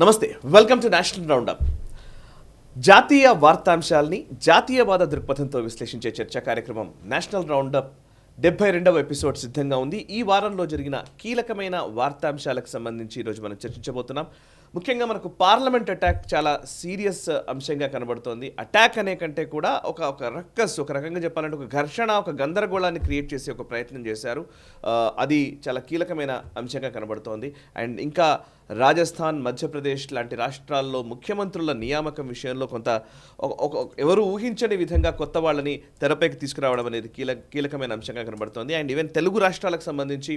నమస్తే, welcome to national round up. జాతీయ వార్తాంశాలని జాతీయవాద దృక్పథంతో విశ్లేషించే చర్చా కార్యక్రమం నేషనల్ రౌండప్ 72వ ఎపిసోడ్ సిద్ధంగా ఉంది. ఈ వారంలో జరిగిన కీలకమైన వార్తాంశాలకు సంబంధించి ఈరోజు మనం చర్చించబోతున్నాం. ముఖ్యంగా మనకు పార్లమెంట్ అటాక్ చాలా సీరియస్ అంశంగా కనబడుతోంది. అటాక్ అనే కంటే కూడా ఒక రకంగా చెప్పాలంటే ఒక ఘర్షణ, ఒక గందరగోళాన్ని క్రియేట్ చేసే ఒక ప్రయత్నం చేశారు. అది చాలా కీలకమైన అంశంగా కనబడుతోంది. అండ్ ఇంకా రాజస్థాన్, మధ్యప్రదేశ్ లాంటి రాష్ట్రాల్లో ముఖ్యమంత్రుల నియామకం విషయంలో కొంత ఎవరు ఊహించని విధంగా కొత్త వాళ్ళని తెరపైకి తీసుకురావడం అనేది కీలకమైన అంశంగా కనబడుతోంది. అండ్ ఈవెన్ తెలుగు రాష్ట్రాలకు సంబంధించి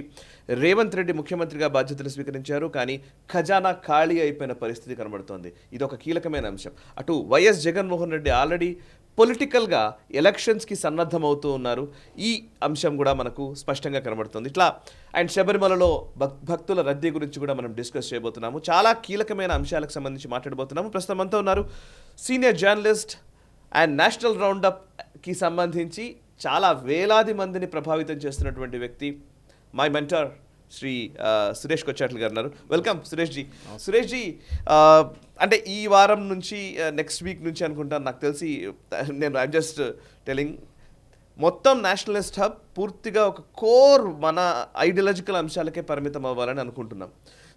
రేవంత్ రెడ్డి ముఖ్యమంత్రిగా బాధ్యతలు స్వీకరించారు, కానీ ఖజానా ఖాళీ అయిపోయిన పరిస్థితి కనబడుతోంది. ఇది ఒక కీలకమైన అంశం. అటు వైఎస్ జగన్మోహన్ రెడ్డి ఆల్రెడీ పొలిటికల్గా ఎలక్షన్స్కి సన్నద్ధమవుతూ ఉన్నారు. ఈ అంశం కూడా మనకు స్పష్టంగా కనబడుతుంది. ఇట్లా అండ్ శబరిమలలో భక్తుల రద్దీ గురించి కూడా మనం డిస్కస్ చేయబోతున్నాము. చాలా కీలకమైన అంశాలకు సంబంధించి మాట్లాడబోతున్నాము. ప్రస్తుతం అంతా ఉన్నారు సీనియర్ జర్నలిస్ట్ అండ్ నేషనల్ రౌండప్కి సంబంధించి చాలా వేలాది మందిని ప్రభావితం చేస్తున్నటువంటి వ్యక్తి, మై మెంటర్ శ్రీ సురేష్ కొచ్చాట్ల గారు ఉన్నారు. వెల్కమ్ సురేష్ జీ. సురేష్ జీ, అంటే ఈ వారం నుంచి నెక్స్ట్ వీక్ నుంచి అనుకుంటాను, నాకు తెలిసి నేను ఐమ్ జస్ట్ టెలింగ్, మొత్తం నేషనలిస్ట్ హబ్ పూర్తిగా ఒక కోర్ మన ఐడియాలజికల్ అంశాలకే పరిమితం అవ్వాలని అనుకుంటున్నాం.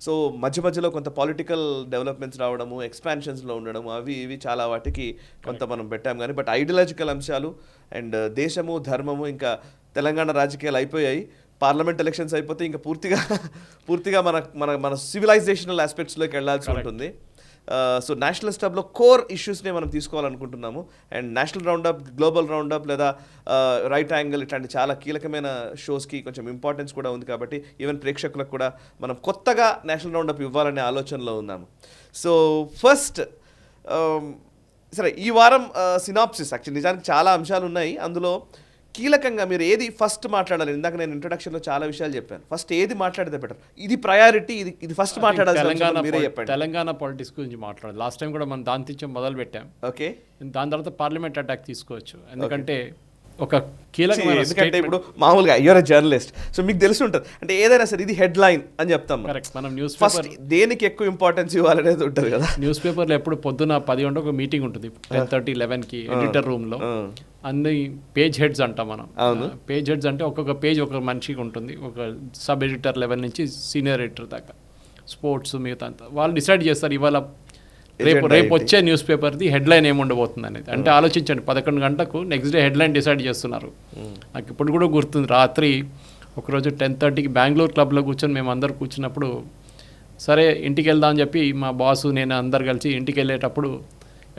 సో మధ్యలో కొంత పొలిటికల్ డెవలప్మెంట్స్ రావడము, ఎక్స్పాన్షన్స్లో ఉండడము, అవి ఇవి చాలా వాటికి కొంత మనం పెట్టాం. కానీ బట్ ఐడియాలజికల్ అంశాలు అండ్ దేశము, ధర్మము, ఇంకా తెలంగాణ రాజకీయాలు అయిపోయాయి. పార్లమెంట్ ఎలక్షన్స్ అయిపోతే ఇంకా పూర్తిగా మన సివిలైజేషనల్ ఆస్పెక్ట్స్లోకి వెళ్ళాల్సి ఉంటుంది. సో నేషనల్ స్టబ్లో కోర్ ఇష్యూస్ని మనం తీసుకోవాలనుకుంటున్నాము. And national roundup, global roundup లేదా రైట్ యాంగిల్ ఇట్లాంటి చాలా కీలకమైన షోస్కి కొంచెం ఇంపార్టెన్స్ కూడా ఉంది. కాబట్టి ఈవెన్ ప్రేక్షకులకు కూడా మనం కొత్తగా నేషనల్ రౌండప్ ఇవ్వాలనే ఆలోచనలో ఉన్నాము. సో ఫస్ట్ సరే, ఈ వారం సినాప్సిస్ యాక్చువల్లీ నిజానికి చాలా అంశాలు ఉన్నాయి. అందులో కీలకంగా మీరు ఏది ఫస్ట్ మాట్లాడాలి? ఇందాక నేను ఇంట్రొడక్షన్లో చాలా విషయాలు చెప్పాను. ఫస్ట్ ఏది మాట్లాడితే బెటర్, ఇది ప్రయారిటీ, ఇది ఫస్ట్ మాట్లాడాలి. తెలంగాణ పాలిటిక్స్ గురించి మాట్లాడాలి. లాస్ట్ టైం కూడా మనం దాని నుంచి మొదలు పెట్టాం. ఓకే, దాని తర్వాత పార్లమెంట్ అటాక్ తీసుకోవచ్చు. ఎందుకంటే ఒక కీలకమైన, ఎందుకంటే ఇప్పుడు మామూలుగా యూఆర్ జర్నలిస్ట్, సో మీకు తెలిసి ఉంటుంది అంటే ఏదైనా సరే ఇది హెడ్లైన్ అని చెప్తాం. కరెక్ట్. మనం న్యూస్ ఫస్ట్ దేనికి ఎక్కువ ఇంపార్టెన్స్ ఇవ్వాలనేది ఉంటుంది కదా. న్యూస్ పేపర్లో ఎప్పుడు పొద్దున 10 గంటలకు ఒక మీటింగ్ ఉంటుంది, 10:30, 11కి ఎడిటర్ రూమ్లో. అన్ని పేజ్ హెడ్స్ అంటాం మనం. పేజ్ హెడ్స్ అంటే ఒక్కొక్క పేజ్ ఒక మనిషికి ఉంటుంది, ఒక సబ్ ఎడిటర్ లెవెల్ నుంచి సీనియర్ ఎడిటర్ దాకా, స్పోర్ట్స్ మిగతా అంతా వాళ్ళు డిసైడ్ చేస్తారు ఇవాళ రేపు వచ్చే న్యూస్ పేపర్ది హెడ్లైన్ ఏముండబోతుంది అనేది. అంటే ఆలోచించండి, 11 గంటలకు నెక్స్ట్ డే హెడ్లైన్ డిసైడ్ చేస్తున్నారు. నాకు ఇప్పుడు కూడా గుర్తుంది, రాత్రి ఒకరోజు 10:30కి బెంగళూరు క్లబ్లో కూర్చొని మేము అందరు కూర్చున్నప్పుడు, సరే ఇంటికి వెళ్దాం అని చెప్పి మా బాసు నేను అందరు కలిసి ఇంటికి వెళ్ళేటప్పుడు,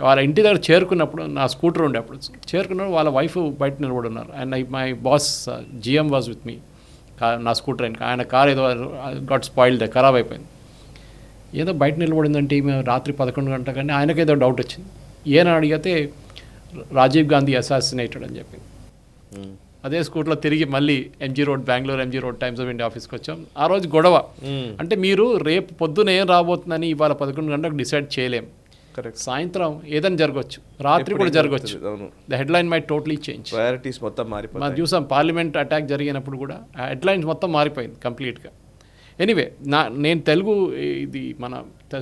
వాళ్ళ ఇంటి దగ్గర చేరుకున్నప్పుడు నా స్కూటర్ ఉండే, అప్పుడు చేరుకున్నప్పుడు వాళ్ళ వైఫ్ బయట నిలబడి ఉన్నారు. And my boss GM was with me. నా స్కూటర్ ఆయన కార్ ఏదో గాట్ స్పాయిల్డ్, ఖరాబ్ అయిపోయింది. ఏదో బయట నిలబడిందంటే మేము రాత్రి 11 గంటలకని ఆయనకేదో డౌట్ వచ్చింది. ఏనా అడిగితే రాజీవ్ గాంధీ అసాసినేటెడ్ అని చెప్పి, అదే స్కూటర్లో తిరిగి మళ్ళీ Bengaluru MG road times of India ఆఫీస్కి వచ్చాం. ఆ రోజు గొడవ. అంటే మీరు రేపు పొద్దున ఏం రాబోతుందని ఇవాళ 11 గంటలకు డిసైడ్ చేయలేం. కరెక్ట్. సాయంత్రం ఏదైనా జరగవచ్చు, రాత్రి కూడా జరగవచ్చు. The headline my totally change. Priorities మొత్తం మారిపోయి మనం చూసాం పార్లమెంట్ అటాక్ జరిగినప్పుడు కూడా హెడ్లైన్స్ మొత్తం మారిపోయింది కంప్లీట్గా. ఎనీవే, నేను తెలుగు ఇది మన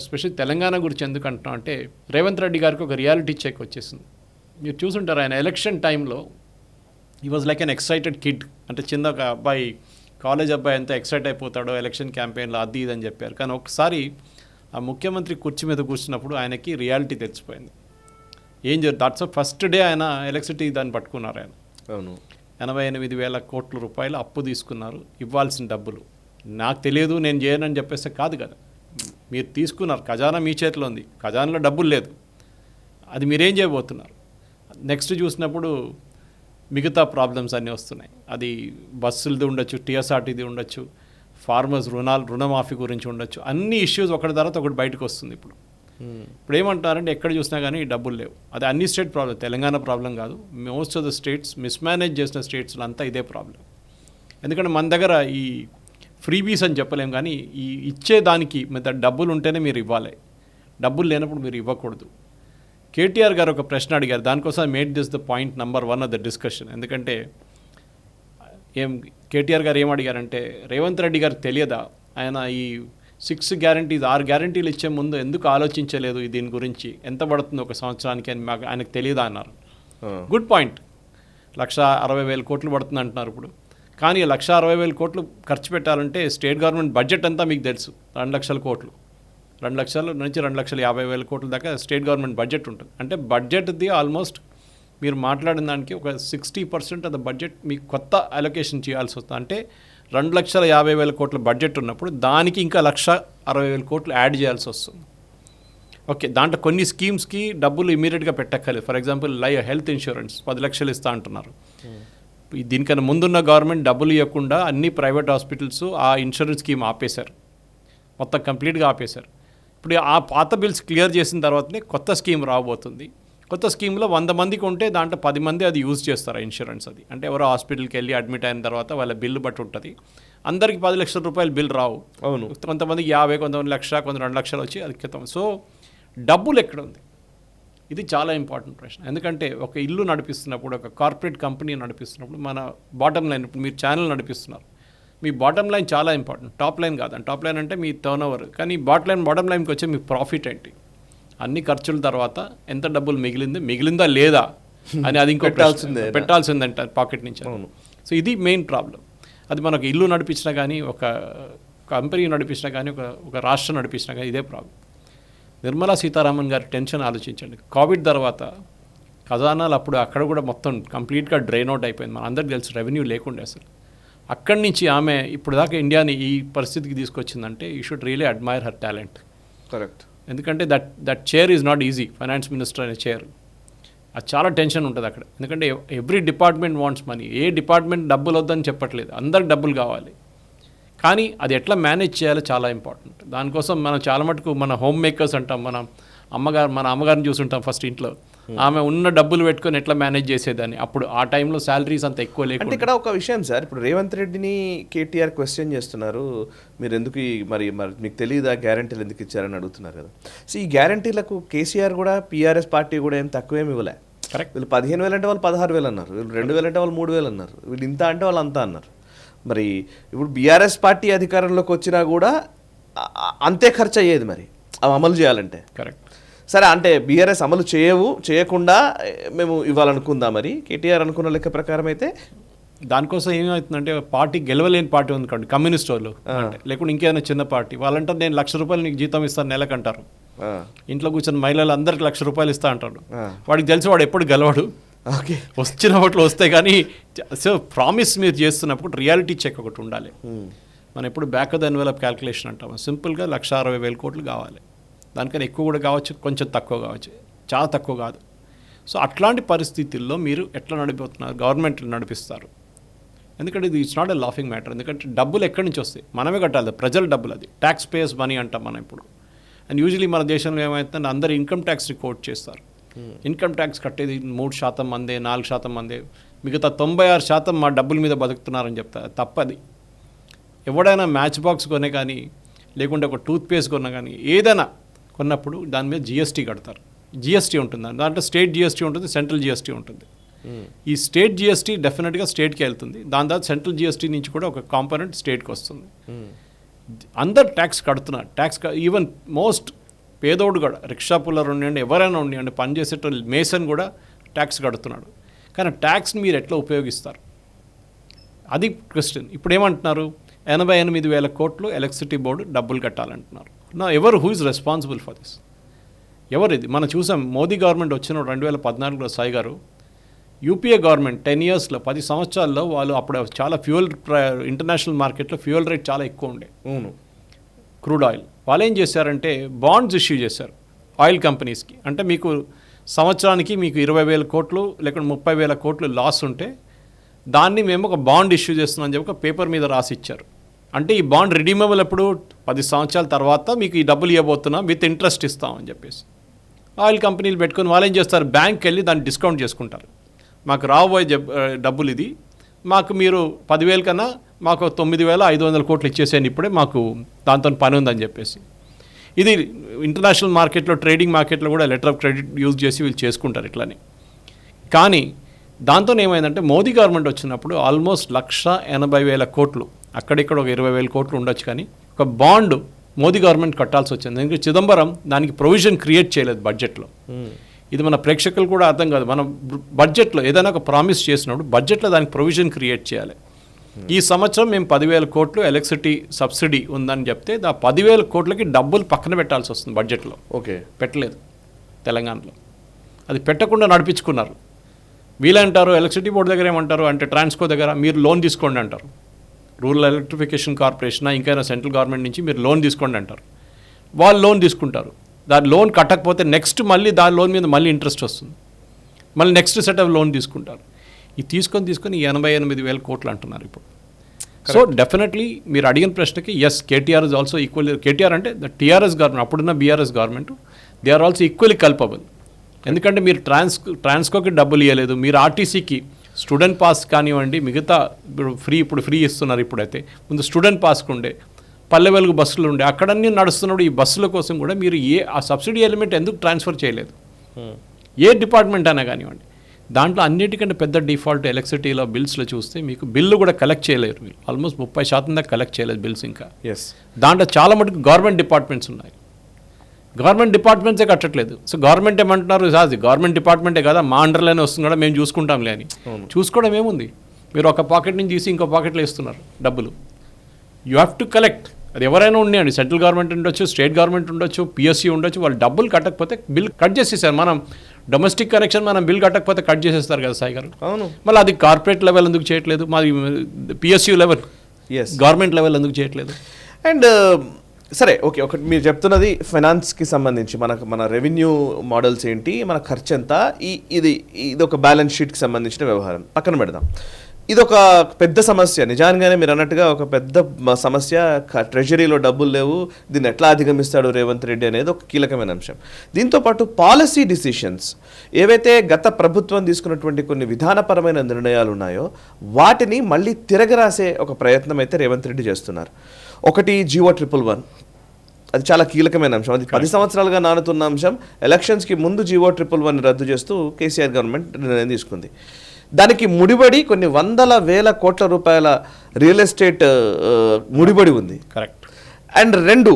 స్పెషల్ తెలంగాణ గురించి ఎందుకు అంటున్నాం అంటే, రేవంత్ రెడ్డి గారికి ఒక రియాలిటీ చెక్ వచ్చేసింది. మీరు చూసుంటారు, ఆయన ఎలక్షన్ టైంలో ఈ was like an excited kid. అంటే చిన్న ఒక అబ్బాయి, కాలేజ్ అబ్బాయి ఎంత ఎక్సైట్ అయిపోతాడో ఎలక్షన్ క్యాంపెయిన్లో అది ఇది అని చెప్పారు. కానీ ఒకసారి ఆ ముఖ్యమంత్రి కుర్చీ మీద కూర్చున్నప్పుడు ఆయనకి రియాలిటీ తెలిసిపోయింది. ఏం దాట్స్ ఫస్ట్ డే ఆయన ఎలక్ట్రిసిటీ దాన్ని పట్టుకున్నారు. ఆయన 88,000 కోట్ల రూపాయలు అప్పు తీసుకున్నారు, ఇవ్వాల్సిన డబ్బులు. నాకు తెలియదు, నేను చేయనని చెప్పేస్తే కాదు కదా, మీరు తీసుకున్నారు, ఖజానా మీ చేతిలో ఉంది, ఖజానాలో డబ్బులు లేదు, అది మీరేం చేయబోతున్నారు. నెక్స్ట్ చూసినప్పుడు మిగతా ప్రాబ్లమ్స్ అన్నీ వస్తున్నాయి. అది బస్సులది ఉండొచ్చు, టీఎస్ఆర్టీది ఉండొచ్చు, ఫార్మర్స్ రుణమాఫీ గురించి ఉండొచ్చు. అన్ని ఇష్యూస్ ఒకటి తర్వాత ఒకటి బయటకు వస్తుంది. ఇప్పుడు ఏమంటారంటే ఎక్కడ చూసినా కానీ డబ్బులు లేవు. అది అన్ని స్టేట్ ప్రాబ్లం, తెలంగాణ ప్రాబ్లం కాదు. Most of the states, mismanage చేసిన స్టేట్స్లో అంతా ఇదే ప్రాబ్లం. ఎందుకంటే మన దగ్గర ఈ ఫ్రీబీస్ అని చెప్పలేం, కానీ ఈ ఇచ్చేదానికి మీద డబ్బులు ఉంటేనే మీరు ఇవ్వాలి, డబ్బులు లేనప్పుడు మీరు ఇవ్వకూడదు. కేటీఆర్ గారు ఒక ప్రశ్న అడిగారు, దానికోసం made this the point number 1 of the discussion. ఎందుకంటే కేటీఆర్ గారు ఏమడిగారంటే, రేవంత్ రెడ్డి గారికి తెలియదా ఆయన ఈ 6 గ్యారంటీస్ 6 గ్యారంటీలు ఇచ్చే ముందు ఎందుకు ఆలోచించలేదు దీని గురించి, ఎంత పడుతుంది ఒక సంవత్సరానికి అని మాకు ఆయనకు తెలియదా అన్నారు. Good point. 1,60,000 కోట్లు పడుతుంది అంటున్నారు ఇప్పుడు. కానీ 1,60,000 కోట్లు ఖర్చు పెట్టాలంటే స్టేట్ గవర్నమెంట్ బడ్జెట్ అంతా మీకు తెలుసు 2 లక్షల కోట్లు, 2 లక్షల నుంచి 2,50,000 కోట్ల దాకా స్టేట్ గవర్నమెంట్ బడ్జెట్ ఉంటుంది. అంటే బడ్జెట్ది ఆల్మోస్ట్ మీరు మాట్లాడిన దానికి ఒక 60% ఆఫ్ ద బడ్జెట్ మీకు కొత్త అలొకేషన్ చేయాల్సి వస్తుంది. అంటే 2,50,000 కోట్ల బడ్జెట్ ఉన్నప్పుడు దానికి ఇంకా 1,60,000 కోట్లు యాడ్ చేయాల్సి వస్తుంది. ఓకే, దాంట్లో కొన్ని స్కీమ్స్కి డబ్బులు ఇమీడియట్గా పెట్టక్కర్లేదు. ఫర్ ఎగ్జాంపుల్ హెల్త్ ఇన్సూరెన్స్ 10 లక్షలు ఇస్తా అంటున్నారు. దీనికన్నా ముందున్న గవర్నమెంట్ డబ్బులు ఇవ్వకుండా అన్ని ప్రైవేట్ హాస్పిటల్స్ ఆ ఇన్సూరెన్స్ స్కీమ్ ఆపేశారు, మొత్తం కంప్లీట్గా ఆపేశారు. ఇప్పుడు ఆ పాత బిల్స్ క్లియర్ చేసిన తర్వాతనే కొత్త స్కీమ్ రాబోతుంది. కొత్త స్కీమ్లో 100 మందికి ఉంటే దాంట్లో 10 మంది అది యూజ్ చేస్తారు ఇన్సూరెన్స్. అది అంటే ఎవరో హాస్పిటల్కి వెళ్ళి అడ్మిట్ అయిన తర్వాత వాళ్ళ బిల్లు బట్టి ఉంటుంది. అందరికి 10 లక్షల రూపాయలు బిల్ రావు. అవును, కొంతమందికి 50, కొంతమంది 1,00,000, కొంత 2 లక్షలు వచ్చి అది క్రితం. సో డబ్బులు ఎక్కడ ఉంది, ఇది చాలా ఇంపార్టెంట్ ప్రశ్న. ఎందుకంటే ఒక ఇల్లు నడిపిస్తున్నప్పుడు, ఒక కార్పొరేట్ కంపెనీ నడిపిస్తున్నప్పుడు మన బాటమ్ లైన్, ఇప్పుడు మీరు ఛానల్ నడిపిస్తున్నారు, మీ బాటమ్ లైన్ చాలా ఇంపార్టెంట్. టాప్ లైన్ కాదండి, టాప్ లైన్ అంటే మీ టర్న్ ఓవర్. కానీ బాటమ్ లైన్కి వచ్చే మీ ప్రాఫిట్ ఏంటి, అన్ని ఖర్చుల తర్వాత ఎంత డబ్బులు మిగిలిందా లేదా అని అది ఇంకో పెట్టాల్సిందంట పాకెట్ నుంచి. సో ఇది మెయిన్ ప్రాబ్లం. అది మనకు ఇల్లు నడిపించినా కానీ, ఒక కంపెనీ నడిపించినా కానీ, ఒక రాష్ట్రం నడిపించినా కానీ ఇదే ప్రాబ్లం. నిర్మలా సీతారామన్ గారి టెన్షన్ ఆలోచించండి. కోవిడ్ తర్వాత ఖజానాలు అప్పుడు అక్కడ కూడా మొత్తం కంప్లీట్గా డ్రైన్ అవుట్ అయిపోయింది. మన అందరికి తెలుసు, రెవెన్యూ లేకుండే అసలు. అక్కడి నుంచి ఆమె ఇప్పుడు దాకా ఇండియాని ఈ పరిస్థితికి తీసుకొచ్చిందంటే you should really admire her talent. Correct. ఎందుకంటే that chair is not easy. Finance minister అనే చైర్, అది చాలా టెన్షన్ ఉంటుంది అక్కడ. ఎందుకంటే ఎవ్రీ డిపార్ట్మెంట్ వాంట్స్ మనీ. ఏ డిపార్ట్మెంట్ డబ్బులు వద్దని చెప్పట్లేదు, అందరికి డబ్బులు కావాలి. కానీ అది ఎట్లా మేనేజ్ చేయాలో చాలా ఇంపార్టెంట్. దానికోసం మనం చాలా మటుకు మన హోమ్ మేకర్స్ అంటాం, మన అమ్మగారిని చూసుంటాం ఫస్ట్ ఇంట్లో. ఆమె ఉన్న డబ్బులు పెట్టుకొని ఎట్లా మేనేజ్ చేసేదాన్ని. అప్పుడు ఆ టైంలో శాలరీస్ అంత ఎక్కువ లేకుండా. ఇక్కడ ఒక విషయం సార్, ఇప్పుడు రేవంత్ రెడ్డిని కేటీఆర్ క్వశ్చన్ చేస్తున్నారు, మీరు ఎందుకు మరి మీకు తెలియదా గ్యారంటీలు ఎందుకు ఇచ్చారని అడుగుతున్నారు కదా. సో ఈ గ్యారంటీలకు కేసీఆర్ కూడా పీఆర్ఎస్ పార్టీ కూడా ఏం తక్కువేమి ఇవ్వలే. కరెక్ట్. వీళ్ళు 15,000 అంటే వాళ్ళు 16,000 అన్నారు, వీళ్ళు 2,000 అంటే వాళ్ళు 3,000 అన్నారు, వీళ్ళు ఇంత అంటే వాళ్ళు అంతా అన్నారు. మరి ఇప్పుడు బీఆర్ఎస్ పార్టీ అధికారంలోకి వచ్చినా కూడా అంతే ఖర్చు అయ్యేది మరి అవి అమలు చేయాలంటే. కరెక్ట్. సరే, అంటే బీఆర్ఎస్ అమలు చేయకుండా మేము ఇవ్వాలనుకుందా మరి కేటీఆర్ అనుకున్న లెక్క ప్రకారం అయితే? దానికోసం ఏమవుతుందంటే పార్టీ గెలవలేని పార్టీ ఉంది కాబట్టి కమ్యూనిస్ట్ వాళ్ళు, లేకుంటే ఇంకేదైనా చిన్న పార్టీ వాళ్ళంటారు నేను 1,00,000 రూపాయలు నీకు జీతం ఇస్తాను నెలకంటారు. ఇంట్లో కూర్చొని మహిళలు అందరికి 1,00,000 రూపాయలు ఇస్తా అంటాడు. వాడికి తెలిసి వాడు ఎప్పుడు గెలవాడు. ఓకే, వచ్చిన ఓట్లు వస్తాయి కానీ. సో ప్రామిస్ మీరు చేస్తున్నప్పుడు రియాలిటీ చెక్ ఒకటి ఉండాలి. మనం ఎప్పుడు back of the envelope calculation అంటాం. సింపుల్గా 1,60,000 కోట్లు కావాలి. దానికన్నా ఎక్కువ కూడా కావచ్చు, కొంచెం తక్కువ కావచ్చు, చాలా తక్కువ కాదు. సో అట్లాంటి పరిస్థితుల్లో మీరు ఎట్లా నడిపోతున్నారు, గవర్నమెంట్ నడిపిస్తారు. ఎందుకంటే ఇది it's not a laughing matter. ఎందుకంటే డబ్బులు ఎక్కడి నుంచి వస్తాయి, మనమే కట్టాలి, ప్రజల డబ్బులు. అది ట్యాక్స్ పేయర్స్ మనీ అంటాం మనం ఇప్పుడు. అండ్ యూజువలీ మన దేశంలో ఏమవుతుందంటే అందరూ ఇన్కమ్ ట్యాక్స్ రిపోర్ట్ చేస్తారు. ఇన్కమ్ ట్యాక్స్ కట్టేది 3% మందే, 4% మందే, మిగతా 96% మా డబ్బుల మీద బతుకుతున్నారని చెప్తారు. తప్పది. ఎవడైనా మ్యాచ్ బాక్స్ కొనే కానీ, లేకుంటే ఒక టూత్ పేస్ట్ కొన్నా కానీ, ఏదైనా కొన్నప్పుడు దాని మీద జిఎస్టీ కడతారు. జిఎస్టీ ఉంటుంది, దాంట్లో స్టేట్ జిఎస్టీ ఉంటుంది, సెంట్రల్ జిఎస్టీ ఉంటుంది. ఈ స్టేట్ జిఎస్టీ డెఫినెట్గా స్టేట్కి వెళ్తుంది. దాని తర్వాత సెంట్రల్ జిఎస్టీ నుంచి కూడా ఒక కాంపోనెంట్ స్టేట్కి వస్తుంది. అందరు ట్యాక్స్ కడుతున్నారు. ఈవెన్ మోస్ట్ పేదోడు కూడా, రిక్షా పుల్లర్ ఉండండి, ఎవరైనా ఉండండి, పనిచేసేట మేసన్ కూడా ట్యాక్స్ కడుతున్నాడు. కానీ ట్యాక్స్ని మీరు ఎట్లా ఉపయోగిస్తారు, అది క్వశ్చన్. ఇప్పుడు ఏమంటున్నారు, 88,000 కోట్లు ఎలక్ట్రిసిటీ బోర్డు డబ్బులు కట్టాలంటున్నారు. నా ఎవరు who is responsible for this? ఎవరు ఇది? మనం చూసాం మోదీ గవర్నమెంట్ వచ్చిన 2014లో సాయి గారు, యూపీఏ గవర్నమెంట్ 10 yearsలో 10 సంవత్సరాల్లో వాళ్ళు అప్పుడు చాలా ఫ్యూయల్ ఇంటర్నేషనల్ మార్కెట్లో ఫ్యూయల్ రేట్ చాలా ఎక్కువ ఉండే, క్రూడ్ ఆయిల్. వాళ్ళు ఏం చేశారంటే బాండ్స్ ఇష్యూ చేశారు ఆయిల్ కంపెనీస్కి. అంటే మీకు సంవత్సరానికి మీకు 20,000 కోట్లు లేకుంటే 30,000 కోట్లు లాస్ ఉంటే దాన్ని మేము ఒక బాండ్ ఇష్యూ చేస్తున్నాం అని చెప్పి ఒక పేపర్ మీద రాసి ఇచ్చారు. అంటే ఈ బాండ్ రిడీమబుల్ ఎప్పుడు 10 సంవత్సరాల తర్వాత మీకు ఈ డబ్బులు ఇవ్వబోతున్నాం, విత్ ఇంట్రెస్ట్ ఇస్తామని చెప్పేసి ఆయిల్ కంపెనీలు పెట్టుకొని వాళ్ళు ఏం చేస్తారు, బ్యాంక్కి వెళ్ళి దాన్ని డిస్కౌంట్ చేసుకుంటారు. మాకు రాబోయే డబ్బులు ఇది, మాకు మీరు 10,000 కన్నా మాకు 9,500 కోట్లు ఇచ్చేసేయండి ఇప్పుడే, మాకు దాంతో పని ఉందని చెప్పేసి. ఇది ఇంటర్నేషనల్ మార్కెట్లో, ట్రేడింగ్ మార్కెట్లో కూడా లెటర్ ఆఫ్ క్రెడిట్ యూజ్ చేసి వీళ్ళు చేసుకుంటారు ఇట్లానే. కానీ దాంతో ఏమైందంటే మోదీ గవర్నమెంట్ వచ్చినప్పుడు ఆల్మోస్ట్ 1,80,000 కోట్లు, అక్కడిక్కడ ఒక 20,000 కోట్లు ఉండొచ్చు, కానీ ఒక బాండ్ మోదీ గవర్నమెంట్ కట్టాల్సి వచ్చింది. ఎందుకంటే చిదంబరం దానికి ప్రొవిజన్ క్రియేట్ చేయలేదు బడ్జెట్లో. ఇది మన ప్రేక్షకులు కూడా అర్థం కాదు. మనం బడ్జెట్లో ఏదైనా ఒక ప్రామిస్ చేసినప్పుడు బడ్జెట్లో దానికి ప్రొవిజన్ క్రియేట్ చేయాలి. ఈ సంవత్సరం మేము 10,000 కోట్లు ఎలక్ట్రిసిటీ సబ్సిడీ ఉందని చెప్తే ఆ 10,000 కోట్లకి డబ్బులు పక్కన పెట్టాల్సి వస్తుంది బడ్జెట్లో. ఓకే, పెట్టలేదు తెలంగాణలో. అది పెట్టకుండా నడిపించుకున్నారు. వీళ్ళంటారు ఎలక్ట్రిసిటీ బోర్డు దగ్గర ఏమంటారు అంటే ట్రాన్స్కో దగ్గర మీరు లోన్ తీసుకోండి అంటారు. రూరల్ ఎలక్ట్రిఫికేషన్ కార్పొరేషన్ ఇంకైనా సెంట్రల్ గవర్నమెంట్ నుంచి మీరు లోన్ తీసుకోండి అంటారు. వాళ్ళు లోన్ తీసుకుంటారు. దాని లోన్ కట్టకపోతే నెక్స్ట్ మళ్ళీ దాని లోన్ మీద మళ్ళీ ఇంట్రెస్ట్ వస్తుంది. మళ్ళీ నెక్స్ట్ సెట్ ఆఫ్ లోన్ తీసుకుంటారు. ఇది తీసుకొని 88,000 కోట్లు అంటున్నారు ఇప్పుడు. సో డెఫినెట్లీ మీరు అడిగిన ప్రశ్నకి yes, KTR is also equally, KTR అంటే ద టీఆర్ఎస్ గవర్నమెంట్, అప్పుడున్న BRS government, they are also equally culpable. ఎందుకంటే మీరు ట్రాన్స్కోకి డబ్బులు ఇవ్వలేదు, మీరు ఆర్టీసీకి స్టూడెంట్ పాస్ కానివ్వండి, మిగతా ఇప్పుడు ఫ్రీ ఇస్తున్నారు. ఇప్పుడైతే ముందు స్టూడెంట్ పాస్కి ఉండే, పల్లె వెలుగు బస్సులు ఉండే, అక్కడన్నీ నడుస్తున్నప్పుడు ఈ బస్సుల కోసం కూడా మీరు ఆ సబ్సిడీ ఎలిమెంట్ ఎందుకు ట్రాన్స్ఫర్ చేయలేదు? ఏ డిపార్ట్మెంట్ అయినా కానివ్వండి. దాంట్లో అన్నిటికంటే పెద్ద డిఫాల్ట్ ఎలక్ట్రిసిటీలో బిల్స్లో చూస్తే మీకు బిల్లు కూడా కలెక్ట్ చేయలేరు. మీరు ఆల్మోస్ట్ 30% దాకా కలెక్ట్ చేయలేదు బిల్స్. ఇంకా దాంట్లో చాలా మటుకు గవర్నమెంట్ డిపార్ట్మెంట్స్ ఉన్నాయి. గవర్నమెంట్ డిపార్ట్మెంట్సే కట్టట్లేదు. సో గవర్నమెంట్ ఏమంటున్నారు, అది గవర్నమెంట్ డిపార్ట్మెంటే కదా, మా అండర్లోనే వస్తుంది కూడా, మేము చూసుకుంటాంలే అని. చూసుకోవడం ఏముంది? మీరు ఒక పాకెట్ నుంచి తీసి ఇంకో పాకెట్లో ఇస్తున్నారు డబ్బులు. You have to collect. అది ఎవరైనా ఉన్నాయండి, సెంట్రల్ గవర్నమెంట్ ఉండొచ్చు, స్టేట్ గవర్నమెంట్ ఉండొచ్చు, పిఎస్సీ ఉండొచ్చు. వాళ్ళు డబ్బులు కట్టకపోతే బిల్ కట్ చేసేసారు. మనం డొమెస్టిక్ కనెక్షన్ మనం బిల్ కట్టకపోతే కట్ చేసేస్తారు కదా సాయి గారు. అవును. మళ్ళీ అది కార్పొరేట్ లెవెల్ ఎందుకు చేయట్లేదు? మాది పిఎస్యూ లెవెల్, గవర్నమెంట్ లెవెల్ ఎందుకు చేయట్లేదు? అండ్ సరే, ఓకే, ఒకటి మీరు చెప్తున్నది ఫైనాన్స్కి సంబంధించి మన రెవెన్యూ మోడల్స్ ఏంటి, మన ఖర్చు ఎంత, ఇది ఒక బ్యాలెన్స్ షీట్కి సంబంధించిన వ్యవహారం పక్కన పెడదాం. ఇది ఒక పెద్ద సమస్య, నిజానిగానే మీరు అన్నట్టుగా ఒక పెద్ద సమస్య. ట్రెజరీలో డబ్బులు లేవు, దీన్ని ఎట్లా అధిగమిస్తాడు రేవంత్ రెడ్డి అనేది ఒక కీలకమైన అంశం. దీంతోపాటు పాలసీ డిసిషన్స్ ఏవైతే గత ప్రభుత్వం తీసుకున్నటువంటి కొన్ని విధానపరమైన నిర్ణయాలు ఉన్నాయో వాటిని మళ్ళీ తిరగరాసే ఒక ప్రయత్నం అయితే రేవంత్ రెడ్డి చేస్తున్నారు. ఒకటి GO 111, అది చాలా కీలకమైన అంశం. అది 10 సంవత్సరాలుగా నానుతున్న అంశం. ఎలక్షన్స్కి ముందు GO 111 రద్దు చేస్తూ కేసీఆర్ గవర్నమెంట్ నిర్ణయం తీసుకుంది. దానికి ముడిబడి కొన్ని 100,000 కోట్ల రూపాయల రియల్ ఎస్టేట్ ముడిబడి ఉంది. కరెక్ట్. అండ్ 2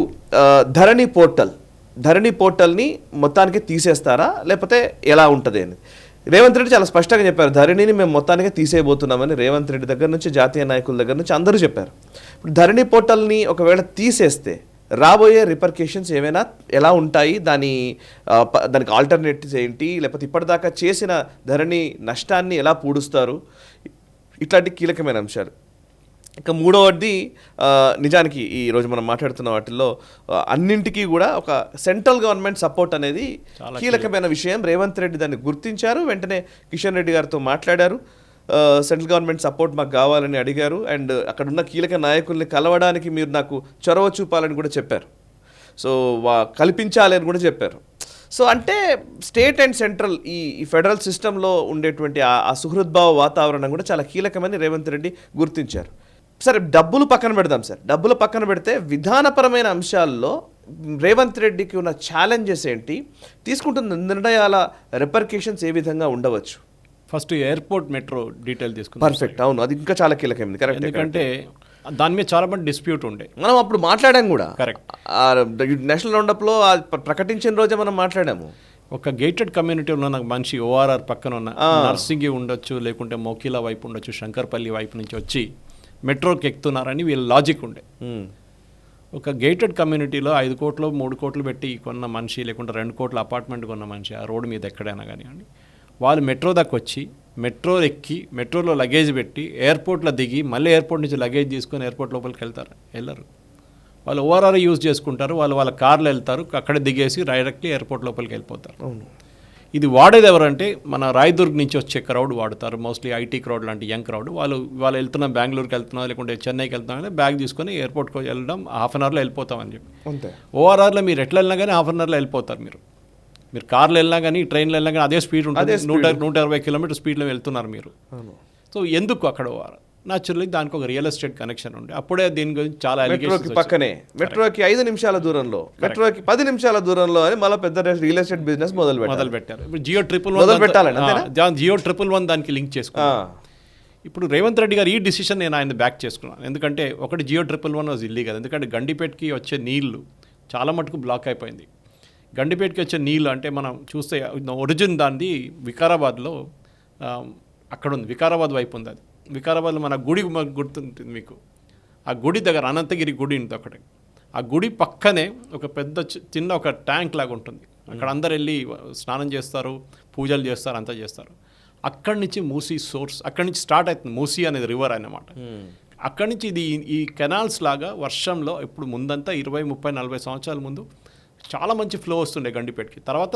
ధరణి పోర్టల్ని మొత్తానికి తీసేస్తారా లేకపోతే ఎలా ఉంటుంది అని రేవంత్ రెడ్డి చాలా స్పష్టంగా చెప్పారు. ధరణిని మేము మొత్తానికి తీసేయబోతున్నామని రేవంత్ రెడ్డి దగ్గర నుంచి, జాతీయ నాయకుల దగ్గర నుంచి అందరూ చెప్పారు. ఇప్పుడు ధరణి పోర్టల్ని ఒకవేళ తీసేస్తే రాబోయే రిపర్కేషన్స్ ఏమైనా ఎలా ఉంటాయి, దానికి ఆల్టర్నేటివ్స్ ఏంటి, లేకపోతే ఇప్పటిదాకా చేసిన ధరణి నష్టాన్ని ఎలా పూడుస్తారు, ఇట్లాంటి కీలకమైన అంశాలు. ఇక మూడవది, నిజానికి ఈరోజు మనం మాట్లాడుతున్న వాటిల్లో అన్నింటికీ కూడా ఒక సెంట్రల్ గవర్నమెంట్ సపోర్ట్ అనేది కీలకమైన విషయం. రేవంత్ రెడ్డి దాన్ని గుర్తించారు. వెంటనే కిషన్ రెడ్డి గారితో మాట్లాడారు. సెంట్రల్ గవర్నమెంట్ సపోర్ట్ మాకు కావాలని అడిగారు. అండ్ అక్కడ ఉన్న కీలక నాయకుల్ని కలవడానికి మీరు నాకు చొరవ చూపాలని కూడా చెప్పారు. సో కల్పించాలి అని కూడా చెప్పారు. సో అంటే స్టేట్ అండ్ సెంట్రల్ ఈ ఫెడరల్ సిస్టంలో ఉండేటువంటి ఆ సుహృద్భావ వాతావరణం కూడా చాలా కీలకమని రేవంత్ రెడ్డి గుర్తించారు. సరే, డబ్బులు పక్కన పెడదాం సార్. డబ్బులు పక్కన పెడితే విధానపరమైన అంశాల్లో రేవంత్ రెడ్డికి ఉన్న ఛాలెంజెస్ ఏంటి, తీసుకుంటున్న నిర్ణయాల రిపర్కేషన్స్ ఏ విధంగా ఉండవచ్చు? ఫస్ట్ ఎయిర్పోర్ట్ మెట్రో డీటెయిల్ తీసుకుంటాం. పర్ఫెక్ట్. అవును, అది ఇంకా చాలా కీలకమైంది. కరెక్ట్. ఎందుకంటే దాని మీద చాలా మంది డిస్ప్యూట్ ఉండే. మనం అప్పుడు మాట్లాడాం కూడా. కరెక్ట్. నేషనల్ రౌండప్లో ప్రకటించిన రోజే మనం మాట్లాడాము. ఒక గేటెడ్ కమ్యూనిటీ ఉన్న నాకు మనిషి ORR పక్కన ఉన్న నర్సింగి ఉండొచ్చు, లేకుంటే మోకిలా వైపు ఉండొచ్చు, శంకర్పల్లి వైపు నుంచి వచ్చి మెట్రోకి ఎక్కుతున్నారని వీళ్ళ లాజిక్ ఉండే. ఒక గేటెడ్ కమ్యూనిటీలో 5 కోట్లు 3 కోట్లు పెట్టి కొన్న మనిషి, లేకుంటే 2 కోట్ల అపార్ట్మెంట్ కొన్న మనిషి ఆ రోడ్డు మీద ఎక్కడైనా కానివ్వండి, వాళ్ళు మెట్రో దాకా వచ్చి మెట్రో ఎక్కి మెట్రోలో లగేజ్ పెట్టి ఎయిర్పోర్ట్లో దిగి మళ్ళీ ఎయిర్పోర్ట్ నుంచి లగేజ్ తీసుకొని ఎయిర్పోర్ట్ లోపలికి వెళ్ళరు. వాళ్ళు ORR యూజ్ చేసుకుంటారు. వాళ్ళ కార్లు వెళ్తారు, అక్కడ దిగేసి డైరెక్ట్లీ ఎయిర్పోర్ట్ లోపలికి వెళ్ళిపోతారు. ఇది వాడేది ఎవరంటే మన రాయదుర్గ్ నుంచి వచ్చే క్రౌడ్ వాడతారు. మోస్ట్లీ ఐటీ క్రౌడ్ లాంటి యంగ్ క్రౌడ్. వాళ్ళు వెళ్తున్నా, బెంగళూరుకి వెళ్తున్నా, లేకుంటే చెన్నైకి వెళ్తున్నా, బ్యాగ్ తీసుకొని ఎయిర్పోర్ట్కి వెళ్ళడం, హాఫ్ అన్ అవర్లో వెళ్ళిపోతామని చెప్పి. ORRలో మీరు ఎట్లా వెళ్ళినా కానీ హాఫ్ అన్ అవర్లో వెళ్ళిపోతారు. మీరు కార్లో వెళ్ళినా కానీ, ట్రైన్లో వెళ్ళినా కానీ అదే స్పీడ్ ఉంటుంది. 120 కిలోమీటర్ స్పీడ్లో వెళ్తున్నారు మీరు. సో ఎందుకు అక్కడ ORR? న్యాచురల్లీ దానికి ఒక రియల్ ఎస్టేట్ కనెక్షన్ ఉండే. అప్పుడే దీని గురించి చాలా పక్కనే మెట్రోకి 5 నిమిషాల దూరంలో, మెట్రోకి 10 నిమిషాల దూరంలో అని మళ్ళీ పెద్ద రియల్ ఎస్టేట్ బిజినెస్ మొదలు పెట్టారు. ఇప్పుడు GO 111 దానికి లింక్ చేసుకున్నారు. ఇప్పుడు రేవంత్ రెడ్డి గారు ఈ డిసిషన్ నేను ఆయన బ్యాక్ చేసుకున్నాను. ఎందుకంటే ఒకటి GO111 వాజ్ ఇల్లీగల్. ఎందుకంటే గండిపేటకి వచ్చే నీళ్లు చాలా మటుకు బ్లాక్ అయిపోయింది. గండిపేటకి వచ్చే నీళ్ళు అంటే మనం చూస్తే ఒరిజిన్ దాన్ని వికారాబాద్లో అక్కడ ఉంది, వికారాబాద్ వైపు ఉంది. అది వికారాబాద్లో మన గుడి గుర్తుంటుంది మీకు. ఆ గుడి దగ్గర అనంతగిరి గుడి ఉంది ఒకటి. ఆ గుడి పక్కనే ఒక పెద్ద చిన్న ఒక ట్యాంక్ లాగా ఉంటుంది. అక్కడ అందరు వెళ్ళి స్నానం చేస్తారు, పూజలు చేస్తారు, అంతా చేస్తారు. అక్కడి నుంచి మూసీ సోర్స్, అక్కడి నుంచి స్టార్ట్ అవుతుంది. మూసీ అనేది రివర్ అన్నమాట. అక్కడి నుంచి ఇది ఈ కెనాల్స్ లాగా వర్షంలో ఇప్పుడు ముందంతా 20, 30, 40 సంవత్సరాల ముందు చాలా మంచి ఫ్లో వస్తుండే గండిపేటకి. తర్వాత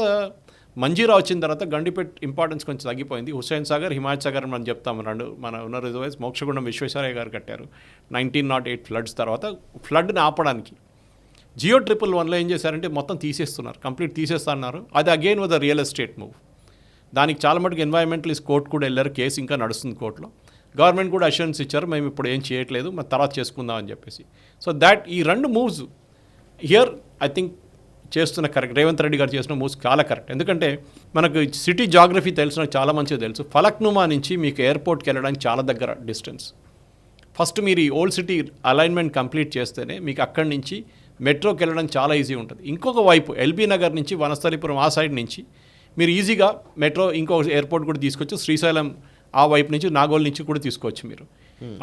మంజీరా వచ్చిన తర్వాత గండిపేట ఇంపార్టెన్స్ కొంచెం తగ్గిపోయింది. హుస్సేన్ సాగర్, హిమాయత్ సాగర్ మనం చెప్తాము, రెండు మన ఉన్న రిజర్వాయర్స్. మోక్షగుండం విశ్వేశ్వరయ్య గారు కట్టారు 1908 ఫ్లడ్స్ తర్వాత. ఫ్లడ్ని ఆపడానికి GO111లో ఏం చేశారంటే మొత్తం తీసేస్తున్నారు, కంప్లీట్ తీసేస్తున్నారు. అది again was a real estate move. దానికి చాలా మటుకు ఎన్వైరన్మెంటలిస్ట్ కోర్టు కూడా వెళ్ళారు, కేసు ఇంకా నడుస్తుంది కోర్టులో. గవర్నమెంట్ కూడా అష్యూరెన్స్ ఇచ్చారు, మేము ఇప్పుడు ఏం చేయట్లేదు, మరి తర్వాత చేసుకుందాం అని చెప్పేసి. సో దాట్ ఈ రెండు మూవ్స్ హియర్ ఐ థింక్ చేస్తున్న కరెక్ట్. రేవంత్ రెడ్డి గారు చేసిన మూవ్స్ చాలా కరెక్ట్. ఎందుకంటే మనకు సిటీ జాగ్రఫీ తెలిసిన చాలా మంచిగా తెలుసు. ఫలక్నుమా నుంచి మీకు ఎయిర్పోర్ట్కి వెళ్ళడానికి చాలా దగ్గర డిస్టెన్స్. ఫస్ట్ మీరు ఈ ఓల్డ్ సిటీ అలైన్మెంట్ కంప్లీట్ చేస్తేనే మీకు అక్కడి నుంచి మెట్రోకి వెళ్ళడం చాలా ఈజీ ఉంటుంది. ఇంకొక వైపు ఎల్బీ నగర్ నుంచి వనస్థలిపురం ఆ సైడ్ నుంచి మీరు ఈజీగా మెట్రో ఇంకొక ఎయిర్పోర్ట్ కూడా తీసుకోవచ్చు. శ్రీశైలం ఆ వైపు నుంచి, నాగోల్ నుంచి కూడా తీసుకోవచ్చు మీరు.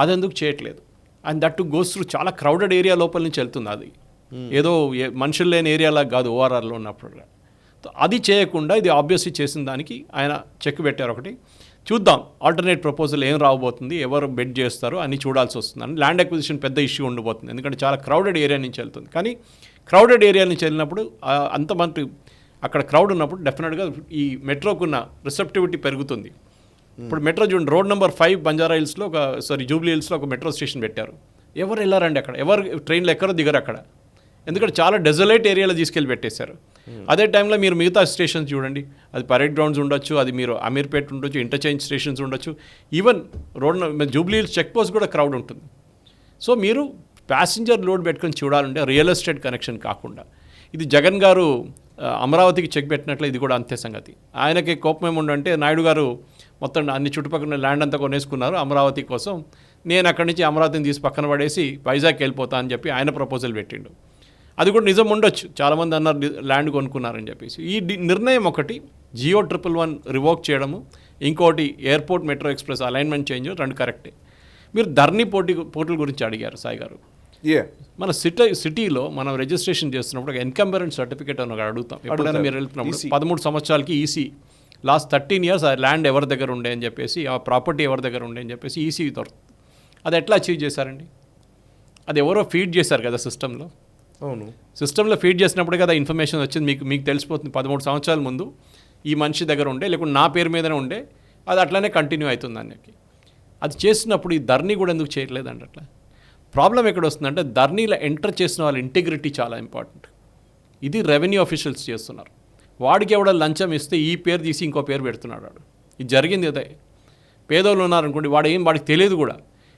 అది ఎందుకు చేయట్లేదు? And that to goes through చాలా క్రౌడెడ్ ఏరియా లోపల నుంచి వెళ్తుంది. అది ఏదో మనుషులు లేని ఏరియాలా కాదు ఓఆర్ఆర్లో ఉన్నప్పుడు. అది చేయకుండా ఇది ఆబ్వియస్లీ చేసిన దానికి ఆయన చెక్ పెట్టారు ఒకటి. చూద్దాం ఆల్టర్నేట్ ప్రపోజల్ ఏం రాబోతుంది, ఎవరు బెడ్ చేస్తారు అని చూడాల్సి వస్తుంది. అని ల్యాండ్ అక్విజిషన్ పెద్ద ఇష్యూ ఉండబోతుంది, ఎందుకంటే చాలా క్రౌడెడ్ ఏరియా నుంచి వెళ్తుంది. కానీ క్రౌడెడ్ ఏరియా నుంచి వెళ్ళినప్పుడు అంతమంది అక్కడ క్రౌడ్ ఉన్నప్పుడు డెఫినెట్గా ఈ మెట్రోకున్న రిసెప్టివిటీ పెరుగుతుంది. ఇప్పుడు మెట్రో చూడండి, రోడ్ నెంబర్ 5 బంజారా హిల్స్లో జూబ్లీ హిల్స్లో ఒక మెట్రో స్టేషన్ పెట్టారు. ఎవరు వెళ్ళారండి అక్కడ? ఎవరు ట్రైన్లో ఎక్కడో దిగరు అక్కడ, ఎందుకంటే చాలా డెజలేట్ ఏరియాలో తీసుకెళ్ళి పెట్టేశారు. అదే టైంలో మీరు మిగతా స్టేషన్స్ చూడండి, అది పరేడ్ గ్రౌండ్స్ ఉండొచ్చు, అది మీరు అమీర్పేట్ ఉండొచ్చు, ఇంటర్చేంజ్ స్టేషన్స్ ఉండొచ్చు, even Jubilee Hills check post కూడా క్రౌడ్ ఉంటుంది. సో మీరు ప్యాసింజర్ లోడ్ పెట్టుకొని చూడాలంటే రియల్ ఎస్టేట్ కనెక్షన్ కాకుండా, ఇది జగన్ గారు అమరావతికి చెక్ పెట్టినట్లే ఇది కూడా అంతే సంగతి. ఆయనకి కోపం ఏముండంటే నాయుడు గారు మొత్తం అన్ని చుట్టుపక్కల ల్యాండ్ అంతా కొనేసుకున్నారు అమరావతి కోసం, నేను అక్కడి నుంచి అమరావతిని తీసి పక్కన పడేసి వైజాగ్ వెళ్ళిపోతా అని చెప్పి ఆయన ప్రపోజల్ పెట్టిండు. అది కూడా నిజం ఉండొచ్చు, చాలామంది అన్నారు ల్యాండ్ కొనుక్కున్నారని చెప్పేసి. ఈ నిర్ణయం ఒకటి GO111 రివోక్ చేయడము, ఇంకోటి airport metro express alignment change, రెండు కరెక్టే. మీరు ధరణి పోర్టల్ గురించి అడిగారు సాయి గారు. మన సిటీలో మనం రిజిస్ట్రేషన్ చేస్తున్నప్పుడు ఒక ఎన్కంబరెన్స్ సర్టిఫికేట్ అని ఒకటి అడుగుతాం. ఎప్పుడైనా మీరు వెళ్తున్నప్పుడు 13 సంవత్సరాలకి ఈసీ లాస్ట్ 13 years ఆ ల్యాండ్ ఎవరి దగ్గర ఉండే అని చెప్పేసి, ఆ ప్రాపర్టీ ఎవరి దగ్గర ఉండే అని చెప్పేసి ఈసీ దొరుకుతుంది. అది ఎట్లా అచీవ్ చేశారండి? అది ఎవరో ఫీడ్ చేశారు కదా సిస్టంలో. అవును, సిస్టంలో ఫీడ్ చేసినప్పుడు కదా ఇన్ఫర్మేషన్ వచ్చింది. మీకు తెలిసిపోతుంది 13 సంవత్సరాల ముందు ఈ మనిషి దగ్గర ఉండే, లేకుంటే నా పేరు మీదనే ఉండే, అది అట్లానే కంటిన్యూ అవుతుంది అన్నకి. అది చేసినప్పుడు ఈ ధరణి కూడా ఎందుకు చేయట్లేదండి? అట్లా ప్రాబ్లం ఎక్కడ వస్తుందంటే ధరణిలో ఎంటర్ చేసిన వాళ్ళ ఇంటిగ్రిటీ చాలా ఇంపార్టెంట్. ఇది రెవెన్యూ ఆఫీషియల్స్ చేస్తున్నారు. వాడికి ఎవడో లంచం ఇస్తే ఈ పేరు తీసి ఇంకో పేరు పెడుతున్నాడు వాడు. ఇది జరిగింది అదే. పేదోళ్ళు ఉన్నారనుకోండి, వాడికి తెలియదు కూడా,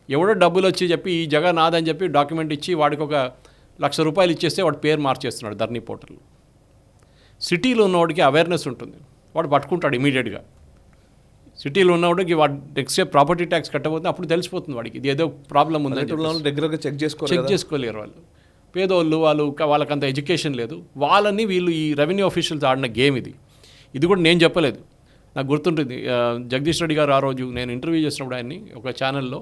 ఎవడో డబ్బులు వచ్చి చెప్పి ఈ జగ నాదని చెప్పి డాక్యుమెంట్ ఇచ్చి వాడికి ఒక ₹1,00,000 ఇచ్చేస్తే వాడు పేరు మార్చేస్తున్నాడు ధరణి పోర్టల్. సిటీలో ఉన్నవాడికి అవేర్నెస్ ఉంటుంది, వాడు పట్టుకుంటాడు ఇమీడియట్గా. సిటీలో ఉన్నవాడికి వాడు నెక్స్ట్ ప్రాపర్టీ ట్యాక్స్ కట్టబోతుంది, అప్పుడు తెలిసిపోతుంది వాడికి ఇది ఏదో ప్రాబ్లం ఉందని. రెగ్యులర్గా చెక్ చేసుకోలేరు వాళ్ళు. పేదోళ్ళు వాళ్ళకంత ఎడ్యుకేషన్ లేదు. వాళ్ళని వీళ్ళు ఈ రెవెన్యూ ఆఫీషియల్స్ ఆడిన గేమ్ ఇది. ఇది కూడా నేను చెప్పలేదు, నాకు గుర్తుంటుంది. జగదీష్ రెడ్డి గారు ఆ రోజు నేను ఇంటర్వ్యూ చేసినప్పుడు ఆయన్ని ఒక ఛానల్లో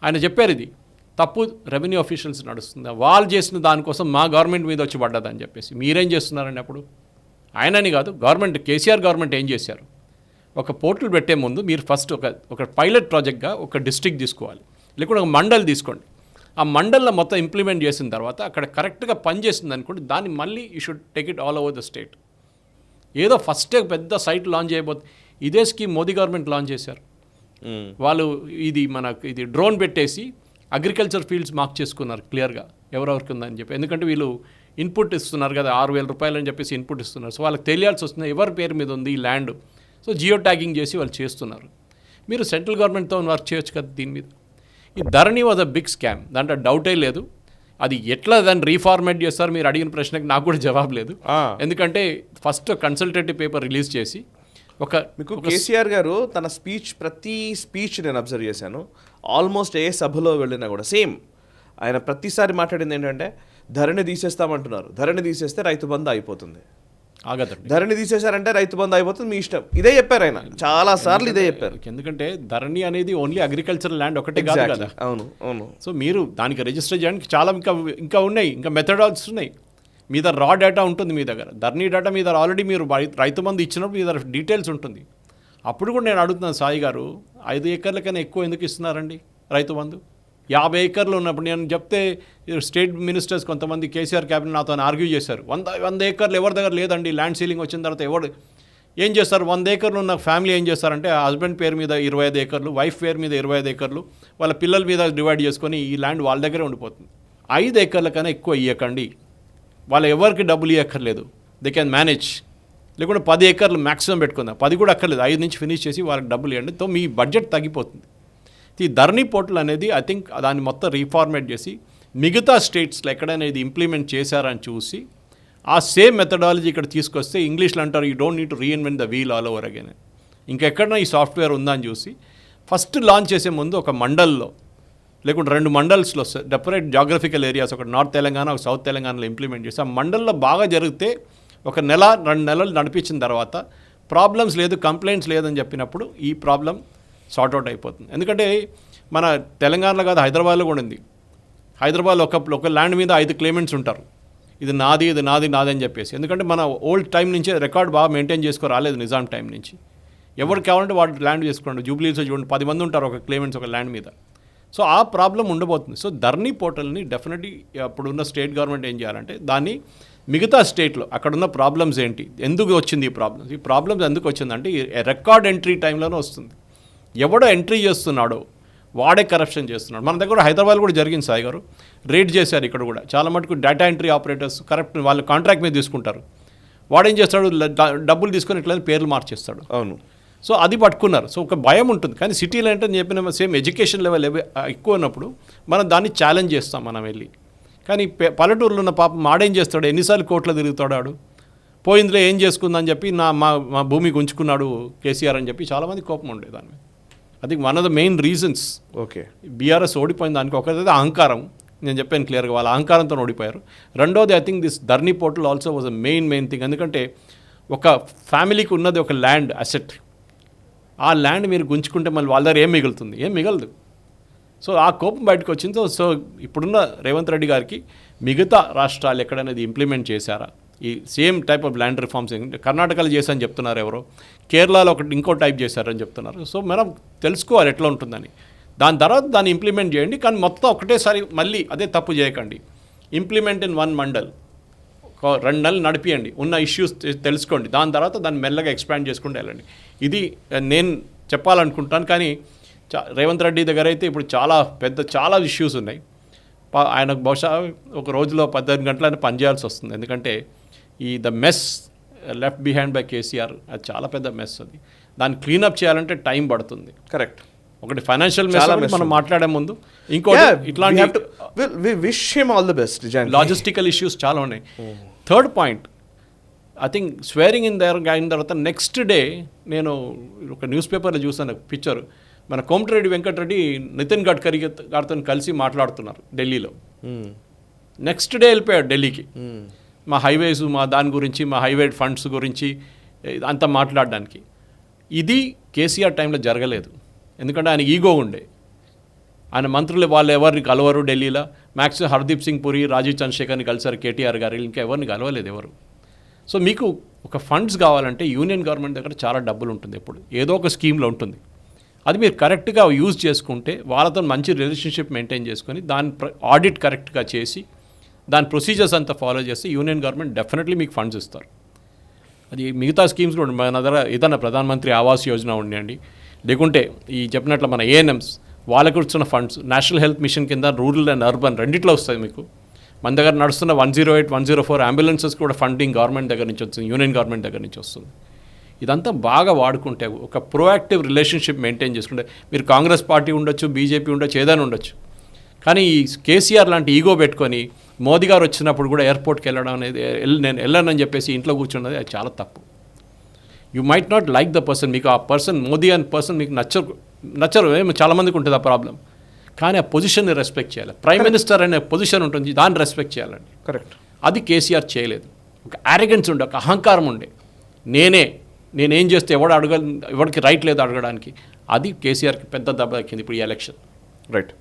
ఆయన చెప్పారు, ఇది తప్పు రెవెన్యూ ఆఫీషియల్స్ నడుస్తుంది, వాళ్ళు చేసిన దానికోసం మా గవర్నమెంట్ మీద వచ్చి పడ్డదని చెప్పేసి. మీరేం చేస్తున్నారండి అప్పుడు? ఆయనని కాదు, గవర్నమెంట్, కేసీఆర్ గవర్నమెంట్ ఏం చేశారు? ఒక పోర్టల్ పెట్టే ముందు మీరు ఫస్ట్ ఒక పైలట్ ప్రాజెక్ట్గా ఒక డిస్ట్రిక్ట్ తీసుకోవాలి, లేకుంటే ఒక మండల్ తీసుకోండి. ఆ మండల్లో మొత్తం ఇంప్లిమెంట్ చేసిన తర్వాత అక్కడ కరెక్ట్గా పనిచేస్తుంది అనుకోండి, దాన్ని మళ్ళీ you should take it all over the state. ఏదో ఫస్టే పెద్ద సైట్ లాంచ్ చేయబోతుంది. ఇదే స్కీమ్ మోదీ గవర్నమెంట్ లాంచ్ చేశారు. వాళ్ళు ఇది డ్రోన్ పెట్టేసి అగ్రికల్చర్ ఫీల్డ్స్ మార్క్ చేసుకున్నారు క్లియర్గా ఎవరెవరికి ఉందని చెప్పి. ఎందుకంటే వీళ్ళు ఇన్పుట్ ఇస్తున్నారు కదా, ₹6,000 అని చెప్పేసి ఇన్పుట్ ఇస్తున్నారు. సో వాళ్ళకి తెలియాల్సి వస్తుంది ఎవరి పేరు మీద ఉంది ఈ ల్యాండ్. సో జియో ట్యాగింగ్ చేసి వాళ్ళు చేస్తున్నారు. మీరు సెంట్రల్ గవర్నమెంట్తో వర్క్ చేయొచ్చు కదా దీని మీద. ఈ ధరణి వాజ్ అ బిగ్ స్కామ్, దాంట్లో డౌటే లేదు. అది ఎట్లా దాన్ని రీఫార్మేట్ చేస్తారు మీరు అడిగిన ప్రశ్నకి నాకు కూడా జవాబు లేదు. ఎందుకంటే ఫస్ట్ కన్సల్టేటివ్ పేపర్ రిలీజ్ చేసి మీకు కేసీఆర్ గారు తన ప్రతి స్పీచ్ నేను అబ్జర్వ్ చేశాను, ఆల్మోస్ట్ ఏ సభలో వెళ్ళినా కూడా సేమ్ ఆయన ప్రతిసారి మాట్లాడింది ఏంటంటే ధరణి తీసేస్తామంటున్నారు, ధరణి తీసేస్తే రైతు బంధు అయిపోతుంది, ఆగదండి. ధరణి తీసేశారంటే రైతు బంధు అయిపోతుంది, మీ ఇష్టం. ఇదే చెప్పారు ఆయన చాలా సార్లు, ఇదే చెప్పారు. ఎందుకంటే ధరణి అనేది ఓన్లీ అగ్రికల్చరల్ ల్యాండ్ ఒకటే కాదు కదా. అవును అవును. సో మీరు దానికి రిజిస్టర్ చేయడానికి చాలా ఇంకా ఉన్నాయి, ఇంకా మెథడాలజీస్ ఉన్నాయి. మీ దగ్గర రా డేటా ఉంటుంది, మీ దగ్గర ధరణి డేటా మీ దగ్గర ఆల్రెడీ మీరు రైతు బంధు ఇచ్చినప్పుడు మీ దగ్గర డీటెయిల్స్ ఉంటుంది. అప్పుడు కూడా నేను అడుగుతున్నాను సాయి గారు, 5 ఎకర్లకైనా ఎక్కువ ఎందుకు ఇస్తున్నారండి రైతు బంధు? 50 ఎకర్లు ఉన్నప్పుడు నేను చెప్తే స్టేట్ మినిస్టర్స్ కొంతమంది కేసీఆర్ క్యాబినెట్ నాతో ఆర్గ్యూ చేశారు. 100 ఎకర్లు ఎవరి దగ్గర లేదండి, ల్యాండ్ సీలింగ్ వచ్చిన తర్వాత ఎవరు ఏం చేస్తారు? 100 ఎకర్లు ఉన్న ఫ్యామిలీ ఏం చేస్తారంటే హస్బెండ్ పేరు మీద 25 ఎకర్లు, వైఫ్ పేరు మీద 25 ఎకర్లు, వాళ్ళ పిల్లల మీద డివైడ్ చేసుకొని ఈ ల్యాండ్ వాళ్ళ దగ్గరే ఉండిపోతుంది. 5 ఎకర్ల కన్నా ఎక్కువ ఇవ్వకండి, వాళ్ళు ఎవరికి డబ్బులు ఇవ్వక్కర్లేదు, దే క్యాన్ మేనేజ్. లేకుంటే 10 ఎకర్లు మ్యాక్సిమం పెట్టుకుందాం, 10 కూడా అక్కర్లేదు, 5 నుంచి ఫినిష్ చేసి వాళ్ళకి డబ్బులు ఇవ్వండి. తో మీ బడ్జెట్ తగ్గిపోతుంది. ఈ ధరణి పోర్టల్ అనేది ఐ థింక్ దాన్ని మొత్తం రీఫార్మేట్ చేసి మిగతా స్టేట్స్లో ఎక్కడైనా ఇది ఇంప్లిమెంట్ చేశారని చూసి ఆ సేమ్ మెథడాలజీ ఇక్కడ తీసుకొస్తే, ఇంగ్లీష్లో అంటారు you don't need to reinvent the we'll all over again. ఇంకెక్కడైనా ఈ సాఫ్ట్వేర్ ఉందా అని చూసి ఫస్ట్ లాంచ్ చేసే ముందు ఒక మండల్లో లేకుంటే 2 మండల్స్లో సెపరేట్ జాగ్రఫికల్ ఏరియాస్, ఒకటి నార్త్ తెలంగాణ, ఒక సౌత్ తెలంగాణలో ఇంప్లిమెంట్ చేసి ఆ మండల్లో బాగా జరిగితే 1 నెల 2 నెలలు నడిపించిన తర్వాత ప్రాబ్లమ్స్ లేదు, కంప్లైంట్స్ లేదని చెప్పినప్పుడు ఈ ప్రాబ్లం సార్ట్అవుట్ అయిపోతుంది. ఎందుకంటే మన తెలంగాణలో కాదు, హైదరాబాద్లో కూడా ఉంది. హైదరాబాద్లో ఒక ల్యాండ్ మీద 5 క్లెయిమెంట్స్ ఉంటారు, ఇది నాది ఇది నాది నాది అని చెప్పేసి. ఎందుకంటే మన ఓల్డ్ టైం నుంచి రికార్డ్ బాగా మెయింటైన్ చేసుకో రాలేదు నిజాం టైం నుంచి. ఎవరు కావాలంటే వాడు ల్యాండ్ చేసుకోండి. జూబ్లీస్లో చూడండి 10 మంది ఉంటారు ఒక క్లెయిమెంట్స్ ఒక ల్యాండ్ మీద. సో ఆ ప్రాబ్లం ఉండబోతుంది. సో ధరణి పోర్టల్ని డెఫినెట్లీ అప్పుడున్న స్టేట్ గవర్నమెంట్ ఏం చేయాలంటే దాన్ని మిగతా స్టేట్లో అక్కడున్న ప్రాబ్లమ్స్ ఏంటి, ఎందుకు వచ్చింది ఈ ప్రాబ్లమ్స్ ఎందుకు వచ్చిందంటే రికార్డ్ ఎంట్రీ టైంలోనే వస్తుంది. ఎవడో ఎంట్రీ చేస్తున్నాడో వాడే కరప్షన్ చేస్తున్నాడు. మన దగ్గర హైదరాబాద్ కూడా జరిగింది సాయి గారు, రేట్ చేశారు ఇక్కడ కూడా. చాలా మటుకు డేటా ఎంట్రీ ఆపరేటర్స్ కరప్ట్ వాళ్ళు కాంట్రాక్ట్ మీద తీసుకుంటారు. వాడేం చేస్తాడు, డబ్బులు తీసుకొని ఇట్లా పేర్లు మార్చేస్తాడు. అవును. సో అది పట్టుకున్నారు. సో ఒక భయం ఉంటుంది. కానీ సిటీలో ఏంటని చెప్పిన సేమ్ ఎడ్యుకేషన్ లెవెల్ ఎక్కువ ఉన్నప్పుడు మనం దాన్ని ఛాలెంజ్ చేస్తాం మనం వెళ్ళి. కానీ పల్లెటూరులో ఉన్న పాపం మాడేం చేస్తాడు, ఎన్నిసార్లు కోర్టులో తిరుగుతాడు ఆడు, పోయిందిలో ఏం చేసుకుందని చెప్పి మా భూమికి ఉంచుకున్నాడు కేసీఆర్ అని చెప్పి చాలామంది కోపం ఉండేది దాని మీద. అది one of the main reasons. Okay, BRS ఓడిపోయిన దానికి ఒకటైతే అహంకారం, నేను చెప్పాను క్లియర్గా, వాళ్ళ అహంకారంతో ఓడిపోయారు. రెండోది I think this Dharani portal also was a main thing. ఎందుకంటే ఒక ఫ్యామిలీకి ఉన్నది ఒక ల్యాండ్ అసెట్, ఆ ల్యాండ్ మీరు గుంజుకుంటే మళ్ళీ వాళ్ళ దగ్గర ఏం మిగులుతుంది? ఏం మిగలదు. సో ఆ కోపం బయటకు వచ్చింది. సో ఇప్పుడున్న రేవంత్ రెడ్డి గారికి మిగతా రాష్ట్రాలు ఎక్కడనేది ఇంప్లిమెంట్ చేశారా ఈ same type of land reforms? కర్ణాటకలో చేశారని చెప్తున్నారు ఎవరో, కేరళలో ఇంకో టైప్ చేశారని చెప్తున్నారు. సో మనం తెలుసుకోవాలి ఎట్లా ఉంటుందని, దాని తర్వాత దాన్ని ఇంప్లిమెంట్ చేయండి. కానీ మొత్తం ఒకటేసారి మళ్ళీ అదే తప్పు చేయకండి. ఇంప్లిమెంట్ ఇన్ 1 మండల్, 2 నెలలు నడిపియండి, ఉన్న ఇష్యూస్ తెలుసుకోండి, దాని తర్వాత దాన్ని మెల్లగా ఎక్స్పాండ్ చేసుకుంటూ వెళ్ళండి. ఇది నేను చెప్పాలనుకుంటాను. కానీ రేవంత్ రెడ్డి దగ్గర అయితే ఇప్పుడు చాలా ఇష్యూస్ ఉన్నాయి. ఆయనకు బహుశా ఒక రోజులో 18 గంటలని పనిచేయాల్సి వస్తుంది. ఎందుకంటే the mess left behind by KCR, అది చాలా పెద్ద మెస్. అది దాన్ని క్లీనప్ చేయాలంటే టైం పడుతుంది. కరెక్ట్. ఒకటి ఫైనాన్షియల్ మెస్ మనం మాట్లాడే ముందు, ఇంకోటి ఇట్లాంటి లాజిస్టికల్ ఇష్యూస్ చాలా ఉన్నాయి. Third point, I think స్వేరింగ్ in అయిన తర్వాత నెక్స్ట్ డే నేను ఒక న్యూస్ పేపర్లో చూసాను పిక్చర్, మన కోమటిరెడ్డి వెంకటరెడ్డి నితిన్ గడ్కరీ గారితో కలిసి మాట్లాడుతున్నారు ఢిల్లీలో. నెక్స్ట్ డే వెళ్ళిపోయాడు ఢిల్లీకి, మా హైవేస్ మా దాని గురించి, మా హైవే ఫండ్స్ గురించి అంతా మాట్లాడడానికి. ఇది కేసీఆర్ టైంలో జరగలేదు. ఎందుకంటే ఆయన ఈగో ఉండే, ఆయన మంత్రులు వాళ్ళు ఎవరిని కలవరు ఢిల్లీలో. మ్యాక్సిమం హర్దీప్ సింగ్ పురి, రాజీవ్ చంద్రశేఖర్ని కలిసారు కేటీఆర్ గారు, ఇంకా ఎవరిని కలవలేదు ఎవరు. సో మీకు ఒక ఫండ్స్ కావాలంటే యూనియన్ గవర్నమెంట్ దగ్గర చాలా డబ్బులు ఉంటుంది, ఎప్పుడు ఏదో ఒక స్కీమ్లో ఉంటుంది. అది మీరు కరెక్ట్గా యూజ్ చేసుకుంటే, వాళ్ళతో మంచి రిలేషన్షిప్ మెయింటైన్ చేసుకొని దాని ఆడిట్ కరెక్ట్గా చేసి దాని ప్రొసీజర్స్ అంతా ఫాలో చేస్తే యూనియన్ గవర్నమెంట్ డెఫినెట్లీ మీకు ఫండ్స్ ఇస్తారు. అది మిగతా స్కీమ్స్ కూడా మన దగ్గర ఏదైనా ప్రధానమంత్రి ఆవాస్ యోజన ఉండండి, లేకుంటే ఈ చెప్పినట్లు మన ఏఎన్ఎంస్ వాళ్ళకు వచ్చిన ఫండ్స్, నేషనల్ హెల్త్ మిషన్ కింద రూరల్ అండ్ అర్బన్ రెండిట్లో వస్తాయి మీకు. మన దగ్గర నడుస్తున్న 108, 104 అంబులెన్సెస్ కూడా ఫండింగ్ గవర్నమెంట్ దగ్గర నుంచి వస్తుంది, యూనియన్ గవర్నమెంట్ దగ్గర నుంచి వస్తుంది. ఇదంతా బాగా వాడుకుంటే, ఒక ప్రోయాక్టివ్ రిలేషన్షిప్ మెయింటైన్ చేసుకుంటే, మీరు కాంగ్రెస్ పార్టీ ఉండొచ్చు, బీజేపీ ఉండొచ్చు, ఏదైనా ఉండొచ్చు, కానీ ఈ కేసీఆర్ లాంటి ఈగో పెట్టుకొని మోదీ గారు వచ్చినప్పుడు కూడా ఎయిర్పోర్ట్కి వెళ్ళడం అనేది, నేను వెళ్ళానని చెప్పేసి ఇంట్లో కూర్చున్నది అది చాలా తప్పు. You might not like the person, మీకు ఆ పర్సన్ మోదీ అనే పర్సన్ మీకు నచ్చరు ఏమో చాలామందికి ఉంటుంది ఆ ప్రాబ్లం. కానీ ఆ పొజిషన్ని రెస్పెక్ట్ చేయాలి. ప్రైమ్ మినిస్టర్ అనే పొజిషన్ ఉంటుంది, దాన్ని రెస్పెక్ట్ చేయాలండి. కరెక్ట్. అది కేసీఆర్ చేయలేదు. ఒక యారగెన్స్ ఉండే, ఒక అహంకారం ఉండే, నేనేం చేస్తే ఎవరికి రైట్ లేదు అడగడానికి. అది కేసీఆర్కి పెద్ద దెబ్బ దక్కింది ఇప్పుడు ఈ ఎలక్షన్. Right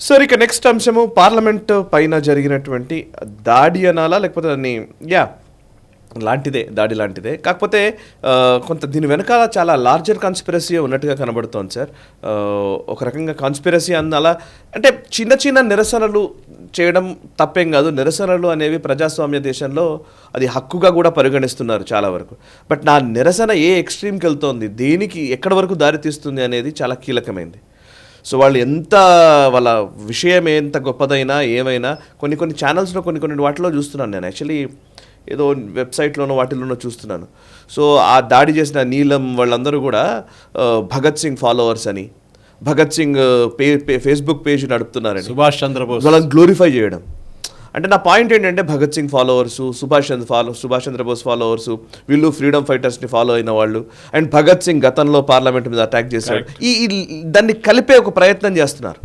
sir. ఇక నెక్స్ట్ అంశము పార్లమెంట్ పైన జరిగినటువంటి దాడి అనాలా లేకపోతే దాన్ని దాడి లాంటిదే. కాకపోతే కొంత దీని వెనకాల చాలా లార్జర్ కాన్స్పిరసీ ఉన్నట్టుగా కనబడుతోంది సార్. ఒక రకంగా కాన్స్పిరసీ అనాలా అంటే చిన్న చిన్న నిరసనలు చేయడం తప్పేం కాదు. నిరసనలు అనేవి ప్రజాస్వామ్య దేశంలో అది హక్కుగా కూడా పరిగణిస్తున్నారు చాలా వరకు. బట్ నా నిరసన ఏ ఎక్స్ట్రీమ్కి వెళ్తోంది, దేనికి ఎక్కడి వరకు దారితీస్తుంది అనేది చాలా కీలకమైంది. సో వాళ్ళు వాళ్ళ విషయం ఎంత గొప్పదైనా ఏమైనా కొన్ని ఛానల్స్లో కొన్ని వాటిలో చూస్తున్నాను నేను. యాక్చువల్లీ ఏదో వెబ్సైట్లోనో వాటిల్లోనో చూస్తున్నాను. సో ఆ దాడి చేసిన నీలం వాళ్ళందరూ కూడా భగత్ సింగ్ ఫాలోవర్స్ అని, భగత్ సింగ్ ఫేస్బుక్ పేజ్ నడుపుతున్నారని, సుభాష్ చంద్రబోస్ వాళ్ళని గ్లోరిఫై చేయడం. అంటే నా పాయింట్ ఏంటంటే భగత్ సింగ్ ఫాలోవర్స్, సుభాష్ చంద్రబోస్ ఫాలోవర్స్, వీళ్ళు ఫ్రీడమ్ ఫైటర్స్ని ఫాలో అయిన వాళ్ళు. అండ్ భగత్ సింగ్ గతంలో పార్లమెంట్ మీద అటాక్ చేశాడు. దాన్ని కలిపే ఒక ప్రయత్నం చేస్తున్నారు.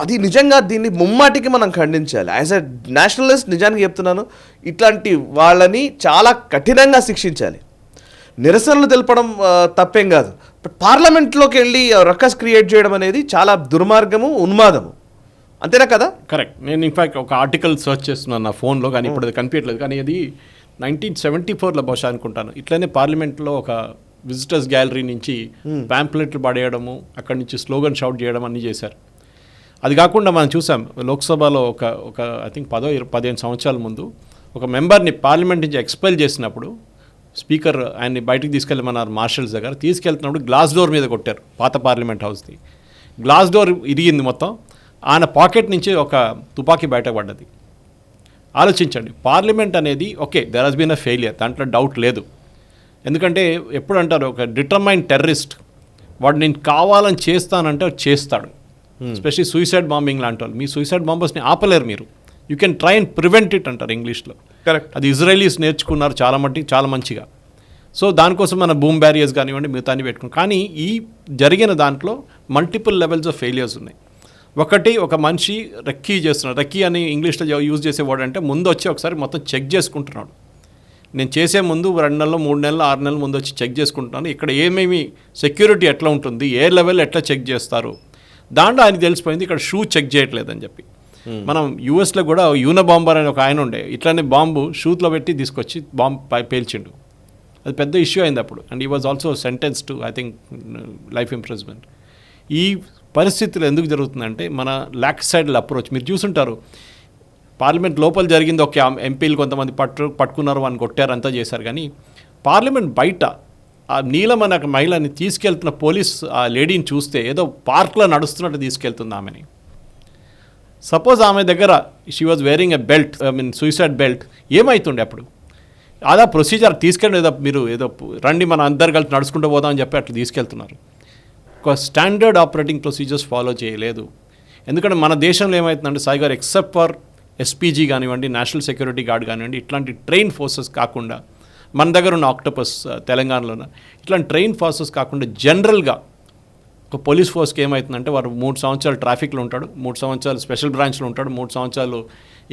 అది నిజంగా దీన్ని ముమ్మాటికి మనం ఖండించాలి. యాజ్ ఎ నేషనలిస్ట్ నిజానికి చెప్తున్నాను, ఇట్లాంటి వాళ్ళని చాలా కఠినంగా శిక్షించాలి. నిరసనలు తెలపడం తప్పేం కాదు, బట్ పార్లమెంట్లోకి వెళ్ళి రక్కస్ క్రియేట్ చేయడం అనేది చాలా దుర్మార్గము, ఉన్మాదము. అంతేనా కదా? కరెక్ట్. నేను ఇన్ఫ్యాక్ట్ ఒక ఆర్టికల్ సర్చ్ చేస్తున్నాను నా ఫోన్లో, కానీ ఇప్పుడు అది కనిపించట్లేదు. కానీ అది 1974లో బహుశా అనుకుంటాను. ఇట్లనే పార్లమెంట్లో ఒక విజిటర్స్ గ్యాలరీ నుంచి ప్యాంప్లెట్లు పడేయడము, అక్కడి నుంచి స్లోగన్ షౌట్ చేయడం అన్నీ చేశారు. అది కాకుండా మనం చూసాం లోక్సభలో ఒక ఐ థింక్ 15 సంవత్సరాల ముందు ఒక మెంబర్ని పార్లమెంట్ నుంచి ఎక్స్పెల్ చేసినప్పుడు స్పీకర్ ఆయన్ని బయటికి తీసుకెళ్ళమన్నారు మార్షల్స్ దగ్గర. తీసుకెళ్తున్నప్పుడు గ్లాస్ డోర్ మీద కొట్టారు పాత పార్లమెంట్ హౌస్ది. గ్లాస్ డోర్ ఇరిగింది మొత్తం. ఆయన పాకెట్ నుంచి ఒక తుపాకీ బయటపడ్డది. ఆలోచించండి, పార్లమెంట్ అనేది okay, there has been a failure, దాంట్లో డౌట్ లేదు. ఎందుకంటే ఎప్పుడు అంటారు, ఒక డిటర్మైన్ టెర్రరిస్ట్ వాడు నేను కావాలని చేస్తానంటే చేస్తాడు. ఎస్పెషలీ సూసైడ్ బాంబింగ్ లాంటి వాళ్ళు. మీ సూసైడ్ బాంబర్స్ని ఆపలేరు మీరు. You can try and prevent it అంటారు ఇంగ్లీష్లో. కరెక్ట్. అది ఇజ్రాయలీస్ నేర్చుకున్నారు చాలా మంచిగా. సో దానికోసం మన బూమ్ బ్యారియర్స్ కానివ్వండి మిగతాన్ని పెట్టుకున్నాం. కానీ ఈ జరిగిన దాంట్లో మల్టిపుల్ లెవెల్స్ ఆఫ్ ఫెయిలియర్స్ ఉన్నాయి. ఒకటి, ఒక మనిషి రెక్కీ చేస్తున్నాడు. రెక్కీ అని ఇంగ్లీష్లో యూజ్ చేసేవాడు అంటే ముందు వచ్చి ఒకసారి మొత్తం చెక్ చేసుకుంటున్నాడు. నేను చేసే ముందు 2 నెలలు 3 నెలలు 6 నెలల ముందు వచ్చి చెక్ చేసుకుంటున్నాను. ఇక్కడ ఏమేమి సెక్యూరిటీ ఎట్లా ఉంటుంది, ఏ లెవెల్ ఎట్లా చెక్ చేస్తారు, దాంట్లో ఆయనకి తెలిసిపోయింది ఇక్కడ షూ చెక్ చేయట్లేదని చెప్పి. మనం యూఎస్లో కూడా యూనబాంబర్ అని ఒక ఆయన ఉండే, ఇట్లానే బాంబు షూట్లో పెట్టి తీసుకొచ్చి బాంబు పేల్చిండు. అది పెద్ద ఇష్యూ అయింది అప్పుడు. అండ్ ఈ was also sentence to I think life imprisonment. ఈ పరిస్థితులు ఎందుకు జరుగుతుందంటే మన ల్యాక్ సైడ్ అప్రోచ్. మీరు చూసుంటారు, పార్లమెంట్ లోపల జరిగింది, ఒక ఎంపీలు కొంతమంది పట్టుకున్నారు, వాళ్ళని కొట్టారు, అంతా చేశారు. కానీ పార్లమెంట్ బయట ఆ నీలం అనే మహిళని తీసుకెళ్తున్న పోలీస్ ఆ లేడీని చూస్తే ఏదో పార్క్లో నడుస్తున్నట్టు తీసుకెళ్తుంది ఆమెని. సపోజ్ ఆమె దగ్గర she was wearing a belt, suicide belt, ఏమవుతుండే అప్పుడు? అదా ప్రొసీజర్ తీసుకెళ్ళి మీరు ఏదో రండి మన అందరు కలిసి నడుచుకుంటూ పోదామని చెప్పి అట్లా తీసుకెళ్తున్నారు. ఒక స్టాండర్డ్ ఆపరేటింగ్ ప్రొసీజర్స్ ఫాలో చేయలేదు. ఎందుకంటే మన దేశంలో ఏమవుతుందంటే సాయి గారు, ఎక్సెప్ట్ ఫర్ ఎస్పీజీ కానివ్వండి, నేషనల్ సెక్యూరిటీ గార్డ్ కానివ్వండి, ఇట్లాంటి ట్రైన్ ఫోర్సెస్ కాకుండా, మన దగ్గర ఉన్న ఆక్టోపస్ తెలంగాణలోన ఇట్లాంటి ట్రైన్ ఫోర్సెస్ కాకుండా జనరల్గా ఒక పోలీస్ ఫోర్స్కి ఏమవుతుందంటే వారు 3 సంవత్సరాలు ట్రాఫిక్లో ఉంటాడు, 3 సంవత్సరాలు స్పెషల్ బ్రాంచ్లో ఉంటాడు, 3 సంవత్సరాలు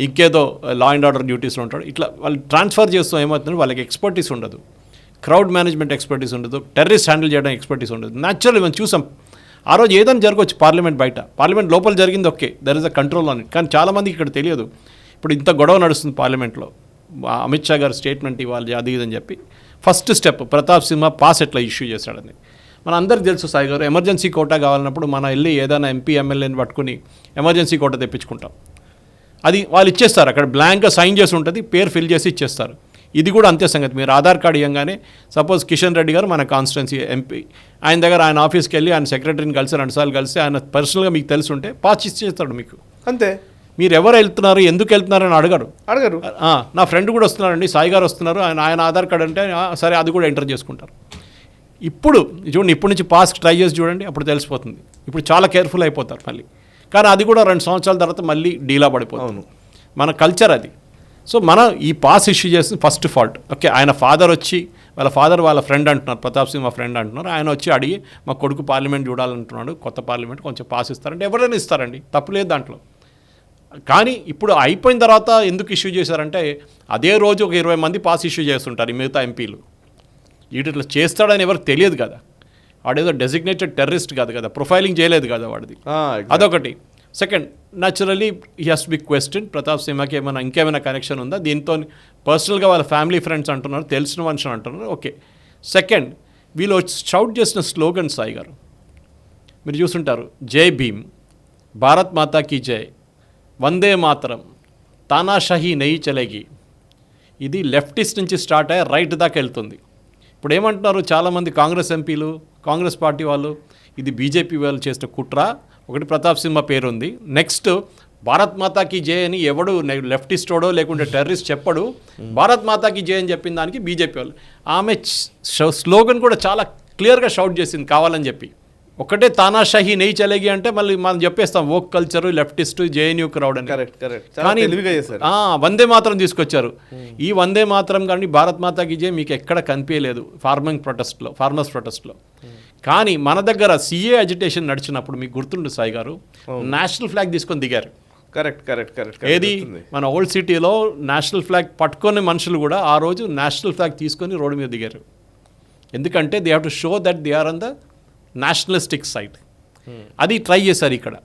ఇంకేదో లా అండ్ ఆర్డర్ డ్యూటీస్లో ఉంటాడు. ఇట్లా వాళ్ళు ట్రాన్స్ఫర్ చేస్తూ ఏమవుతుందంటే వాళ్ళకి ఎక్స్పర్టీస్ ఉండదు, క్రౌడ్ మేనేజ్మెంట్ ఎక్స్పర్టీస్ ఉండదు, టెర్రరిస్ట్ హ్యాండిల్ చేయడం ఎక్స్పర్టీస్ ఉండదు. న్యాచురల్ మనం చూసాం ఆ రోజు ఏదైనా జరగవచ్చు పార్లమెంట్ బయట. పార్లమెంట్ లోపల జరిగింది okay, there is a control on it. కానీ చాలామందికి ఇక్కడ తెలియదు. ఇప్పుడు ఇంత గొడవ నడుస్తుంది పార్లమెంట్లో, అమిత్ షా గారు స్టేట్మెంట్ ఇవ్వాలి అది ఇదని చెప్పి ఫస్ట్ స్టెప్ ప్రతాప్ సింహ పాస్ ఎట్లా ఇష్యూ చేశాడని మన అందరికీ తెలుసు. సాయి గారు, ఎమర్జెన్సీ కోటా కావాలన్నప్పుడు మనం వెళ్ళి ఏదైనా ఎంపీ ఎమ్మెల్యేని పట్టుకుని ఎమర్జెన్సీ కోటా తెప్పించుకుంటాం. అది వాళ్ళు ఇచ్చేస్తారు, అక్కడ బ్లాంక్గా సైన్ చేసి ఉంటుంది, పేరు ఫిల్ చేసి ఇచ్చేస్తారు. ఇది కూడా అంతే సంగతి. మీరు ఆధార్ కార్డు ఇవ్వగానే సపోజ్ కిషన్ రెడ్డి గారు మన కాన్స్టిట్యున్సీ ఎంపీ, ఆయన దగ్గర ఆయన ఆఫీస్కి వెళ్ళి ఆయన సెక్రటరీని కలిసి 2 సార్లు కలిసి ఆయన పర్సనల్గా మీకు తెలిసి ఉంటే పాస్ ఇచ్చేస్తాడు మీకు. అంతే. మీరు ఎవరు వెళ్తున్నారు, ఎందుకు వెళ్తున్నారు అని అడగరు. నా ఫ్రెండ్ కూడా వస్తున్నారండి, సాయి గారు వస్తున్నారు, ఆయన ఆధార్ కార్డు అంటే సరే అది కూడా ఎంటర్ చేసుకుంటారు. ఇప్పుడు చూడండి, ఇప్పటి నుంచి పాస్ ట్రై చేసి చూడండి, అప్పుడు తెలిసిపోతుంది. ఇప్పుడు చాలా కేర్ఫుల్ అయిపోతారు మళ్ళీ. కానీ అది కూడా 2 సంవత్సరాల తర్వాత మళ్ళీ డీలా పడిపోతుంది. మన కల్చర్ అది. సో మనం ఈ పాస్ ఇష్యూ చేసిన ఫస్ట్ ఫాల్ట్. ఓకే, ఆయన ఫాదర్ వచ్చి వాళ్ళ ఫ్రెండ్ అంటున్నారు, ప్రతాప్ సింగ్ మా ఫ్రెండ్ అంటున్నారు, ఆయన వచ్చి అడిగి మా కొడుకు పార్లమెంట్ చూడాలంటున్నాడు, కొత్త పార్లమెంట్ కొంచెం పాస్ ఇస్తారంటే ఎవరైనా ఇస్తారండి, తప్పులేదు దాంట్లో. కానీ ఇప్పుడు అయిపోయిన తర్వాత ఎందుకు ఇష్యూ చేశారంటే అదే రోజు ఒక 20 మంది పాస్ ఇష్యూ చేస్తుంటారు ఈ మిగతా ఎంపీలు. వీటిలో చేస్తాడని ఎవరికి తెలియదు కదా, వాడేదో డెసిగ్నేటెడ్ టెర్రరిస్ట్ కాదు కదా, ప్రొఫైలింగ్ చేయలేదు కదా వాడిది. అదొకటి. Second, naturally he has be question Pratap సింహకి ఇంకేమైనా కనెక్షన్ ఉందా దీంతో, పర్సనల్గా వాళ్ళ ఫ్యామిలీ ఫ్రెండ్స్ అంటున్నారు, తెలిసిన మనుషులు అంటున్నారు. ఓకే. సెకండ్, వీళ్ళు షౌట్ చేసిన స్లోగన్ సాయి గారు మీరు చూసుంటారు, జై భీమ్, భారత్ మాతా కీ జై, వందే మాతరం, తానాషాహీ నెయ్యి చలేగి. ఇది లెఫ్టిస్ట్ నుంచి స్టార్ట్ అయ్యి రైట్ దాకా వెళ్తుంది. ఇప్పుడు ఏమంటున్నారు చాలామంది కాంగ్రెస్ ఎంపీలు, కాంగ్రెస్ పార్టీ వాళ్ళు, ఇది బీజేపీ వాళ్ళు చేసిన కుట్ర. ఒకటి ప్రతాప్ సింహ పేరు ఉంది, నెక్స్ట్ భారత్ మాతాకి జై అని ఎవడు లెఫ్టిస్టోడో లేకుంటే టెర్రరిస్ట్ చెప్పడు, భారత్ మాతాకి జై అని చెప్పిన దానికి బీజేపీ వాళ్ళు. ఆమె స్లోగన్ కూడా చాలా క్లియర్గా షౌట్ చేసింది కావాలని చెప్పి. ఒకటే తానాషాహీ నెయ్యి చలేగి అంటే మళ్ళీ మనం చెప్పేస్తాం woke culture, leftist, JNU crowd అని. కానీ వందే మాత్రం తీసుకొచ్చారు. ఈ వందే మాత్రం కానీ భారత్ మాతాకి జై మీకు ఎక్కడ కనిపించలేదు ఫార్మర్స్ ప్రొటెస్ట్లో. కానీ మన దగ్గర సిఏ అజిటేషన్ నడిచినప్పుడు మీకు గుర్తుండు సాయి గారు, నేషనల్ ఫ్లాగ్ తీసుకొని దిగారు. కరెక్ట్. ఏది మన ఓల్డ్ సిటీలో నేషనల్ ఫ్లాగ్ పట్టుకునే మనుషులు కూడా ఆ రోజు నేషనల్ ఫ్లాగ్ తీసుకొని రోడ్డు మీద దిగారు. ఎందుకంటే they have to show that they are on the nationalistic side. అది ట్రై చేశారు ఇక్కడ.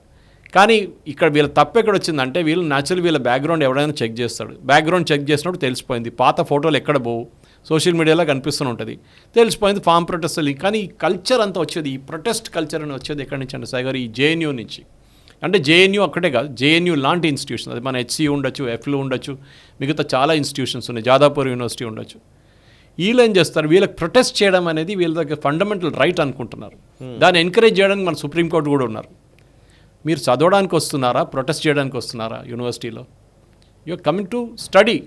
కానీ ఇక్కడ వీళ్ళ తప్పు ఎక్కడ వచ్చిందంటే వీళ్ళు న్యాచురల్ వీళ్ళ బ్యాక్గ్రౌండ్ ఎవడైనా చెక్ చేస్తాడు. బ్యాక్గ్రౌండ్ చెక్ చేసినప్పుడు తెలిసిపోయింది, పాత ఫోటోలు ఎక్కడ పోవు, సోషల్ మీడియాలో కనిపిస్తూ ఉంటుంది, తెలిసిపోయింది ఫామ్ ప్రొటెస్ట్. కానీ ఈ కల్చర్ అంతా వచ్చేది, ఈ ప్రొటెస్ట్ కల్చర్ అని వచ్చేది ఎక్కడి నుంచి అంటే సాయి గారు, ఈ జేఎన్యూ నుంచి. అంటే జేఎన్యూ ఒక్కటే కాదు, జేఎన్యూ లాంటి ఇన్స్టిట్యూషన్, అది మన హెచ్సి ఉండొచ్చు, ఎఫ్లు ఉండొచ్చు, మిగతా చాలా ఇన్స్టిట్యూషన్స్ ఉన్నాయి, జాదాపూర్ యూనివర్సిటీ ఉండొచ్చు. వీళ్ళు ఏం చేస్తారు, వీళ్ళకి ప్రొటెస్ట్ చేయడం అనేది వీళ్ళ దగ్గర ఫండమెంటల్ రైట్ అనుకుంటున్నారు. దాన్ని ఎంకరేజ్ చేయడానికి మన సుప్రీంకోర్టు కూడా ఉన్నారు. మీరు చదవడానికి వస్తున్నారా, ప్రొటెస్ట్ చేయడానికి వస్తున్నారా యూనివర్సిటీలో? You're coming to study.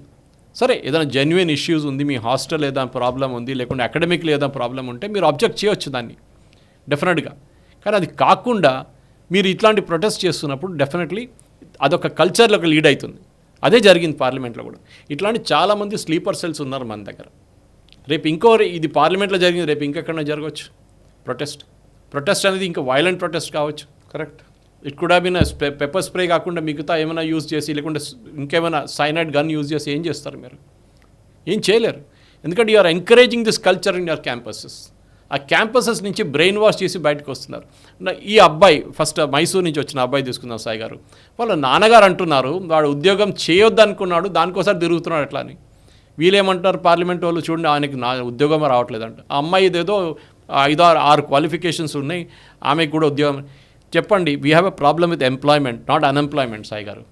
సరే, ఏదైనా జెన్యున్ ఇష్యూస్ ఉంది, మీ హాస్టల్ ఏదైనా ప్రాబ్లం ఉంది, లేకుంటే అకాడమిక్లో ఏదైనా ప్రాబ్లం ఉంటే మీరు అబ్జెక్ట్ చేయొచ్చు దాన్ని డెఫినెట్గా. కానీ అది కాకుండా మీరు ఇట్లాంటి ప్రొటెస్ట్ చేస్తున్నప్పుడు డెఫినెట్లీ అదొక కల్చర్లోకి లీడ్ అవుతుంది. అదే జరిగింది పార్లమెంట్లో కూడా. ఇట్లాంటి చాలామంది స్లీపర్ సెల్స్ ఉన్నారు మన దగ్గర. రేపు ఇది పార్లమెంట్లో జరిగింది, రేపు ఇంకెక్కడైనా జరగవచ్చు ప్రొటెస్ట్ అనేది, ఇంకా వైలెంట్ ప్రొటెస్ట్ కావచ్చు. Correct. It could have been pepper spray కాకుండా మిగతా ఏమైనా యూజ్ చేసి, లేకుంటే ఇంకేమైనా సైనైడ్ గన్ యూజ్ చేసి ఏం చేస్తారు మీరు? ఏం చేయలేరు. ఎందుకంటే you are encouraging this culture in your campuses. ఆ క్యాంపసెస్ నుంచి బ్రెయిన్ వాష్ చేసి బయటకు వస్తున్నారు. ఈ అబ్బాయి ఫస్ట్ మైసూర్ నుంచి వచ్చిన అబ్బాయి తీసుకుందాం సాయి గారు, వాళ్ళ నాన్నగారు అంటున్నారు వాడు ఉద్యోగం చేయొద్దు అనుకున్నాడు, దానికోసారి తిరుగుతున్నాడు ఎట్లా అని. వీళ్ళేమంటున్నారు పార్లమెంట్ వాళ్ళు, చూడండి ఆయనకి ఉద్యోగం రావట్లేదంట. ఆ అమ్మాయి ఏదో 5-6 క్వాలిఫికేషన్స్ ఉన్నాయి, ఆమెకు కూడా ఉద్యోగం. చెప్పండి, we have a problem with employment, not unemployment Sai గారు.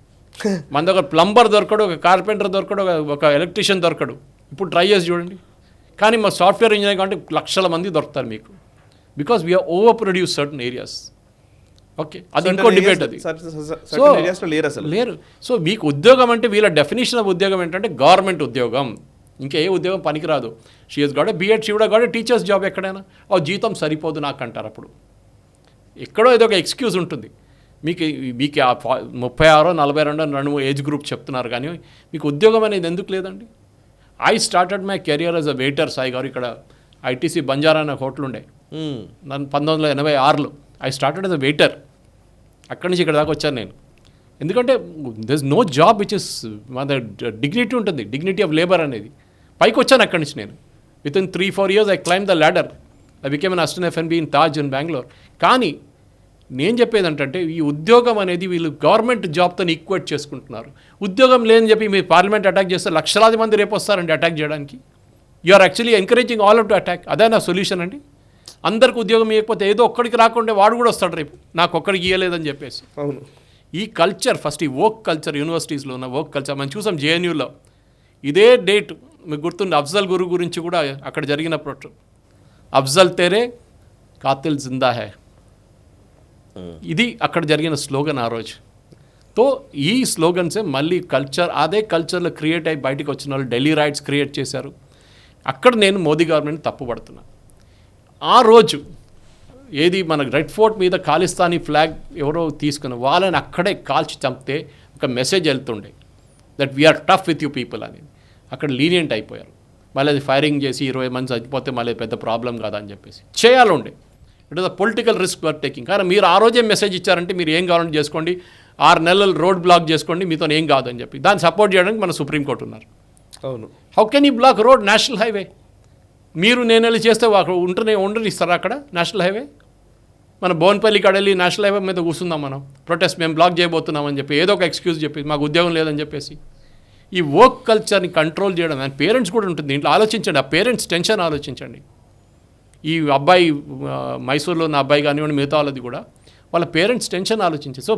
మన దగ్గర ప్లంబర్ దొరకడు, ఒక కార్పెంటర్ దొరకడు, ఒక ఎలక్ట్రీషియన్ దొరకడు. ఇప్పుడు ట్రై చేసి చూడండి. కానీ మా సాఫ్ట్వేర్ ఇంజనీర్ అంటే లక్షల మంది దొరుకుతారు మీకు, because we're over produce certain areas. Okay, అది ఇంకో డిబేట్. అది లేరు. సో మీకు ఉద్యోగం అంటే వీళ్ళ డెఫినేషన్ ఆఫ్ ఉద్యోగం ఏంటంటే గవర్నమెంట్ ఉద్యోగం, ఇంకా ఏ ఉద్యోగం పనికిరాదు. She has got a BEd, she would have got a teacher's job ఎక్కడైనా. ఆ జీతం సరిపోదు నాకు అంటారు. అప్పుడు ఎక్కడో ఏదో ఒక ఎక్స్క్యూజ్ ఉంటుంది. మీకు 36, 42, 2 ఏజ్ గ్రూప్ చెప్తున్నారు, కానీ మీకు ఉద్యోగం అనేది ఎందుకు లేదండి? I started my career as a waiter Sai గారు. ఇక్కడ ఐటీసీ బంజారా అనే హోటల్ ఉండే, నన్ను 1986లో I started as a waiter. అక్కడి నుంచి ఇక్కడ దాకా వచ్చాను నేను. ఎందుకంటే there is no job which is మన డిగ్నిటీ ఉంటుంది, డిగ్నిటీ ఆఫ్ లేబర్ అనేది. పైకి వచ్చాను అక్కడి నుంచి నేను. Within 3-4 years I climb the ladder. I became an assistant FNB in Taj in Bengaluru. కానీ నేను చెప్పేది ఏంటంటే ఈ ఉద్యోగం అనేది వీళ్ళు గవర్నమెంట్ జాబ్తో ఈక్వేట్ చేసుకుంటున్నారు. ఉద్యోగం లేదని చెప్పి మీరు పార్లమెంట్ అటాక్ చేస్తే లక్షలాది మంది రేపు వస్తారండి అటాక్ చేయడానికి. You are actually encouraging all of to attack. అదే నా సొల్యూషన్ అండి. అందరికి ఉద్యోగం ఇవ్వకపోతే ఏదో ఒక్కడికి రాకుండా వాడు కూడా వస్తాడు రేపు, నాకు ఒక్కడికి ఇవ్వలేదని చెప్పేసి. అవును. ఈ కల్చర్ ఫస్ట్, ఈ వర్క్ కల్చర్, యూనివర్సిటీస్లో ఉన్న వర్క్ కల్చర్ మనం చూసాం. జేఎన్యూలో ఇదే డేట్ మీకు గుర్తుంది, అఫ్జల్ గురు గురించి కూడా అక్కడ జరిగిన అఫ్జల్ తేరే కాతిల్ జిందా హై, ఇది అక్కడ జరిగిన స్లోగన్ ఆ రోజు. తో ఈ స్లోగన్సే మళ్ళీ కల్చర్, అదే కల్చర్లో క్రియేట్ అయ్యి బయటకు వచ్చిన వాళ్ళు ఢిల్లీ రైట్స్ క్రియేట్ చేశారు. అక్కడ నేను మోదీ గవర్నమెంట్ తప్పు పడుతున్నా. ఆ రోజు ఏది మన రెడ్ ఫోర్ట్ మీద ఖాళిస్తానీ ఫ్లాగ్ ఎవరో తీసుకుని వాళ్ళని అక్కడే కాల్చి చంపితే ఒక మెసేజ్ వెళ్తుండే, that we're tough with you people అనేది. అక్కడ లీనియంట్ అయిపోయారు. మళ్ళీ అది ఫైరింగ్ చేసి 20 మంది చచ్చిపోతే మళ్ళీ పెద్ద ప్రాబ్లం కాదా అని చెప్పేసి చేయాలండి. It is a political risk were taking. కానీ మీరు ఆ రోజే మెసేజ్ ఇచ్చారంటే మీరు ఏం కావాలంటే చేసుకోండి, 6 నెలలు రోడ్ బ్లాక్ చేసుకోండి, మీతో ఏం కాదు అని చెప్పి దాన్ని సపోర్ట్ చేయడానికి మన సుప్రీంకోర్టు ఉన్నారు. అవును. How can you block road, national highway? మీరు నేను వెళ్ళి చేస్తే ఉండనిస్తారా అక్కడ నేషనల్ హైవే? మన బోన్పల్లి కడలి నేషనల్ హైవే మీద కూర్చుందాం మనం, ప్రొటెస్ట్ మేము బ్లాక్ చేయబోతున్నామని చెప్పి ఏదో ఒక ఎక్స్క్యూజ్ చెప్పి మాకు ఉద్యోగం లేదని చెప్పేసి. ఈ వర్క్ కల్చర్ని కంట్రోల్ చేయడం అండ్ పేరెంట్స్ కూడా ఉంటుంది దీంట్లో. ఆలోచించండి, ఆ పేరెంట్స్ టెన్షన్ ఆలోచించండి. ఈ అబ్బాయి మైసూర్లో ఉన్న అబ్బాయి కానివ్వండి, మిగతా వాళ్ళది కూడా వాళ్ళ పేరెంట్స్ టెన్షన్ ఆలోచించారు. సో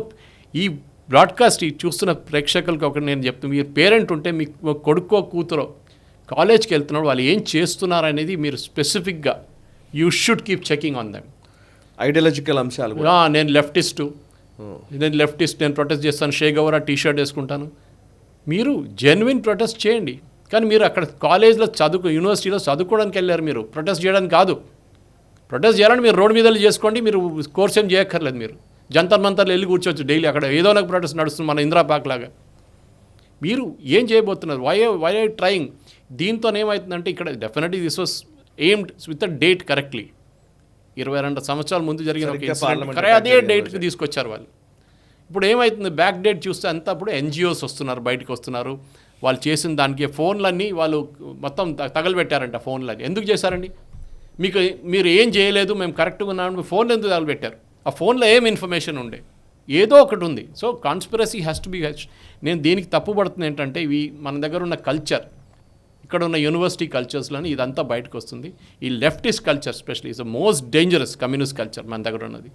ఈ బ్రాడ్కాస్ట్ ఈ చూస్తున్న ప్రేక్షకులకి ఒకటి నేను చెప్తాను, మీరు పేరెంట్ ఉంటే మీ కొడుకో కూతురో కాలేజ్కి వెళ్తున్నాడు, వాళ్ళు ఏం చేస్తున్నారు అనేది మీరు స్పెసిఫిక్గా you should keep checking on them. Ideological అంశాలు నేను లెఫ్టిస్ట్, నేను ప్రొటెస్ట్ చేస్తాను, షేగవరా టీ-షర్ట్ వేసుకుంటాను. మీరు జెన్యున్ ప్రొటెస్ట్ చేయండి. కానీ మీరు అక్కడ కాలేజ్లో యూనివర్సిటీలో చదువుకోవడానికి వెళ్ళారు, మీరు ప్రొటెస్ట్ చేయడానికి కాదు. ప్రొటెస్ట్ చేయాలని మీరు రోడ్ మీద చేసుకోండి, మీరు కోర్స్ ఏం చేయక్కర్లేదు. మీరు జంతర్ మంతర్లు వెళ్ళి కూర్చోవచ్చు డైలీ, అక్కడ ఏదో ఒక ప్రొటెస్ట్ నడుస్తుంది మన ఇందిరా పార్క్ లాగా. మీరు ఏం చేయబోతున్నారు? Why I trying? దీంతో ఏమవుతుందంటే ఇక్కడ definitely this was aimed with a date correctly. 22 సంవత్సరాల ముందు జరిగిన ఒక ఇన్సిడెంట్ అదే డేట్కి తీసుకొచ్చారు వాళ్ళు. ఇప్పుడు ఏమవుతుంది, బ్యాక్ డేట్ చూస్తే అంతా అప్పుడు ఎన్జిఓస్ వస్తున్నారు, బయటకు వస్తున్నారు. వాళ్ళు చేసిన దానికి ఫోన్లన్నీ వాళ్ళు మొత్తం తగలబెట్టారంట. ఫోన్లన్నీ ఎందుకు చేశారండి? మీరు ఏం చేయలేదు, మేము కరెక్ట్గా ఉన్నామని ఫోన్లు ఎందుకు తగలబెట్టారు? ఆ ఫోన్లో ఏం ఇన్ఫర్మేషన్ ఉండే? ఏదో ఒకటి ఉంది. So conspiracy has to be. నేను దీనికి తప్పుపడుతుంది ఏంటంటే, ఇవి మన దగ్గర ఉన్న కల్చర్, ఇక్కడ ఉన్న యూనివర్సిటీ కల్చర్స్లోని ఇదంతా బయటకు వస్తుంది. ఈ leftist culture specially is the most dangerous communist culture మన దగ్గర ఉన్నది.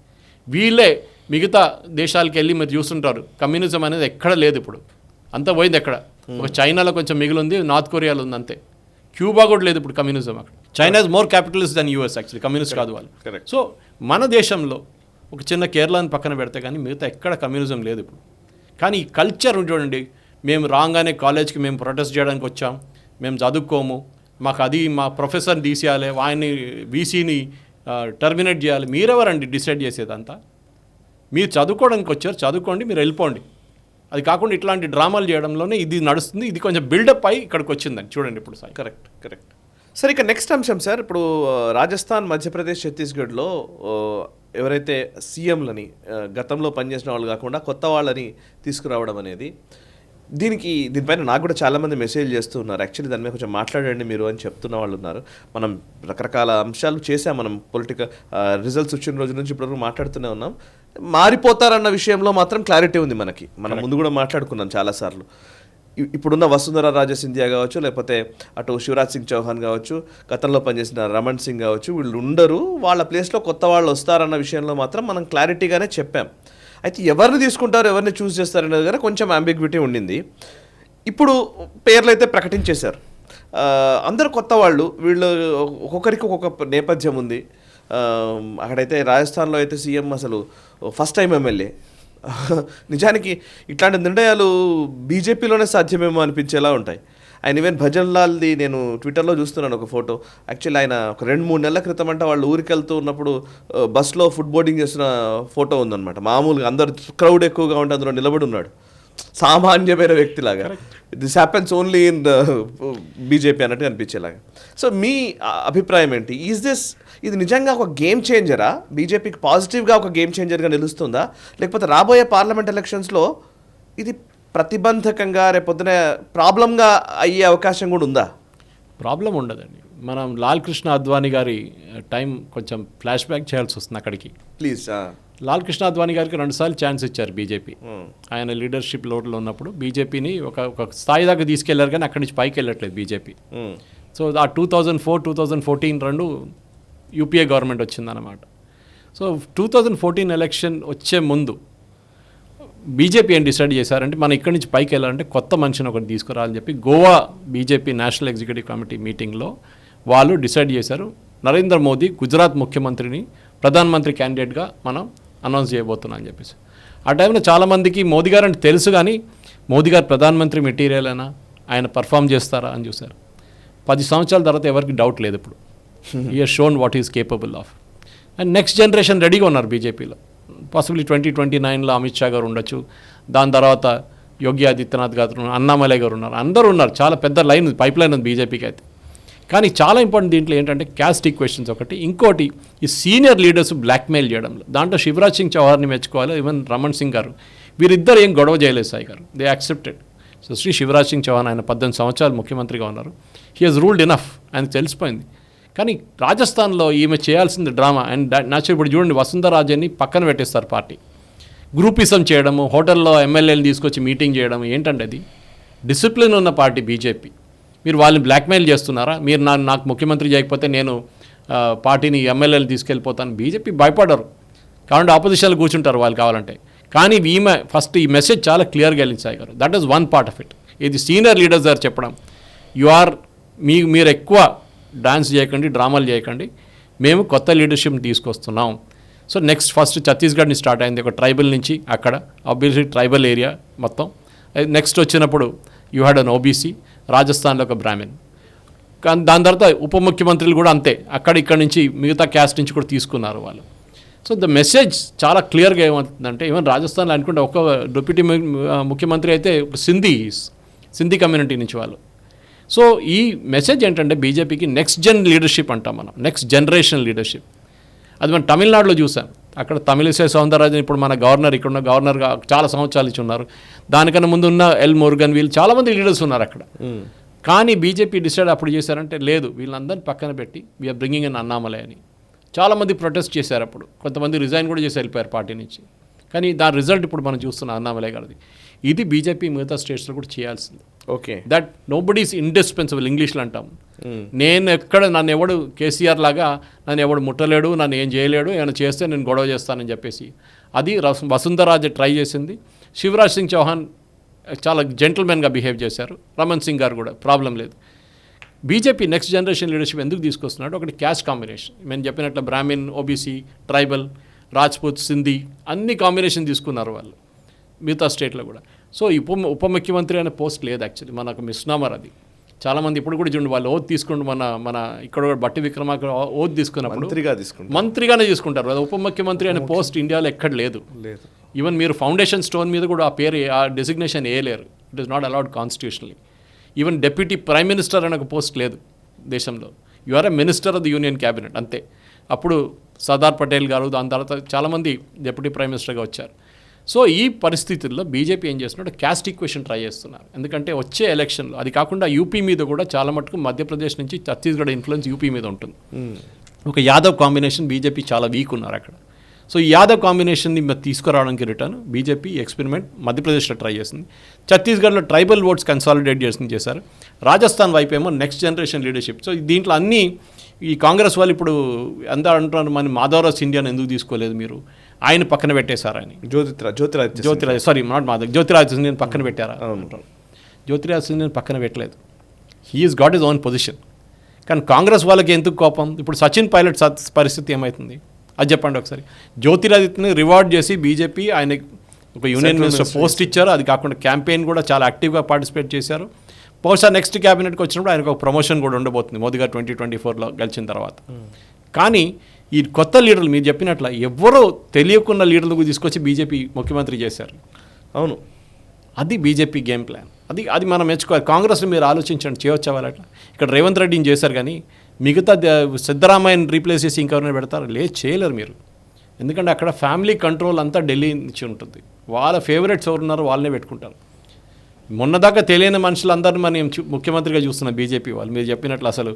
వీళ్ళే మిగతా దేశాలకు వెళ్ళి మీరు చూస్తుంటారు, కమ్యూనిజం అనేది ఎక్కడ లేదు ఇప్పుడు, అంతా పోయింది. ఎక్కడ ఒక చైనాలో కొంచెం మిగిలి ఉంది, నార్త్ కొరియాలో ఉంది అంతే. క్యూబా కూడా లేదు ఇప్పుడు కమ్యూనిజం అక్కడ. China is more capitalist than US actually, communist కాదు వాళ్ళు. సో మన దేశంలో ఒక చిన్న కేరళని పక్కన పెడితే కానీ మిగతా ఎక్కడ కమ్యూనిజం లేదు ఇప్పుడు. కానీ ఈ కల్చర్ చూడండి, మేము రాగానే కాలేజ్కి మేము ప్రొటెస్ట్ చేయడానికి వచ్చాం, మేము చదువుకోము, మాకు అది మా ప్రొఫెసర్ని తీసేయాలి, ఆయన్ని వీసీని టర్మినేట్ చేయాలి. మీరెవరండి డిసైడ్ చేసేదంతా? మీరు చదువుకోవడానికి వచ్చారు, చదువుకోండి, మీరు వెళ్ళిపోండి. అది కాకుండా ఇట్లాంటి డ్రామాలు చేయడంలోనే ఇది నడుస్తుంది. ఇది కొంచెం బిల్డప్ అయ్యి ఇక్కడికి వచ్చిందండి చూడండి ఇప్పుడు సార్. కరెక్ట్. సార్ ఇక నెక్స్ట్ అంశం సార్, ఇప్పుడు రాజస్థాన్, మధ్యప్రదేశ్, ఛత్తీస్గఢ్లో ఎవరైతే సీఎంలని గతంలో పనిచేసిన వాళ్ళు కాకుండా కొత్త వాళ్ళని తీసుకురావడం అనేది, దీనిపైన నాకు కూడా చాలామంది మెసేజ్ చేస్తూ ఉన్నారు. యాక్చువల్లీ దాని మీద కొంచెం మాట్లాడండి మీరు అని చెప్తున్న వాళ్ళు ఉన్నారు. మనం రకరకాల అంశాలు చేసాం, మనం పొలిటికల్ రిజల్ట్స్ వచ్చిన రోజు నుంచి ఇప్పటివరకు మాట్లాడుతూనే ఉన్నాం. మారిపోతారన్న విషయంలో మాత్రం క్లారిటీ ఉంది మనకి. మనం ముందు కూడా మాట్లాడుకున్నాం చాలాసార్లు. ఇప్పుడున్న వసుంధరా రాజే సింధియా కావచ్చు, లేకపోతే అటు శివరాజ్ సింగ్ చౌహాన్ కావచ్చు, గతంలో పనిచేసిన రమణ్ సింగ్ కావచ్చు, వీళ్ళు ఉండరు, వాళ్ళ ప్లేస్లో కొత్త వాళ్ళు వస్తారన్న విషయంలో మాత్రం మనం క్లారిటీగానే చెప్పాం. అయితే ఎవరిని తీసుకుంటారు, ఎవరిని చూస్ చేస్తారనే దగ్గర కొంచెం అంబిగ్విటీ ఉండింది. ఇప్పుడు పేర్లు అయితే ప్రకటించేశారు, అందరు కొత్త వాళ్ళు. వీళ్ళు ఒక్కొక్కరికి ఒక్కొక్క నేపథ్యం ఉంది. అక్కడైతే రాజస్థాన్లో అయితే సీఎం అసలు ఫస్ట్ టైం ఎమ్మెల్యే. నిజానికి ఇట్లాంటి నిర్ణయాలు బీజేపీలోనే సాధ్యమేమో అనిపించేలా ఉంటాయి. ఆయన ఈవెన్ భజన్ లాల్ది నేను ట్విట్టర్లో చూస్తున్నాను ఒక ఫోటో. యాక్చువల్లీ ఆయన ఒక 2-3 నెలల క్రితం అంటే వాళ్ళు ఊరికి వెళ్తూ ఉన్నప్పుడు బస్లో ఫుడ్ బోర్డింగ్ చేసిన ఫోటో ఉందన్నమాట. మామూలుగా అందరు క్రౌడ్ ఎక్కువగా ఉంటే అందులో నిలబడి ఉన్నాడు, సామాన్యమైన వ్యక్తిలాగా. This happens only in BJP అన్నట్టు అనిపించేలాగా. సో మీ అభిప్రాయం ఏంటి? ఇది నిజంగా ఒక గేమ్ చేంజరా? బీజేపీకి పాజిటివ్గా ఒక గేమ్ చేంజర్గా నిలుస్తుందా, లేకపోతే రాబోయే పార్లమెంట్ ఎలక్షన్స్లో ఇది ప్రతిబంధకంగా రేపొద్దున ప్రాబ్లంగా అయ్యే అవకాశం కూడా ఉందా? ప్రాబ్లం ఉండదండి. మనం లాల్ కృష్ణ అద్వానీ గారి టైం కొంచెం ఫ్లాష్ బ్యాక్ చేయాల్సి వస్తుంది అక్కడికి. ప్లీజ్. లాల్ కృష్ణ అద్వానీ గారికి 2 సార్లు ఛాన్స్ ఇచ్చారు బీజేపీ. ఆయన లీడర్షిప్ లోడ్లో ఉన్నప్పుడు బీజేపీని ఒక స్థాయి దాకా తీసుకెళ్లారు, కానీ అక్కడి నుంచి పైకి వెళ్ళట్లేదు బీజేపీ. సో ఆ 2004-2014 రెండు యూపీఏ గవర్నమెంట్ వచ్చిందన్నమాట. సో 2014 ఎలక్షన్ వచ్చే ముందు బీజేపీ ఏం డిసైడ్ చేశారంటే, మనం ఇక్కడి నుంచి పైకి వెళ్ళాలంటే కొత్త మనిషిని ఒకటి తీసుకురావాలని చెప్పి Goa BJP national executive committee మీటింగ్లో వాళ్ళు డిసైడ్ చేశారు, నరేంద్ర మోదీ గుజరాత్ ముఖ్యమంత్రిని ప్రధానమంత్రి క్యాండిడేట్గా మనం అనౌన్స్ చేయబోతున్నాం అని చెప్పేసి. ఆ టైంలో చాలామందికి మోదీ గారు అంటే తెలుసు, కానీ మోదీ గారు ప్రధానమంత్రి మెటీరియల్ అయినా ఆయన పర్ఫామ్ చేస్తారా అని చూశారు. 10 సంవత్సరాల తర్వాత ఎవరికి డౌట్ లేదు ఇప్పుడు. He has shown what is capable of. And next generation రెడీగా ఉన్నారు బీజేపీలో. పాసిబిలీ 2029లో అమిత్ షా గారు ఉండొచ్చు, దాని తర్వాత యోగి ఆదిత్యనాథ్ గారు ఉన్నారు, అన్నామలై గారు ఉన్నారు, అందరూ ఉన్నారు. చాలా పెద్ద లైన్ ఉంది, పైప్ లైన్ ఉంది బీజేపీకి అయితే. కానీ చాలా ఇంపార్టెంట్ దీంట్లో ఏంటంటే క్యాస్ట్ ఈక్వేషన్స్ ఒకటి, ఇంకోటి ఈ సీనియర్ లీడర్స్ బ్లాక్మెయిల్ చేయడంలో. దాంట్లో శివరాజ్ సింగ్ చౌహాన్ని మెచ్చుకోవాలి, ఈవెన్ రమణ్ సింగ్ గారు, వీరిద్దరు ఏం గొడవ చేయలేదు Sai garu, they accepted. So Shri Shivraj Singh Chouhan ఆయన 18 సంవత్సరాలు ముఖ్యమంత్రిగా ఉన్నారు, హీ హాజ్ రూల్డ్ ఇనఫ్, ఆయనకు తెలిసిపోయింది. కానీ రాజస్థాన్లో ఈమె చేయాల్సింది డ్రామా. అండ్ న్యాచురల్ ఇప్పుడు చూడండి, వసుంధరాజన్ని పక్కన పెట్టేస్తారు పార్టీ, గ్రూపిజం చేయడము, హోటల్లో ఎమ్మెల్యేలు తీసుకొచ్చి మీటింగ్ చేయడం, ఏంటంటే అది డిసిప్లిన్ ఉన్న పార్టీ బీజేపీ. మీరు వాళ్ళని బ్లాక్మెయిల్ చేస్తున్నారా? మీరు నాకు ముఖ్యమంత్రి చేయకపోతే నేను పార్టీని ఎమ్మెల్యేలు తీసుకెళ్ళిపోతాను. బీజేపీ భయపడరు, కాబట్టి ఆపోజిషన్లో కూర్చుంటారు వాళ్ళు కావాలంటే. కానీ ఈమె ఫస్ట్ ఈ మెసేజ్ చాలా క్లియర్గా వెళ్ళింది సాయి గారు. That is one part of it. ఇది సీనియర్ లీడర్స్ గారు చెప్పడం, మీరు ఎక్కువ డాన్స్ చేయకండి, డ్రామాలు చేయకండి, మేము కొత్త లీడర్షిప్ని తీసుకొస్తున్నాం. సో నెక్స్ట్ ఫస్ట్ ఛత్తీస్గఢ్ని స్టార్ట్ అయింది, ఒక ట్రైబల్ నుంచి, అక్కడ ఆబ్వియస్లీ ట్రైబల్ ఏరియా మొత్తం. నెక్స్ట్ వచ్చినప్పుడు యూ హ్యాడ్ అన్ ఓబీసీ, రాజస్థాన్లో ఒక బ్రాహ్మిన్. కానీ దాని తర్వాత ఉప ముఖ్యమంత్రులు కూడా అంతే, ఇక్కడ నుంచి మిగతా క్యాస్ట్ నుంచి కూడా తీసుకున్నారు వాళ్ళు. సో ద మెసేజ్ చాలా క్లియర్గా ఏమవుతుందంటే, ఈవెన్ రాజస్థాన్లో అనుకుంటే ఒక డిప్యూటీ ముఖ్యమంత్రి అయితే సింధీ కమ్యూనిటీ నుంచి వాళ్ళు. సో ఈ మెసేజ్ ఏంటంటే బీజేపీకి నెక్స్ట్ జన్ లీడర్షిప్ అంటాం మనం, నెక్స్ట్ జనరేషన్ లీడర్షిప్. అది మనం తమిళనాడులో చూసాం, అక్కడ తమిళిసై సౌందరరాజన్ ఇప్పుడు మన గవర్నర్, ఇక్కడున్న గవర్నర్గా చాలా సంవత్సరాలు ఇచ్చి ఉన్నారు. దానికన్నా ముందు ఉన్న ఎల్ మురుగన్, వీళ్ళు చాలామంది లీడర్స్ ఉన్నారు అక్కడ. కానీ బీజేపీ డిసైడ్ అప్పుడు చేశారంటే, లేదు వీళ్ళందరినీ పక్కన పెట్టి వీఆర్ బ్రింగింగ్ ఇన్ అన్నామలై అని. చాలామంది ప్రొటెస్ట్ చేశారు అప్పుడు, కొంతమంది రిజైన్ కూడా చేసి వెళ్ళిపోయారు పార్టీ నుంచి. కానీ దాని రిజల్ట్ ఇప్పుడు మనం చూస్తున్నాం అన్నామలై గారిది. ఇది బీజేపీ మిగతా స్టేట్స్లో కూడా చేయాల్సింది. Okay, that nobody is indispensable, ఇంగ్లీష్లో అంటాం. నన్ను ఎవడు కేసీఆర్ లాగా నన్ను ఎవడు ముట్టలేడు, నన్ను ఏం చేయలేడు, ఏమైనా చేస్తే నేను గొడవ చేస్తానని చెప్పేసి అది వసుంధరాజే ట్రై చేసింది. శివరాజ్ సింగ్ చౌహాన్ చాలా జెంటిల్మెన్గా బిహేవ్ చేశారు, రమణ్ సింగ్ గారు కూడా ప్రాబ్లం లేదు. బీజేపీ నెక్స్ట్ జనరేషన్ లీడర్షిప్ ఎందుకు తీసుకొస్తున్నాడు? ఒకటి క్యాస్ట్ కాంబినేషన్, నేను చెప్పినట్లు Brahmin, OBC, tribal, Rajput, Sindhi అన్ని కాంబినేషన్ తీసుకున్నారు వాళ్ళు మిగతా స్టేట్లో కూడా. సో ఉప ముఖ్యమంత్రి అనే పోస్ట్ లేదు యాక్చువల్లీ, మనకు మిస్నామర్ అది. చాలామంది ఇప్పుడు కూడా చూడండి, వాళ్ళు ఓత్ తీసుకుంటూ మన ఇక్కడ కూడా బట్టి విక్రమార్క ఓత్ తీసుకున్నప్పుడు మంత్రిగానే తీసుకుంటారు. అది ఉప ముఖ్యమంత్రి అనే పోస్ట్ ఇండియాలో ఎక్కడ లేదు. ఈవెన్ మీరు ఫౌండేషన్ స్టోన్ మీద కూడా ఆ పేరు, ఆ డెసిగ్నేషన్ వేయలేరు. It is not allowed constitutionally. Even deputy prime minister అనే ఒక పోస్ట్ లేదు దేశంలో. You are a minister of the union cabinet అంతే. అప్పుడు సర్దార్ పటేల్ గారు, దాని తర్వాత చాలామంది డిప్యూటీ ప్రైమ్ మినిస్టర్గా వచ్చారు. సో ఈ పరిస్థితుల్లో బీజేపీ ఏం చేస్తున్నట్టు క్యాస్ట్ ఈక్వేషన్ ట్రై చేస్తున్నారు. ఎందుకంటే వచ్చే ఎలక్షన్లో, అది కాకుండా యూపీ మీద కూడా చాలా మటుకు మధ్యప్రదేశ్ నుంచి ఛత్తీస్గఢ్ ఇన్ఫ్లుయెన్స్ యూపీ మీద ఉంటుంది. ఒక యాదవ్ కాంబినేషన్ బీజేపీ చాలా వీక్ ఉన్నారు అక్కడ. సో ఈ యాదవ్ కాంబినేషన్ని తీసుకురావడానికి రిటర్న్ బీజేపీ ఎక్స్పెరిమెంట్ మధ్యప్రదేశ్లో ట్రై చేసింది. ఛత్తీస్గఢ్లో ట్రైబల్ ఓట్స్ కన్సాలిడేట్ చేశారు. రాజస్థాన్ వైపు ఏమో నెక్స్ట్ జనరేషన్ లీడర్షిప్. సో దీంట్లో అన్నీ ఈ కాంగ్రెస్ వాళ్ళు ఇప్పుడు అందరూ అంటున్నారు, మన మాధవరాజ్ సింధియాని ఎందుకు తీసుకోలేదు మీరు, ఆయన పక్కన పెట్టేశారని. జ్యోతిరాజ్ సింధియాని పక్కన పెట్టారా అంటారు. జ్యోతిరాజ్ సింధియాని పక్కన పెట్టలేదు, he's got his own position. కానీ కాంగ్రెస్ వాళ్ళకి ఎందుకు కోపం? ఇప్పుడు సచిన్ పైలట్ పరిస్థితి ఏమవుతుంది అది చెప్పండి ఒకసారి. జ్యోతిరాదిత్యని రివార్డ్ చేసి బీజేపీ ఆయన ఒక యూనియన్ మినిస్టర్ పోస్ట్ ఇచ్చారు. అది కాకుండా క్యాంపెయిన్ కూడా చాలా యాక్టివ్గా పార్టిసిపేట్ చేశారు. బహుశా నెక్స్ట్ క్యాబినెట్కి వచ్చినప్పుడు ఆయనకు ఒక ప్రమోషన్ కూడా ఉండబోతుంది మోదీ గారు 2024లో గెలిచిన తర్వాత. కానీ ఈ కొత్త లీడర్లు మీరు చెప్పినట్ల ఎవరో తెలియకున్న లీడర్లకు తీసుకొచ్చి బీజేపీ ముఖ్యమంత్రి చేశారు. అవును, అది బీజేపీ గేమ్ ప్లాన్. అది మనం మెచ్చుకోవాలి. కాంగ్రెస్ని మీరు ఆలోచించండి, చేయొచ్చా వాళ్ళు అట్లా? ఇక్కడ రేవంత్ రెడ్డిని చేశారు, కానీ మిగతా సిద్ధరామయ్యని రీప్లేస్ చేసి ఇంకెవరైనా పెడతారు? లేదు, చేయలేరు మీరు. ఎందుకంటే అక్కడ ఫ్యామిలీ కంట్రోల్ అంతా ఢిల్లీ నుంచి ఉంటుంది. వాళ్ళ ఫేవరెట్స్ ఎవరున్నారో వాళ్ళనే పెట్టుకుంటారు. మొన్నదాకా తెలియని మనుషులందరినీ మనం ముఖ్యమంత్రిగా చూస్తున్నాం బీజేపీ వాళ్ళు. మీరు చెప్పినట్లు అసలు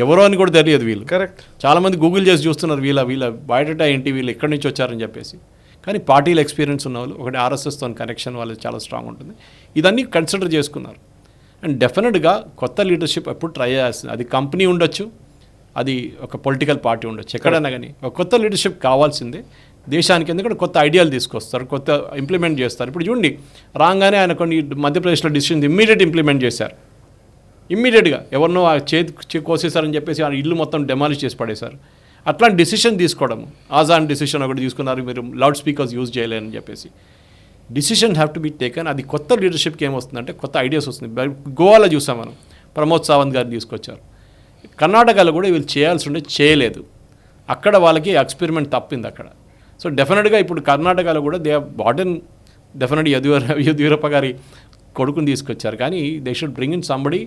ఎవరో అని కూడా తెలియదు వీళ్ళు. కరెక్ట్, చాలామంది గూగుల్ చేసి చూస్తున్నారు వీళ్ళ బయోడేటా ఏంటి, వీళ్ళు ఎక్కడి నుంచి వచ్చారని చెప్పేసి. కానీ పార్టీలో ఎక్స్పీరియన్స్ ఉన్న వాళ్ళు, ఒకటి ఆర్ఎస్ఎస్తో కనెక్షన్ వాళ్ళు చాలా స్ట్రాంగ్ ఉంటుంది. ఇదన్నీ కన్సిడర్ చేసుకున్నారు. అండ్ డెఫినెట్గా కొత్త లీడర్షిప్ ఎప్పుడు ట్రై చేయాల్సింది. అది కంపెనీ ఉండొచ్చు, అది ఒక పొలిటికల్ పార్టీ ఉండొచ్చు, ఎక్కడైనా కానీ ఒక కొత్త లీడర్షిప్ కావాల్సిందే దేశానికి. ఎందుకంటే కొత్త ఐడియాలు తీసుకొస్తారు, కొత్త ఇంప్లిమెంట్ చేస్తారు. ఇప్పుడు చూడండి, రాగానే ఆయన కొన్ని మధ్యప్రదేశ్లో డిసిషన్స్ ఇమ్మీడియట్ ఇంప్లిమెంట్ చేశారు. ఇమ్మీడియట్గా ఎవరినో ఆ చేతి కోసేశారని చెప్పేసి ఆ ఇల్లు మొత్తం డెమాలిష్ చేసి పడేశారు. అట్లాంటి డిసిషన్ తీసుకోవడం, ఆజాన్ డిసిషన్ ఒకటి తీసుకున్నారు, మీరు లౌడ్ స్పీకర్స్ యూజ్ చేయలేదని చెప్పేసి. Decision have to be taken. అది కొత్త లీడర్షిప్కి ఏమొస్తుందంటే కొత్త ఐడియాస్ వస్తుంది. గోవాలో చూసాం మనం, ప్రమోద్ సావంత్ గారు తీసుకొచ్చారు. కర్ణాటకలో కూడా వీళ్ళు చేయాల్సి ఉండే చేయలేదు. అక్కడ వాళ్ళకి ఎక్స్పెరిమెంట్ తప్పింది అక్కడ. సో డెఫినెట్గా ఇప్పుడు కర్ణాటకలో కూడా దే బాటన్ డెఫినెట్ యదుయూరప్ప గారి కొడుకుని తీసుకొచ్చారు, కానీ they should bring in somebody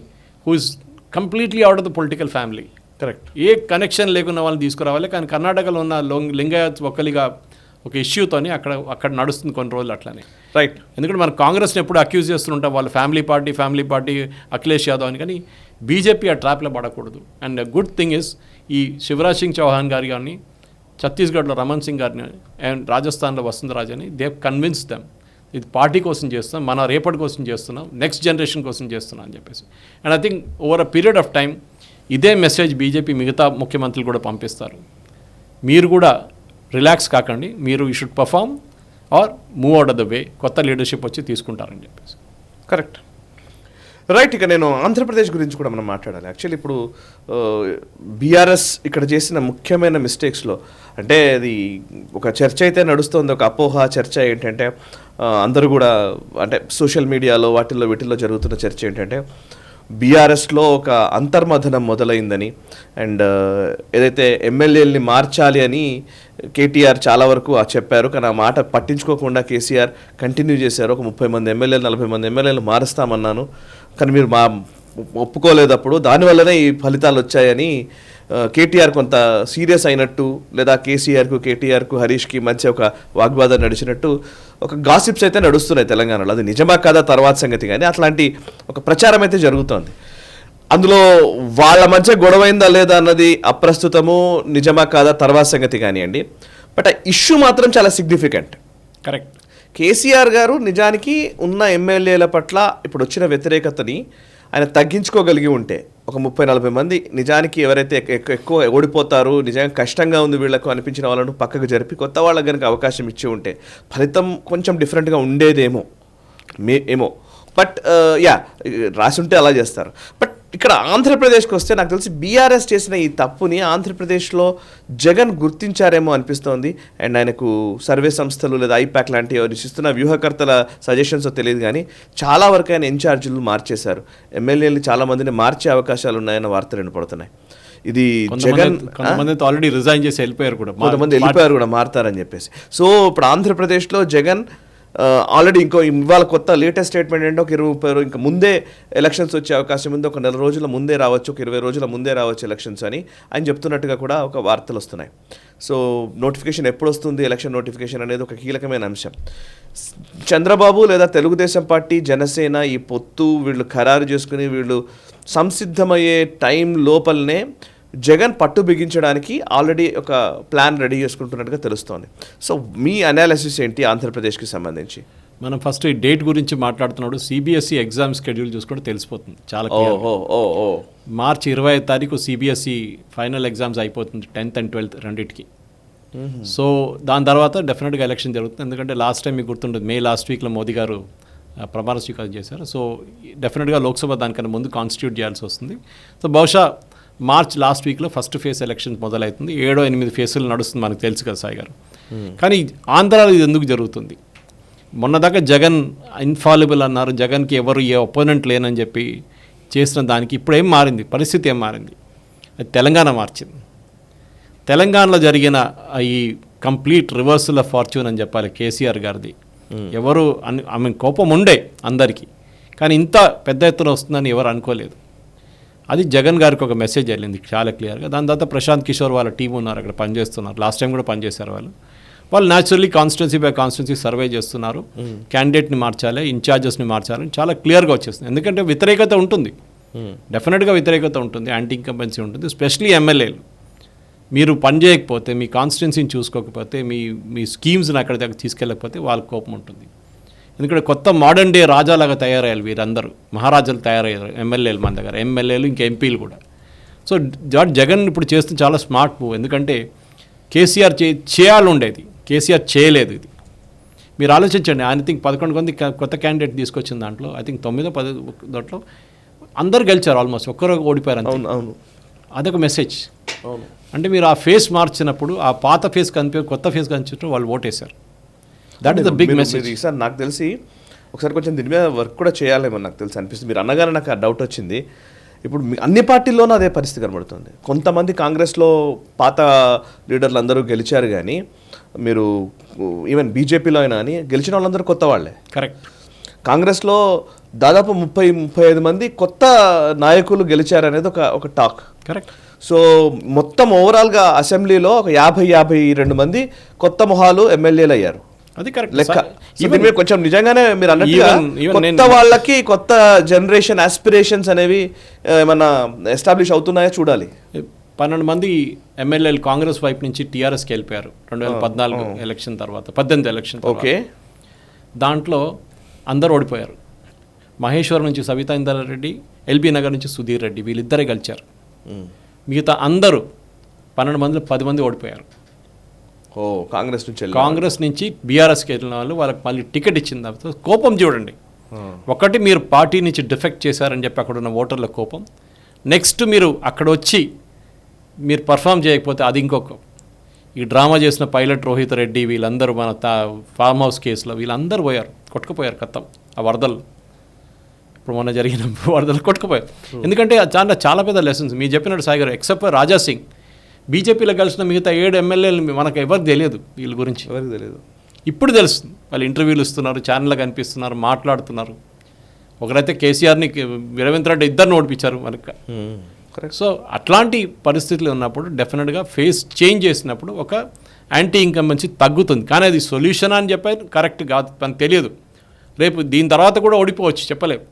who is completely out of the political family. Correct. ఏ కనెక్షన్ లేకున్న వాళ్ళని తీసుకురావాలి. కానీ కర్ణాటకలో ఉన్న లింగాయత్ ఒక్కలిగా ఒక ఇష్యూతోని అక్కడ నడుస్తుంది కొన్ని రోజులు అట్లానే. రైట్. ఎందుకంటే మనం కాంగ్రెస్ని ఎప్పుడు అక్యూజ్ చేస్తుంటాం వాళ్ళు ఫ్యామిలీ పార్టీ అఖిలేష్ యాదవ్ అని. కానీ బీజేపీ ఆ ట్రాప్లో పడకూడదు. అండ్ గుడ్ థింగ్ ఇస్ ఈ శివరాజ్ సింగ్ చౌహాన్ గారి కానీ, ఛత్తీస్గఢ్లో రమణ్ సింగ్ గారిని, అండ్ రాజస్థాన్లో వసుంధరాజ్ అని, దే కన్విన్స్ దెమ్ ఇది పార్టీ కోసం చేస్తున్నాం, మన రేపటి కోసం చేస్తున్నాం, నెక్స్ట్ జనరేషన్ కోసం చేస్తున్నాం అని చెప్పేసి. And I think over a period of time ఇదే మెసేజ్ బీజేపీ మిగతా ముఖ్యమంత్రులు కూడా పంపిస్తారు. మీరు కూడా రిలాక్స్ కాకండి, మీరు you should perform are move out of the way, కొత్త లీడర్షిప్ వచ్చి తీసుకుంటారని చెప్పేసి. కరెక్ట్. రైట్. ఇక నేను ఆంధ్రప్రదేశ్ గురించి కూడా మనం మాట్లాడాలి. యాక్చువల్లీ ఇప్పుడు బీఆర్ఎస్ ఇక్కడ చేసిన ముఖ్యమైన మిస్టేక్స్లో, అంటే అది ఒక చర్చ అయితే నడుస్తుంది, ఒక అపోహ చర్చ ఏంటంటే అందరూ కూడా అంటే సోషల్ మీడియాలో వీటిల్లో జరుగుతున్న చర్చ ఏంటంటే బీఆర్ఎస్లో ఒక అంతర్మథనం మొదలైందని, అండ్ ఏదైతే ఎమ్మెల్యేలని మార్చాలి అని కేటీఆర్ చాలా వరకు చెప్పారు, కానీ ఆ మాట పట్టించుకోకుండా కేసీఆర్ కంటిన్యూ చేశారు. ఒక 30 మంది ఎమ్మెల్యేలు 40 మంది ఎమ్మెల్యేలు మారుస్తామన్నాను, కానీ మీరు ఒప్పుకోలేదు అప్పుడు, దానివల్లనే ఈ ఫలితాలు వచ్చాయని కేటీఆర్ కొంత సీరియస్ అయినట్టు, లేదా కేటీఆర్కు హరీష్కి మధ్య ఒక వాగ్వాదం నడిచినట్టు ఒక గాసిప్స్ అయితే నడుస్తున్నాయి తెలంగాణలో. అది నిజమా కాదా తర్వాత సంగతి, కానీ అట్లాంటి ఒక ప్రచారం అయితే జరుగుతోంది. అందులో వాళ్ళ మధ్య గొడవైందా లేదా అన్నది అప్రస్తుతము, నిజమా కాదా తర్వాత సంగతి కానివ్వండి. బట్ ఆ ఇష్యూ మాత్రం చాలా సిగ్నిఫికెంట్. కరెక్ట్. కేసీఆర్ గారు నిజానికి ఉన్న ఎమ్మెల్యేల పట్ల ఇప్పుడు వచ్చిన వ్యతిరేకతని ఆయన తగ్గించుకోగలిగి ఉంటే, ఒక 30-40 మంది నిజానికి ఎవరైతే ఎక్కువ ఓడిపోతారు, నిజంగా కష్టంగా ఉంది వీళ్లకు అనిపించిన వాళ్ళను పక్కకు జరిపి కొత్త వాళ్ళకి కనుక అవకాశం ఇచ్చి ఉంటే ఫలితం కొంచెం డిఫరెంట్గా ఉండేదేమో ఏమో. బట్ రాసి ఉంటే అలా చేస్తారు. బట్ ఇక్కడ ఆంధ్రప్రదేశ్కి వస్తే నాకు తెలిసి బీఆర్ఎస్ చేసిన ఈ తప్పుని ఆంధ్రప్రదేశ్లో జగన్ గుర్తించారేమో అనిపిస్తోంది. అండ్ ఆయనకు సర్వే సంస్థలు లేదా ఐపాక్ లాంటి ఇస్తున్న వ్యూహకర్తల సజెషన్స్ తెలియదు, కానీ చాలా వరకు ఆయన ఇన్ఛార్జీలు మార్చేశారు. ఎమ్మెల్యేలు చాలా మందిని మార్చే అవకాశాలు ఉన్నాయన్న వార్తలు వినపడుతున్నాయి. ఇది జగన్ ఆల్రెడీ రిజైన్ చేసి వెళ్ళిపోయారు కూడా, కొంతమంది వెళ్ళిపోయారు కూడా మారుతారని చెప్పేసి. సో ఇప్పుడు ఆంధ్రప్రదేశ్లో జగన్ ఆల్రెడీ ఇవాళ కొత్త లేటెస్ట్ స్టేట్మెంట్ ఏంటో ఒక 20-30 ఇంకా ముందే ఎలక్షన్స్ వచ్చే అవకాశం ఉంది, ఒక 4 రోజుల ముందే రావచ్చు, ఒక 20 రోజుల ముందే రావచ్చు ఎలక్షన్స్ అని ఆయన చెప్తున్నట్టుగా కూడా ఒక వార్తలు వస్తున్నాయి. సో నోటిఫికేషన్ ఎప్పుడు వస్తుంది, ఎలక్షన్ నోటిఫికేషన్ అనేది ఒక కీలకమైన అంశం. చంద్రబాబు లేదా తెలుగుదేశం పార్టీ, జనసేన ఈ పొత్తు వీళ్ళు ఖరారు చేసుకుని వీళ్ళు సంసిద్ధమయ్యే టైం లోపలనే జగన్ పట్టు బిగించడానికి ఆల్రెడీ ఒక ప్లాన్ రెడీ చేసుకుంటున్నట్టుగా తెలుస్తోంది. సో మీ అనాలిసిస్ ఏంటి ఆంధ్రప్రదేశ్కి సంబంధించి? మనం ఫస్ట్ ఈ డేట్ గురించి మాట్లాడుతున్నాడు, సిబిఎస్ఈ ఎగ్జామ్ షెడ్యూల్ చూసుకుంటే తెలిసిపోతుంది చాలా. మార్చి 20వ తారీఖు సిబిఎస్ఈ ఫైనల్ ఎగ్జామ్స్ అయిపోతుంది, 10th and 12th రెండింటికి. సో దాని తర్వాత డెఫినెట్గా ఎలక్షన్ జరుగుతుంది. ఎందుకంటే లాస్ట్ టైం మీకు గుర్తుంటుంది, మే లాస్ట్ వీక్లో మోదీ గారు ప్రమాణ స్వీకారం చేశారు. సో డెఫినెట్గా లోక్సభ దానికన్నా ముందు కాన్స్టిట్యూట్ చేయాల్సి వస్తుంది. సో బహుశా మార్చ్ లాస్ట్ వీక్లో ఫస్ట్ ఫేజ్ ఎలక్షన్ మొదలవుతుంది. 7-8 ఫేజులు నడుస్తుంది, మనకు తెలుసు కదా సాయి గారు. కానీ ఆంధ్రాలో ఇది ఎందుకు జరుగుతుంది? మొన్నదాకా జగన్ ఇన్ఫాలిబుల్ అన్నారు, జగన్కి ఎవరు ఏ ఒపోనెంట్ లేనని చెప్పి చేసిన దానికి ఇప్పుడు ఏం మారింది, పరిస్థితి ఏం మారింది? అది తెలంగాణ మార్చింది. తెలంగాణలో జరిగిన ఈ కంప్లీట్ రివర్సల్ ఆఫ్ ఫార్చ్యూన్ అని చెప్పాలి కేసీఆర్ గారిది. ఎవరు కోపం ఉండే అందరికీ, కానీ ఇంత పెద్ద ఎత్తున వస్తుందని ఎవరు అనుకోలేదు. అది జగన్ గారికి ఒక మెసేజ్ వెళ్ళింది చాలా క్లియర్గా. దాని తర్వాత ప్రశాంత్ కిషోర్ వాళ్ళ టీం ఉన్నారు, అక్కడ పనిచేస్తున్నారు, లాస్ట్ టైం కూడా పనిచేశారు వాళ్ళు naturally constituency by constituency survey చేస్తున్నారు. క్యాండిడేట్ని మార్చాలి, ఇన్ఛార్జెస్ని మార్చాలని చాలా క్లియర్గా వచ్చేస్తుంది. ఎందుకంటే వ్యతిరేకత ఉంటుంది, డెఫినెట్గా వ్యతిరేకత ఉంటుంది, యాంటీ ఇన్కంబెన్సీ ఉంటుంది. స్పెషలీ ఎమ్మెల్యేలు మీరు పని చేయకపోతే, మీ కాన్స్టిట్యున్సీని చూసుకోకపోతే, మీ స్కీమ్స్ని అక్కడ దగ్గర తీసుకెళ్ళకపోతే వాళ్ళకి కోపం ఉంటుంది. ఎందుకంటే కొత్త మోడర్న్ డే రాజాలాగా తయారయ్యారు వీరందరూ, మహారాజాలు తయారయ్యారు ఎమ్మెల్యేలు మన దగ్గర, ఎమ్మెల్యేలు ఇంకా ఎంపీలు కూడా. సో జగన్ ఇప్పుడు చేస్తుంది చాలా స్మార్ట్ మూవ్. ఎందుకంటే కేసీఆర్ చేయాలి ఉండేది, కేసీఆర్ చేయలేదు. ఇది మీరు ఆలోచించండి. ఐ థింక్ 11 మంది కొత్త క్యాండిడేట్ తీసుకొచ్చిన దాంట్లో ఐ థింక్ 9-10 దాంట్లో అందరు గెలిచారు, ఆల్మోస్ట్ ఒక్కరు ఓడిపోయారు అంతే. అదొక మెసేజ్. అంటే మీరు ఆ ఫేస్ మార్చినప్పుడు, ఆ పాత ఫేస్ కనిపి కొత్త ఫేస్ కనిపించినప్పుడు వాళ్ళు ఓటేశారు. That is the big message. Sir నాకు తెలిసి ఒకసారి కొంచెం దీని మీద వర్క్ కూడా చేయాలేమో నాకు తెలిసి అనిపిస్తుంది. మీరు అన్నగానే నాకు ఆ డౌట్ వచ్చింది. ఇప్పుడు అన్ని పార్టీల్లోనూ అదే పరిస్థితి కనబడుతుంది. కొంతమంది కాంగ్రెస్లో పాత లీడర్లు అందరూ గెలిచారు, కానీ మీరు ఈవెన్ బీజేపీలో అయినా అని గెలిచిన వాళ్ళందరూ కొత్త వాళ్ళే. కరెక్ట్. కాంగ్రెస్లో దాదాపు 35 మంది కొత్త నాయకులు గెలిచారనేది ఒక టాక్. కరెక్ట్. సో మొత్తం ఓవరాల్గా అసెంబ్లీలో ఒక 52 మంది కొత్త మొహాలు ఎమ్మెల్యేలు అయ్యారు. అది కరెక్ట్ లెక్క. కొంచెం నిజంగానే మీరు అన్నట్టుగా కొత్త వాళ్ళకి కొత్త జనరేషన్ ఆస్పిరేషన్స్ అనేవి ఏమన్నా ఎస్టాబ్లిష్ అవుతున్నాయో చూడాలి. 12 మంది ఎమ్మెల్యేలు కాంగ్రెస్ వైపు నుంచి టీఆర్ఎస్కి వెళ్ళిపోయారు 2014 ఎలక్షన్ తర్వాత, 18 ఎలక్షన్. ఓకే. దాంట్లో అందరూ ఓడిపోయారు. మహేశ్వరం నుంచి సవితా ఇంద్రారెడ్డి, ఎల్బీ నగర్ నుంచి సుధీర్ రెడ్డి, వీళ్ళిద్దరే గెలిచారు. మిగతా అందరూ 12 మందిలో 10 మంది ఓడిపోయారు. కాంగ్రెస్ నుంచి బీఆర్ఎస్కి వెళ్ళిన వాళ్ళకి మళ్ళీ టికెట్ ఇచ్చిన తర్వాత కోపం చూడండి. ఒకటి మీరు పార్టీ నుంచి డిఫెక్ట్ చేశారని చెప్పి అక్కడ ఉన్న ఓటర్ల కోపం. నెక్స్ట్ మీరు అక్కడ వచ్చి మీరు పర్ఫామ్ చేయకపోతే అది ఇంకొక. ఈ డ్రామా చేసిన పైలట్ రోహిత్ రెడ్డి వీళ్ళందరూ మన ఫామ్ హౌస్ కేసులో వీళ్ళందరూ పోయారు, కొట్టుకుపోయారు కత్తం ఆ వరదలు. ఇప్పుడు మొన్న జరిగిన వరదలు కొట్టుకుపోయారు. ఎందుకంటే చాలా పెద్ద లెసన్స్ మీరు చెప్పినట్టు సాయి గారు. ఎక్సెప్ట్ రాజా సింగ్, బీజేపీలో కలిసిన మిగతా 7 ఎమ్మెల్యేలు మనకు ఎవరికి తెలియదు వీళ్ళ గురించి. ఎవరికి తెలియదు. ఇప్పుడు తెలుస్తుంది. వాళ్ళు ఇంటర్వ్యూలు ఇస్తున్నారు, ఛానల్లో కనిపిస్తున్నారు, మాట్లాడుతున్నారు. ఒకరైతే కేసీఆర్ని రేవంత్ రెడ్డి ఇద్దరిని ఓడిపించారు మనకు. సో అట్లాంటి పరిస్థితులు ఉన్నప్పుడు డెఫినెట్గా ఫేస్ చేంజ్ చేసినప్పుడు ఒక యాంటీ ఇన్కంబెన్సీ తగ్గుతుంది. కానీ అది సొల్యూషన్ అని చెప్పారు కరెక్ట్ కాదు, మనకు తెలియదు. రేపు దీని తర్వాత కూడా ఓడిపోవచ్చు, చెప్పలేము.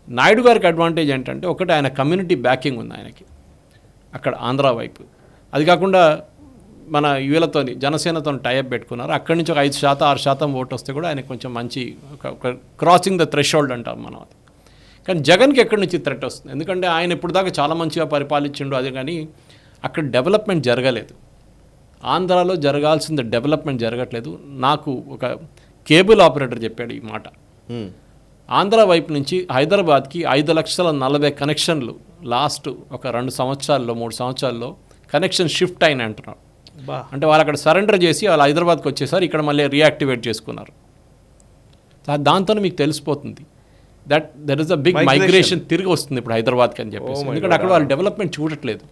నాయుడు గారికి అడ్వాంటేజ్ ఏంటంటే ఒకటి ఆయన కమ్యూనిటీ బ్యాకింగ్ ఉంది ఆయనకి అక్కడ ఆంధ్ర వైపు. అది కాకుండా మన వీళ్ళతో జనసేనతో టైఅప్ పెట్టుకున్నారు. అక్కడి నుంచి ఒక 5%, 6% ఓటు వస్తే కూడా ఆయనకు కొంచెం మంచి ఒక క్రాసింగ్ ద థ్రెషోల్డ్ అంటాం మనం. అది కానీ జగన్కి ఎక్కడి నుంచి థ్రెట్ వస్తుంది? ఎందుకంటే ఆయన ఇప్పుడు దాకా చాలా మంచిగా పరిపాలించిండు, అదే కానీ అక్కడ డెవలప్మెంట్ జరగలేదు. ఆంధ్రాలో జరగాల్సిన డెవలప్మెంట్ జరగట్లేదు. నాకు ఒక కేబుల్ ఆపరేటర్ చెప్పాడు ఈ మాట. ఆంధ్ర వైపు నుంచి హైదరాబాద్కి 5,40,000 కనెక్షన్లు లాస్ట్ ఒక 2 సంవత్సరాల్లో 3 సంవత్సరాల్లో కనెక్షన్ షిఫ్ట్ అయిన అంటున్నారు. అంటే వాళ్ళు అక్కడ సరెండర్ చేసి వాళ్ళు హైదరాబాద్కి వచ్చేసారు, ఇక్కడ మళ్ళీ రీయాక్టివేట్ చేసుకున్నారు. దాంతో మీకు తెలిసిపోతుంది that is a big migration తిరిగి వస్తుంది ఇప్పుడు హైదరాబాద్కి అని చెప్పేసి. ఎందుకంటే అక్కడ వాళ్ళు డెవలప్మెంట్ చూడట్లేదు.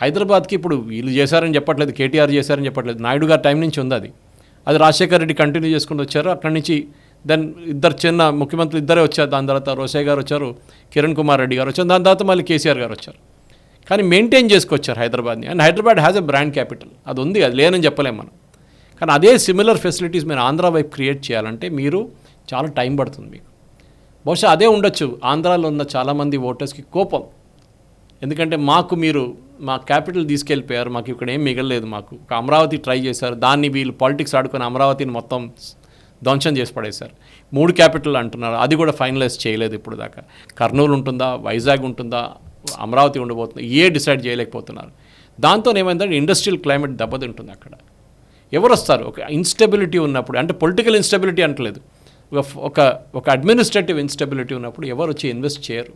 హైదరాబాద్కి ఇప్పుడు వీళ్ళు చేశారని చెప్పట్లేదు, కేటీఆర్ చేశారని చెప్పట్లేదు, నాయుడు గారి టైం నుంచి ఉంది అది. అది రాజశేఖర్ రెడ్డి కంటిన్యూ చేసుకుంటూ వచ్చారు. అక్కడి నుంచి దెన్ ఇద్దరు చిన్న ముఖ్యమంత్రులు ఇద్దరే వచ్చారు. దాని తర్వాత రోసయ్య గారు వచ్చారు, కిరణ్ కుమార్ రెడ్డి గారు వచ్చారు, దాని తర్వాత మళ్ళీ కేసీఆర్ గారు వచ్చారు. కానీ మెయింటైన్ చేసుకొచ్చారు హైదరాబాద్ని. And Hyderabad has a brand capital, అది ఉంది, అది లేనని చెప్పలేము మనం. కానీ అదే సిమిలర్ ఫెసిలిటీస్ మీరు ఆంధ్ర వైపు క్రియేట్ చేయాలంటే మీరు చాలా టైం పడుతుంది మీకు. బహుశా అదే ఉండొచ్చు ఆంధ్రాలో ఉన్న చాలామంది ఓటర్స్కి కోపం. ఎందుకంటే మీరు మా క్యాపిటల్ తీసుకెళ్ళిపోయారు, మాకు ఇక్కడ ఏం మిగలలేదు, మాకు ఒక అమరావతి ట్రై చేశారు, దాన్ని వీళ్ళు పాలిటిక్స్ ఆడుకొని అమరావతిని మొత్తం ధ్వంసం చేసి పడేశారు. 3 క్యాపిటల్ అంటున్నారు, అది కూడా ఫైనలైజ్ చేయలేదు ఇప్పుడు దాకా. కర్నూలు ఉంటుందా, వైజాగ్ ఉంటుందా, అమరావతి ఉండబోతుంది, డిసైడ్ చేయలేకపోతున్నారు. దాంతో ఏమైందంటే ఇండస్ట్రియల్ క్లైమేట్ దెబ్బతింటుంది అక్కడ. ఎవరు వస్తారు? ఒక ఇన్స్టెబిలిటీ ఉన్నప్పుడు, అంటే పొలిటికల్ ఇన్స్టెబిలిటీ అంటలేదు, ఒక అడ్మినిస్ట్రేటివ్ ఇన్స్టెబిలిటీ ఉన్నప్పుడు ఎవరు వచ్చి ఇన్వెస్ట్ చేయరు.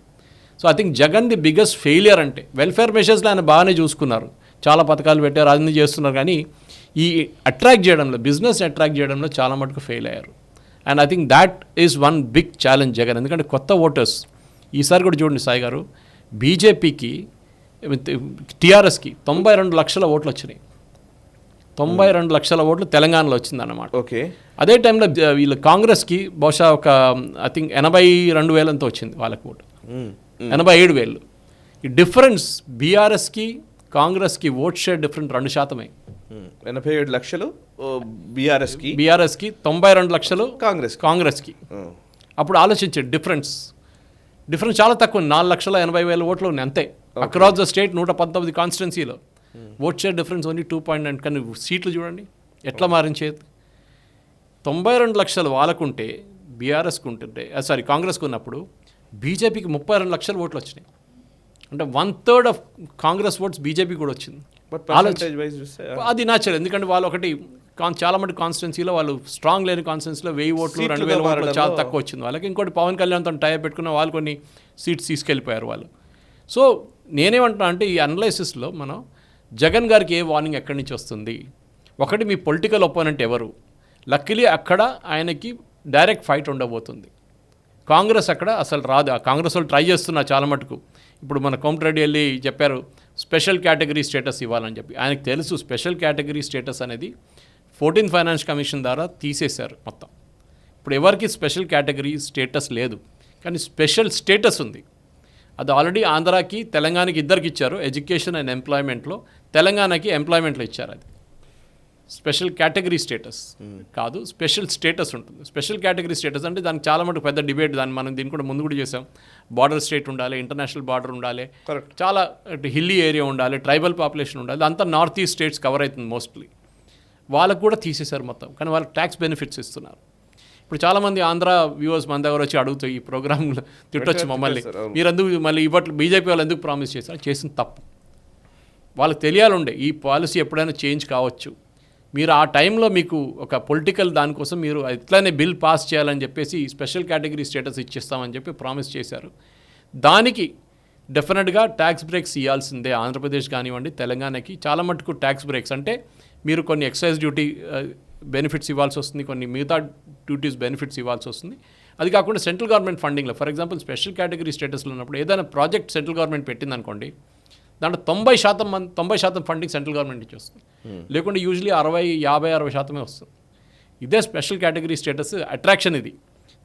So I think Jagan the biggest failure అంటే వెల్ఫేర్ మెషర్స్లో ఆయన బాగానే చూసుకున్నారు, చాలా పథకాలు పెట్టారు, అన్నీ చేస్తున్నారు. కానీ ఈ అట్రాక్ట్ చేయడంలో, బిజినెస్ అట్రాక్ట్ చేయడంలో చాలా మటుకు ఫెయిల్ అయ్యారు. And I think that is one big challenge Jagan. ఎందుకంటే కొత్త ఓటర్స్ ఈసారి కూడా చూడండి సాయి గారు, బీజేపీకి టీఆర్ఎస్కి 92 లక్షల ఓట్లు వచ్చినాయి. 92 లక్షల ఓట్లు తెలంగాణలో వచ్చిందన్నమాట. ఓకే. అదే టైంలో వీళ్ళు కాంగ్రెస్కి బహుశా ఒక ఐ థింక్ 82,000 ఎంతో వచ్చింది వాళ్ళకి ఓటు, 87,000. ఈ డిఫరెన్స్ బీఆర్ఎస్కి కాంగ్రెస్కి ఓట్ షేర్ డిఫరెంట్ 2%. 87 లక్షలు బీఆర్ఎస్కి 92 లక్షలు కాంగ్రెస్కి. అప్పుడు ఆలోచించండి, డిఫరెన్స్ చాలా తక్కువ, 4,80,000 ఓట్లు ఉన్నాయి అంతే. అక్రాస్ ద స్టేట్ 119 కాన్స్టిట్యున్సీలో ఓట్ షేర్ డిఫరెన్స్ ఓన్లీ 2.9. కానీ సీట్లు చూడండి ఎట్లా మారించేది. 92 లక్షలు వాళ్ళకుంటే బీఆర్ఎస్కి ఉంటుంటే కాంగ్రెస్కి ఉన్నప్పుడు బీజేపీకి 32 లక్షల ఓట్లు వచ్చినాయి. అంటే 1/3 ఆఫ్ కాంగ్రెస్ ఓట్స్ బీజేపీ కూడా వచ్చింది. అది న్యాచురల్, ఎందుకంటే వాళ్ళు ఒకటి చాలా మంది కాన్స్టిట్యున్సీలో వాళ్ళు స్ట్రాంగ్ లేని కాన్స్టిట్యున్సీలో 1000 ఓట్లు 2,000 ఓట్లు చాలా తక్కువ వచ్చింది వాళ్ళకి. ఇంకోటి పవన్ కళ్యాణ్తో టైప్ పెట్టుకున్న వాళ్ళు కొన్ని సీట్స్ తీసుకెళ్ళిపోయారు వాళ్ళు. సో నేనేమంటున్నా అంటే ఈ అనలైసిస్లో మనం జగన్ గారికి ఏ వార్నింగ్ ఎక్కడి నుంచి వస్తుంది? ఒకటి మీ పొలిటికల్ ఒపోనెంట్ ఎవరు. లక్కీలీ అక్కడ ఆయనకి డైరెక్ట్ ఫైట్ ఉండబోతుంది. కాంగ్రెస్ అక్కడ అసలు రాదు. ఆ కాంగ్రెస్ వాళ్ళు ట్రై చేస్తున్నారు చాలా మటుకు. ఇప్పుడు మన కోమటిరెడ్డి వెళ్ళి చెప్పారు స్పెషల్ కేటగిరీ స్టేటస్ ఇవ్వాలని చెప్పి. ఆయనకు తెలుసు స్పెషల్ కేటగిరీ స్టేటస్ అనేది 14th ఫైనాన్స్ కమిషన్ ద్వారా తీసేశారు మొత్తం. ఇప్పుడు ఎవరికి స్పెషల్ కేటగిరీ స్టేటస్ లేదు, కానీ స్పెషల్ స్టేటస్ ఉంది. అది ఆల్రెడీ ఆంధ్రాకి తెలంగాణకి ఇద్దరికి ఇచ్చారు, ఎడ్యుకేషన్ అండ్ ఎంప్లాయ్మెంట్లో. తెలంగాణకి ఎంప్లాయ్మెంట్లో ఇచ్చారు. అది స్పెషల్ కేటగిరీ స్టేటస్ కాదు, స్పెషల్ స్టేటస్ ఉంటుంది. స్పెషల్ కేటగిరీ స్టేటస్ అంటే దానికి చాలా మటుకు పెద్ద డిబేట్. దాన్ని మనం దీన్ని కూడా ముందు కూడా చేసాం. బార్డర్ స్టేట్ ఉండాలి, ఇంటర్నేషనల్ బార్డర్ ఉండాలి, చాలా హిల్లీ ఏరియా ఉండాలి, ట్రైబల్ పాపులేషన్ ఉండాలి. అంతా నార్త్ ఈస్ట్ స్టేట్స్ కవర్ అవుతుంది మోస్ట్లీ. వాళ్ళకు కూడా తీసేశారు మొత్తం, కానీ వాళ్ళకి ట్యాక్స్ బెనిఫిట్స్ ఇస్తున్నారు. ఇప్పుడు చాలామంది ఆంధ్ర వ్యూవర్స్ మన దగ్గర వచ్చి అడుగుతాయి, ఈ ప్రోగ్రాంలో తిట్టొచ్చు మమ్మల్ని, మీరు ఎందుకు మళ్ళీ ఇవ్వట్లు, బీజేపీ వాళ్ళు ఎందుకు ప్రామిస్ చేశారు? చేసిన తప్పు వాళ్ళకి తెలియాలండే. ఈ పాలసీ ఎప్పుడైనా చేంజ్ కావచ్చు. మీరు ఆ టైంలో మీకు ఒక పొలిటికల్ దానికోసం మీరు ఎట్లానే బిల్ పాస్ చేయాలని చెప్పేసి స్పెషల్ కేటగిరీ స్టేటస్ ఇచ్చేస్తామని చెప్పి ప్రామిస్ చేశారు. దానికి డెఫినెట్గా ట్యాక్స్ బ్రేక్స్ ఇవ్వాల్సిందే. ఆంధ్రప్రదేశ్ కానివ్వండి, తెలంగాణకి చాలా మటుకు ట్యాక్స్ బ్రేక్స్ అంటే మీరు కొన్ని ఎక్సైజ్ డ్యూటీ బెనిఫిట్స్ ఇవ్వాల్సి వస్తుంది, కొన్ని మిగతా డ్యూటీస్ బెనిఫిట్స్ ఇవ్వాల్సి వస్తుంది. అది కాకుండా సెంట్రల్ గవర్నమెంట్ ఫండింగ్లో, ఫర్ ఎగ్జాంపుల్ స్పెషల్ కేటగిరీ స్టేటస్లో ఉన్నప్పుడు ఏదైనా ప్రాజెక్ట్ సెంట్రల్ గవర్నమెంట్ పెట్టిందనుకోండి, దాంట్లో 90% ఫండింగ్ సెంట్రల్ గవర్నమెంట్ నుంచి వస్తుంది. లేకుంటే యూజువలీ 50-60% వస్తుంది. ఇదే స్పెషల్ కేటగిరీ స్టేటస్ అట్రాక్షన్. ఇది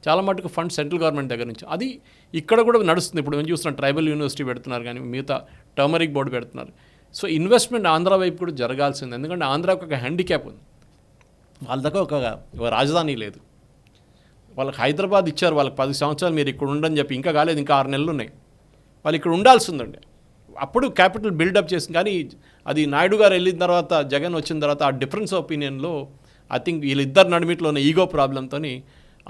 చాలా మటుకు ఫండ్ సెంట్రల్ గవర్నమెంట్ దగ్గర నుంచి. అది ఇక్కడ కూడా నడుస్తుంది. ఇప్పుడు మేము చూస్తున్నాం, ట్రైబల్ యూనివర్సిటీ పెడుతున్నారు, కానీ మిగతా టర్మరిక్ బోర్డు పెడుతున్నారు. సో ఇన్వెస్ట్మెంట్ ఆంధ్ర వైపు కూడా జరగాల్సింది. ఎందుకంటే ఆంధ్రాకు ఒక హ్యాండిక్యాప్ ఉంది, వాళ్ళ దగ్గర ఒక రాజధాని లేదు. వాళ్ళకి హైదరాబాద్ ఇచ్చారు, వాళ్ళకి 10 సంవత్సరాలు మీరు ఇక్కడ ఉండని చెప్పి, ఇంకా కాలేదు, ఇంకా 6 నెలలు ఉన్నాయి. వాళ్ళు ఇక్కడ ఉండాల్సి ఉందండి. అప్పుడు క్యాపిటల్ బిల్డప్ చేసింది. కానీ అది నాయుడు గారు వెళ్ళిన తర్వాత, జగన్ వచ్చిన తర్వాత ఆ డిఫరెన్స్ ఒపీనియన్లో ఐ థింక్ వీళ్ళిద్దరు నడిమిట్లో ఉన్న ఈగో ప్రాబ్లంతో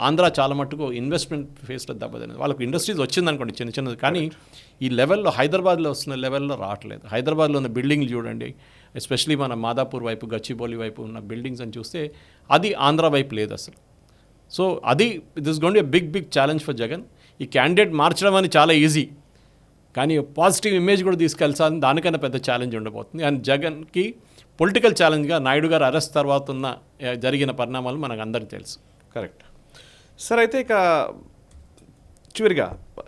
ఆంధ్ర చాలా మట్టుకు ఇన్వెస్ట్మెంట్ ఫేస్లో దెబ్బతిన్నది. వాళ్ళకు ఇండస్ట్రీస్ వచ్చిందనుకోండి చిన్న చిన్నది, కానీ ఈ లెవెల్లో హైదరాబాద్లో వస్తున్న లెవెల్లో రావట్లేదు. హైదరాబాద్లో ఉన్న బిల్డింగ్లు చూడండి, ఎస్పెషలీ మన మాదాపూర్ వైపు, గచ్చిబౌలి వైపు ఉన్న బిల్డింగ్స్ అని చూస్తే అది ఆంధ్ర వైపు లేదు అసలు. సో అది this gonna be big challenge for Jagan. ఈ క్యాండిడేట్ మార్చడం అని చాలా ఈజీ, కానీ పాజిటివ్ ఇమేజ్ కూడా తీసుకెళ్తాలని దానికన్నా పెద్ద ఛాలెంజ్ ఉండబోతుంది. అండ్ జగన్కి పొలిటికల్ ఛాలెంజ్గా నాయుడు గారు అరెస్ట్ తర్వాత ఉన్న జరిగిన పరిణామాలు మనకు అందరికీ తెలుసు. Correct sir. అయితే ఇక చివరిగా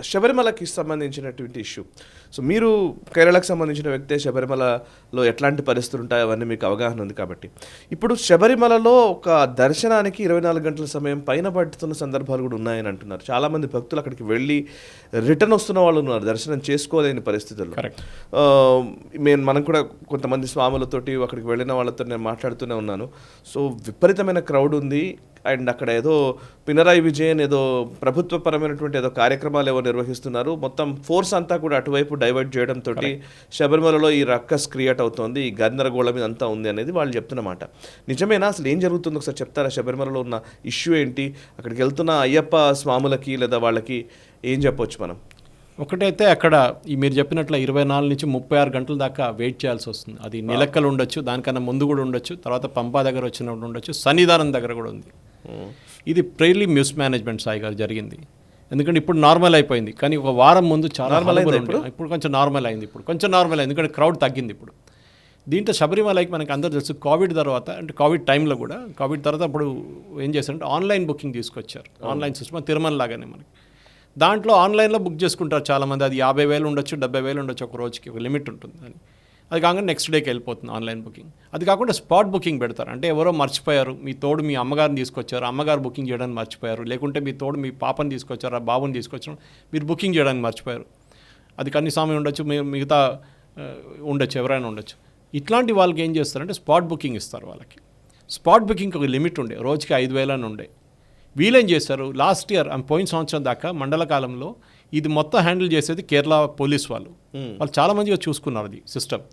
శబరిమలకి సంబంధించినటువంటి ఇష్యూ. సో మీరు కేరళకు సంబంధించిన వ్యక్తే, శబరిమలలో ఎట్లాంటి పరిస్థితులు ఉంటాయో అవన్నీ మీకు అవగాహన ఉంది కాబట్టి, ఇప్పుడు శబరిమలలో ఒక దర్శనానికి 24 గంటల సమయం పైన పడుతున్న సందర్భాలు కూడా ఉన్నాయని అంటున్నారు. చాలామంది భక్తులు అక్కడికి వెళ్ళి రిటర్న్ వస్తున్న వాళ్ళు ఉన్నారు, దర్శనం చేసుకోలేని పరిస్థితుల్లో. మనం కూడా కొంతమంది స్వాములతోటి అక్కడికి వెళ్ళిన వాళ్ళతో నేను మాట్లాడుతూనే ఉన్నాను. సో విపరీతమైన క్రౌడ్ ఉంది. అండ్ అక్కడ ఏదో పినరాయి విజయన్ ఏదో ప్రభుత్వపరమైనటువంటి ఏదో కార్యక్రమాలు ఏవో నిర్వహిస్తున్నారు. మొత్తం ఫోర్స్ అంతా కూడా అటువైపు డైవర్ట్ చేయడంతో శబరిమలలో ఈ రక్కస్ క్రియేట్ అవుతోంది, ఈ గందరగోళం మీద అంతా ఉంది అనేది వాళ్ళు చెప్తున్నమాట. నిజమేనా? అసలు ఏం జరుగుతుందో ఒకసారి చెప్తారా? శబరిమలలో ఉన్న ఇష్యూ ఏంటి? అక్కడికి వెళ్తున్న అయ్యప్ప స్వాములకి లేదా వాళ్ళకి ఏం చెప్పొచ్చు మనం? ఒకటైతే అక్కడ ఈ మీరు చెప్పినట్లు 24 నుంచి 36 గంటల దాకా వెయిట్ చేయాల్సి వస్తుంది. అది నిలక్కలు ఉండొచ్చు, దానికన్నా ముందు కూడా ఉండొచ్చు, తర్వాత పంపా దగ్గర వచ్చినప్పుడు ఉండొచ్చు, సన్నిధానం దగ్గర కూడా ఉంది. ఇది ప్రైలీ మిస్మేనేజ్మెంట్ సాయి గారు జరిగింది. ఎందుకంటే ఇప్పుడు నార్మల్ అయిపోయింది, కానీ ఒక వారం ముందు చాలా ఇప్పుడు కొంచెం నార్మల్ అయింది. ఇప్పుడు కొంచెం నార్మల్ అయింది, ఎందుకంటే క్రౌడ్ తగ్గింది. ఇప్పుడు దీంట్లో శబరిమలకి మనకి అందరూ తెలుసు, కోవిడ్ తర్వాత, అంటే కోవిడ్ టైంలో కూడా, కోవిడ్ తర్వాత అప్పుడు ఏం చేశారంటే ఆన్లైన్ బుకింగ్ తీసుకొచ్చారు. ఆన్లైన్ సిస్టమ్ తిరుమల లాగానే మనకి. దాంట్లో ఆన్లైన్లో బుక్ చేసుకుంటారు చాలామంది. అది 50,000 ఉండొచ్చు, 70,000 ఉండొచ్చు, ఒక రోజుకి ఒక లిమిట్ ఉంటుంది. అని అది కాకుండా నెక్స్ట్ డేకి వెళ్ళిపోతుంది ఆన్లైన్ బుకింగ్. అది కాకుండా స్పాట్ బుకింగ్ పెడతారు. అంటే ఎవరో మర్చిపోయారు, మీ తోడు మీ అమ్మగారిని తీసుకొచ్చారు, అమ్మగారు బుకింగ్ చేయడానికి మర్చిపోయారు, లేకుంటే మీ తోడు మీ పాపని తీసుకొచ్చారు, ఆ బాబుని తీసుకొచ్చారు, మీరు బుకింగ్ చేయడానికి మర్చిపోయారు. అది కన్నిస్వామి ఉండొచ్చు, మిగతా ఉండొచ్చు, ఎవరైనా ఉండొచ్చు. ఇట్లాంటి వాళ్ళకి ఏం చేస్తారంటే స్పాట్ బుకింగ్ ఇస్తారు. వాళ్ళకి స్పాట్ బుకింగ్ ఒక లిమిట్ ఉండే, రోజుకి 5,000 అని ఉండే. వీళ్ళేం చేశారు, లాస్ట్ ఇయర్ పోయిన సంవత్సరం దాకా మండల కాలంలో ఇది మొత్తం హ్యాండిల్ చేసేది కేరళ పోలీస్ వాళ్ళు చాలా మందిగా చూసుకున్నారు అది సిస్టమ్.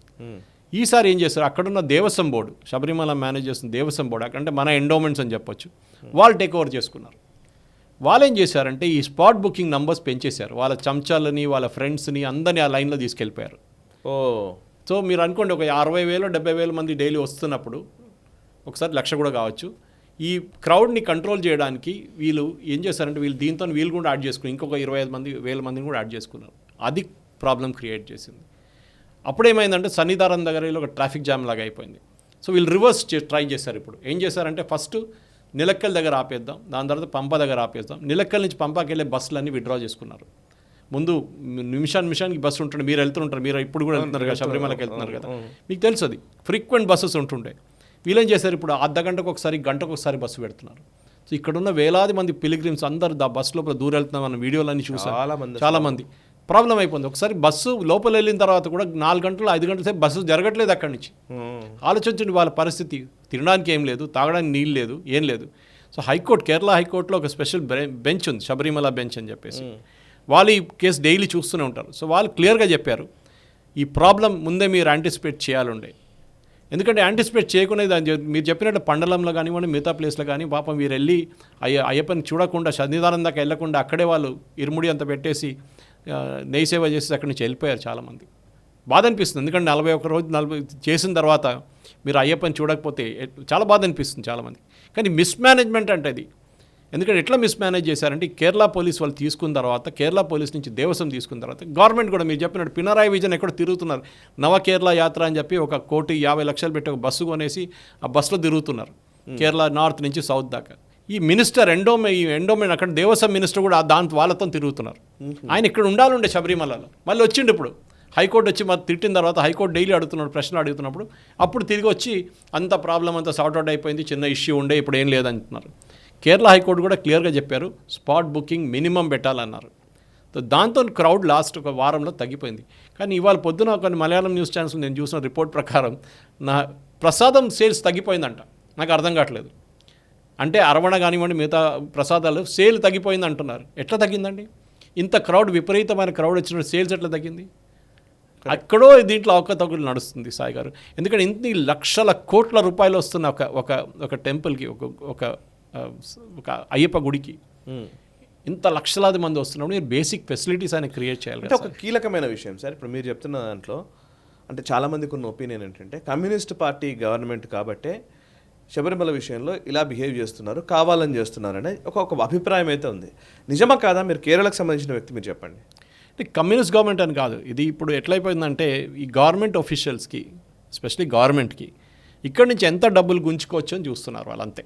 ఈసారి ఏం చేశారు, అక్కడున్న దేవస్వం బోర్డు, శబరిమల మేనేజ్ చేస్తున్న దేవస్వం బోర్డు, అంటే మన ఎండోమెంట్స్ అని చెప్పొచ్చు, వాళ్ళు టేక్ ఓవర్ చేసుకున్నారు. వాళ్ళు ఏం చేశారంటే ఈ స్పాట్ బుకింగ్ నంబర్స్ పెంచేశారు. వాళ్ళ చంచాలని, వాళ్ళ ఫ్రెండ్స్ని అందరినీ ఆ లైన్లో తీసుకెళ్ళిపోయారు. సో మీరు అనుకోండి, ఒక 60,000 70,000 మంది డైలీ వస్తున్నప్పుడు ఒకసారి 1,00,000 కూడా కావచ్చు. ఈ క్రౌడ్ని కంట్రోల్ చేయడానికి వీళ్ళు ఏం చేశారంటే దీంతో వీళ్ళు కూడా యాడ్ చేసుకుని ఇంకొక 25,000 మందిని కూడా యాడ్ చేసుకున్నారు. అది ప్రాబ్లం క్రియేట్ చేసింది. అప్పుడు ఏమైందంటే సన్నిధానం దగ్గర ఒక ట్రాఫిక్ జామ్ లాగా అయిపోయింది. సో వీళ్ళు రివర్స్ ట్రై చేశారు. ఇప్పుడు ఏం చేశారంటే ఫస్ట్ నిలక్కల్ దగ్గర ఆపేద్దాం, దాని తర్వాత పంప దగ్గర ఆపేద్దాం. నిలక్కల్ నుంచి పంపాకి వెళ్ళే బస్సులన్నీ విత్డ్రా చేసుకున్నారు. ముందు నిమిషానికి బస్సు ఉంటుండే, మీరు వెళ్తుంటారు, మీరు ఇప్పుడు కూడా వెళ్తున్నారు కదా, శబరిమలకి వెళ్తున్నారు కదా, మీకు తెలుసు అది ఫ్రీక్వెంట్ బస్సెస్ ఉంటుండే. వీళ్ళేం చేశారు, ఇప్పుడు అర్ధ గంటకు ఒకసారి, గంటకు ఒకసారి బస్సు పెడుతున్నారు. సో ఇక్కడున్న వేలాది మంది పిలిగ్రిమ్స్ అందరు బస్ లోపల దూరెళ్తున్నాం మన వీడియోలన్నీ చూసాం. చాలా మంది ప్రాబ్లం అయిపోయింది. ఒకసారి బస్సు లోపల వెళ్ళిన తర్వాత కూడా 4 గంటలు 5 గంటల సేపు బస్సు జరగట్లేదు అక్కడి నుంచి. ఆలోచించండి వాళ్ళ పరిస్థితి. తినడానికి ఏం లేదు, తాగడానికి నీళ్ళు లేదు, ఏం లేదు. సో హైకోర్టు, కేరళ హైకోర్టులో ఒక స్పెషల్ బెంచ్ ఉంది, శబరిమల బెంచ్ అని చెప్పేసి. వాళ్ళు ఈ కేసు డైలీ చూస్తూనే ఉంటారు. సో వాళ్ళు క్లియర్గా చెప్పారు ఈ ప్రాబ్లం ముందే మీరు యాంటిసిపేట్ చేయాలండే. ఎందుకంటే యాంటిసిపేట్ చేయకుండా మీరు చెప్పినట్టు పండలంలో కానివ్వండి, మిగతా ప్లేస్లో కానీ పాపం మీరు వెళ్ళి అయ్యప్పని చూడకుండా సన్నిధానం దాకా వెళ్ళకుండా అక్కడే వాళ్ళు ఇరుముడి అంతా పెట్టేసి నెయ్యి సేవ చేసి అక్కడి నుంచి వెళ్ళిపోయారు చాలామంది. బాధ అనిపిస్తుంది. ఎందుకంటే 41 రోజు 40 చేసిన తర్వాత మీరు అయ్యప్పని చూడకపోతే చాలా బాధ అనిపిస్తుంది చాలామంది. కానీ మిస్మేనేజ్మెంట్ అంటే అది. ఎందుకంటే ఎట్లా మిస్మేనేజ్ చేశారంటే కేరళ పోలీస్ వాళ్ళు తీసుకున్న తర్వాత, కేరళ పోలీస్ నుంచి దేవస్వం తీసుకున్న తర్వాత గవర్నమెంట్ కూడా మీరు చెప్పినట్టు పినరాయి విజన్ ఎక్కడ తిరుగుతున్నారు. నవ కేరళ యాత్ర అని చెప్పి 1,50,00,000 పెట్టి ఒక బస్సు కొనేసి ఆ బస్సులో తిరుగుతున్నారు కేరళ నార్త్ నుంచి సౌత్ దాకా. ఈ మినిస్టర్ ఎండోమెంట్ అక్కడ దేవస్వం మినిస్టర్ కూడా వాళ్ళతో తిరుగుతున్నారు. ఆయన ఇక్కడ ఉండాలండే శబరిమలలో. మళ్ళీ వచ్చిండు ఇప్పుడు హైకోర్టు వచ్చి మరి తిట్టిన తర్వాత హైకోర్టు డైలీ అడుగుతున్నాడు, ప్రశ్నలు అడుగుతున్నప్పుడు అప్పుడు తిరిగి వచ్చి అంత ప్రాబ్లం అంతా సార్ట్అవుట్ అయిపోయింది, చిన్న ఇష్యూ ఉండే, ఇప్పుడు ఏం లేదంటున్నారు. కేరళ హైకోర్టు కూడా క్లియర్గా చెప్పారు స్పాట్ బుకింగ్ మినిమం పెట్టాలన్నారు. దాంతో క్రౌడ్ లాస్ట్ ఒక వారంలో తగ్గిపోయింది. కానీ ఇవాళ పొద్దున కొన్ని మలయాళం న్యూస్ ఛానల్స్ నేను చూసిన రిపోర్ట్ ప్రకారం ప్రసాదం సేల్స్ తగ్గిపోయిందంట. నాకు అర్థం కావట్లేదు. అంటే అరవణ కానివ్వండి మిగతా ప్రసాదాలు సేల్ తగ్గిపోయింది అంటున్నారు. ఎట్లా తగ్గిందండి? ఇంత క్రౌడ్, విపరీతమైన క్రౌడ్ వచ్చిన సేల్స్ ఎట్లా తగ్గింది? అక్కడో దీంట్లో అవకతవకలు నడుస్తుంది సాయి గారు. ఎందుకంటే ఇన్ని లక్షల కోట్ల రూపాయలు వస్తున్న ఒక టెంపుల్కి, ఒక అయ్యప్ప గుడికి ఇంత లక్షలాది మంది వస్తున్నప్పుడు మీరు బేసిక్ ఫెసిలిటీస్ అని క్రియేట్ చేయాలి. అంటే ఒక కీలకమైన విషయం సార్, ఇప్పుడు మీరు చెప్తున్న దాంట్లో అంటే చాలామందికి ఉన్న ఒపీనియన్ ఏంటంటే కమ్యూనిస్ట్ పార్టీ గవర్నమెంట్ కాబట్టే శబరిమల విషయంలో ఇలా బిహేవ్ చేస్తున్నారు, కావాలని చేస్తున్నారనే ఒక అభిప్రాయం అయితే ఉంది. నిజమా కాదా? మీరు కేరళకు సంబంధించిన వ్యక్తి, మీరు చెప్పండి. అంటే కమ్యూనిస్ట్ గవర్నమెంట్ అని కాదు ఇది. ఇప్పుడు ఎట్లయిపోయిందంటే ఈ గవర్నమెంట్ ఆఫీషియల్స్కి, ఎస్పెషలీ గవర్నమెంట్కి ఇక్కడి నుంచి ఎంత డబ్బులు గుంజుకోవచ్చు అని చూస్తున్నారు వాళ్ళంతే.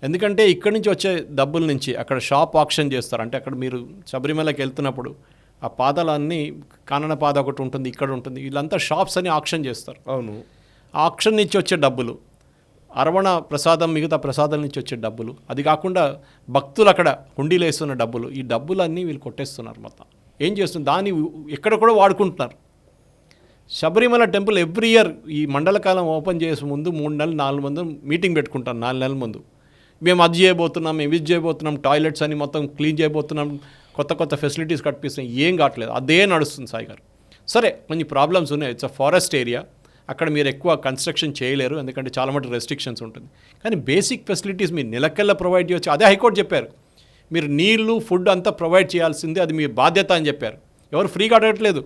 ఎందుకంటే ఇక్కడి నుంచి వచ్చే డబ్బుల నుంచి అక్కడ షాప్ ఆక్షన్ చేస్తారు. అంటే అక్కడ మీరు శబరిమలకి వెళ్తున్నప్పుడు ఆ పాదాలన్నీ కానన పాద ఒకటి ఉంటుంది, ఇక్కడ ఉంటుంది, వీళ్ళంతా షాప్స్ అని ఆక్షన్ చేస్తారు. అవును. ఆ ఆక్షన్ నుంచి వచ్చే డబ్బులు, అరవణ ప్రసాదం మిగతా ప్రసాదాల నుంచి వచ్చే డబ్బులు, అది కాకుండా భక్తులు అక్కడ హుండీలు వేస్తున్న డబ్బులు, ఈ డబ్బులన్నీ వీళ్ళు కొట్టేస్తున్నారు. మొత్తం ఏం చేస్తున్నారు, దాన్ని ఎక్కడ కూడా వాడుకుంటున్నారు. శబరిమల టెంపుల్ ఎవ్రీ ఇయర్ ఈ మండల కాలం ఓపెన్ చేసే ముందు 3 నెలలు 4 మంది మీటింగ్ పెట్టుకుంటారు. 4 నెలల ముందు మేము అది చేయబోతున్నాం, మేము ఇది చేయబోతున్నాం, టాయిలెట్స్ అని మొత్తం క్లీన్ చేయబోతున్నాం, కొత్త ఫెసిలిటీస్ కట్టిస్తున్నాం. ఏం కావట్లేదు, అదే నడుస్తుంది సాయి గారు. సరే కొన్ని ప్రాబ్లమ్స్ ఉన్నాయి. ఇట్స్ అ ఫారెస్ట్ ఏరియా, అక్కడ మీరు ఎక్కువ కన్స్ట్రక్షన్ చేయలేరు ఎందుకంటే చాలా మటు రెస్ట్రిక్షన్స్ ఉంటుంది. కానీ బేసిక్ ఫెసిలిటీస్ మీరు నెలకెల్లా ప్రొవైడ్ చేయవచ్చు. అదే హైకోర్టు చెప్పారు. మీరు నీళ్లు ఫుడ్ అంతా ప్రొవైడ్ చేయాల్సిందే, అది మీ బాధ్యత అని చెప్పారు. ఎవరు ఫ్రీగా అడగట్లేదు,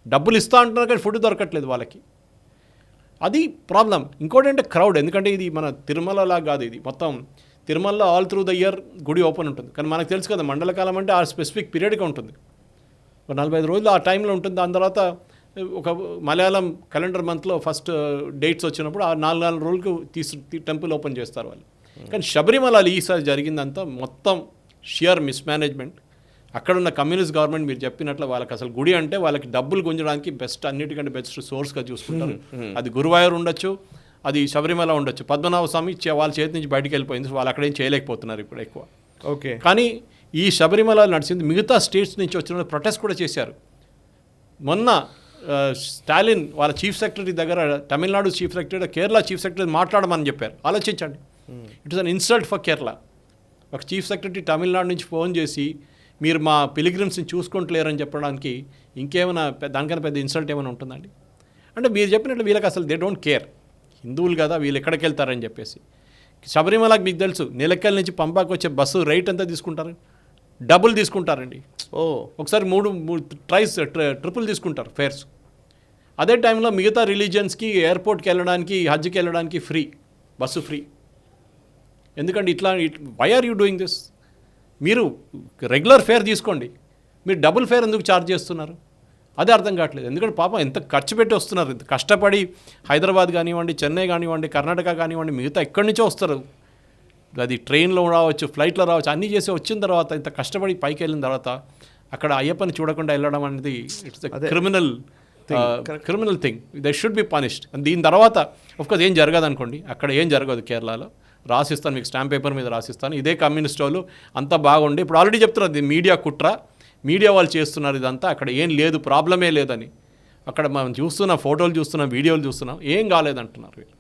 డబ్బులు ఇస్తా అంటున్నారు కానీ ఫుడ్ దొరకట్లేదు వాళ్ళకి. అది ప్రాబ్లం. ఇంకోటి అంటే క్రౌడ్. ఎందుకంటే ఇది మన తిరుమలలా కాదు, ఇది మొత్తం తిరుమలలో ఆల్ త్రూ ద ఇయర్ గుడి ఓపెన్ ఉంటుంది. కానీ మనకు తెలుసు కదా మండలకాలం అంటే ఆ స్పెసిఫిక్ పీరియడ్గా ఉంటుంది, ఒక 45 రోజులు ఆ టైంలో ఉంటుంది. దాని తర్వాత ఒక మలయాళం క్యాలెండర్ మంత్లో ఫస్ట్ డేట్స్ వచ్చినప్పుడు ఆ 4 రోజులకు టెంపుల్ ఓపెన్ చేస్తారు వాళ్ళు. కానీ శబరిమల ఈసారి జరిగిందంతా మొత్తం షియర్ మిస్మేనేజ్మెంట్. అక్కడున్న కమ్యూనిస్ట్ గవర్నమెంట్ మీరు చెప్పినట్లు వాళ్ళకి అసలు గుడి అంటే వాళ్ళకి డబ్బులు గుంజడానికి బెస్ట్, అన్నిటికంటే బెస్ట్ సోర్స్గా చూసుకుంటారు. అది గురువాయూర్ ఉండొచ్చు, అది శబరిమల ఉండొచ్చు. పద్మనాభ స్వామి వాళ్ళ చేతి నుంచి బయటికి వెళ్ళిపోయింది, వాళ్ళు అక్కడేం చేయలేకపోతున్నారు ఇప్పుడు ఎక్కువ. ఓకే. కానీ ఈ శబరిమల నడిచింది, మిగతా స్టేట్స్ నుంచి వచ్చిన ప్రొటెస్ట్ కూడా చేశారు. మొన్న స్టాలిన్ వాళ్ళ చీఫ్ సెక్రటరీ దగ్గర, Tamil Nadu chief secretary, Kerala chief secretary మాట్లాడమని చెప్పారు. ఆలోచించండి, it is an insult for Kerala. ఒక చీఫ్ సెక్రటరీ తమిళనాడు నుంచి ఫోన్ చేసి మీరు మా పిలిగ్రిమ్స్ని చూసుకుంటలేరని చెప్పడానికి ఇంకేమైనా దానికన్నా పెద్ద ఇన్సల్ట్ ఏమైనా ఉంటుందండి? అంటే మీరు చెప్పినట్లు వీళ్ళకి అసలు దే డోంట్ కేర్. హిందువులు కదా వీళ్ళు ఎక్కడికి వెళ్తారని చెప్పేసి. శబరిమలకి మీకు తెలుసు నిలకల్ నుంచి పంపాకు వచ్చే బస్సు రేట్ ఎంత తీసుకుంటారు? డబుల్ తీసుకుంటారండి. ఒకసారి 3 ట్రిపుల్ తీసుకుంటారు ఫేర్స్. అదే టైంలో మిగతా రిలీజియన్స్కి ఎయిర్పోర్ట్కి వెళ్ళడానికి, హజ్కి వెళ్ళడానికి ఫ్రీ, బస్సు ఫ్రీ. ఎందుకంటే why are you doing this? మీరు రెగ్యులర్ ఫేర్ తీసుకోండి, మీరు డబుల్ ఫేర్ ఎందుకు ఛార్జ్ చేస్తున్నారు? అదే అర్థం కావట్లేదు. ఎందుకంటే పాపం ఎంత ఖర్చు పెట్టి వస్తున్నారు, ఎంత కష్టపడి హైదరాబాద్ కానివ్వండి, చెన్నై కానివ్వండి, కర్ణాటక కానివ్వండి, మిగతా ఎక్కడి నుంచో వస్తారు. అది ట్రైన్లో రావచ్చు, ఫ్లైట్లో రావచ్చు, అన్నీ చేసి వచ్చిన తర్వాత ఇంత కష్టపడి పైకి వెళ్ళిన తర్వాత అక్కడ అయ్యప్పని చూడకుండా వెళ్ళడం అనేది it's criminal thing. They should be punished. దీని తర్వాత ఆఫ్కోర్స్ ఏం జరగదు అనుకోండి, అక్కడ ఏం జరగదు కేరళలో, రాసిస్తాను, మీకు స్టాంప్ పేపర్ మీద రాసిస్తాను, ఇదే కమ్యూనిస్ట్ వాళ్ళు అంతా బాగుండి ఇప్పుడు ఆల్రెడీ చెప్తున్నారు ఇది మీడియా కుట్ర, మీడియా వాళ్ళు చేస్తున్నారు ఇదంతా, అక్కడ ఏం లేదు, ప్రాబ్లమే లేదని. అక్కడ మనం చూస్తున్నాం, ఫోటోలు చూస్తున్నాం, వీడియోలు చూస్తున్నాం, ఏం కాలేదంటున్నారు వీళ్ళు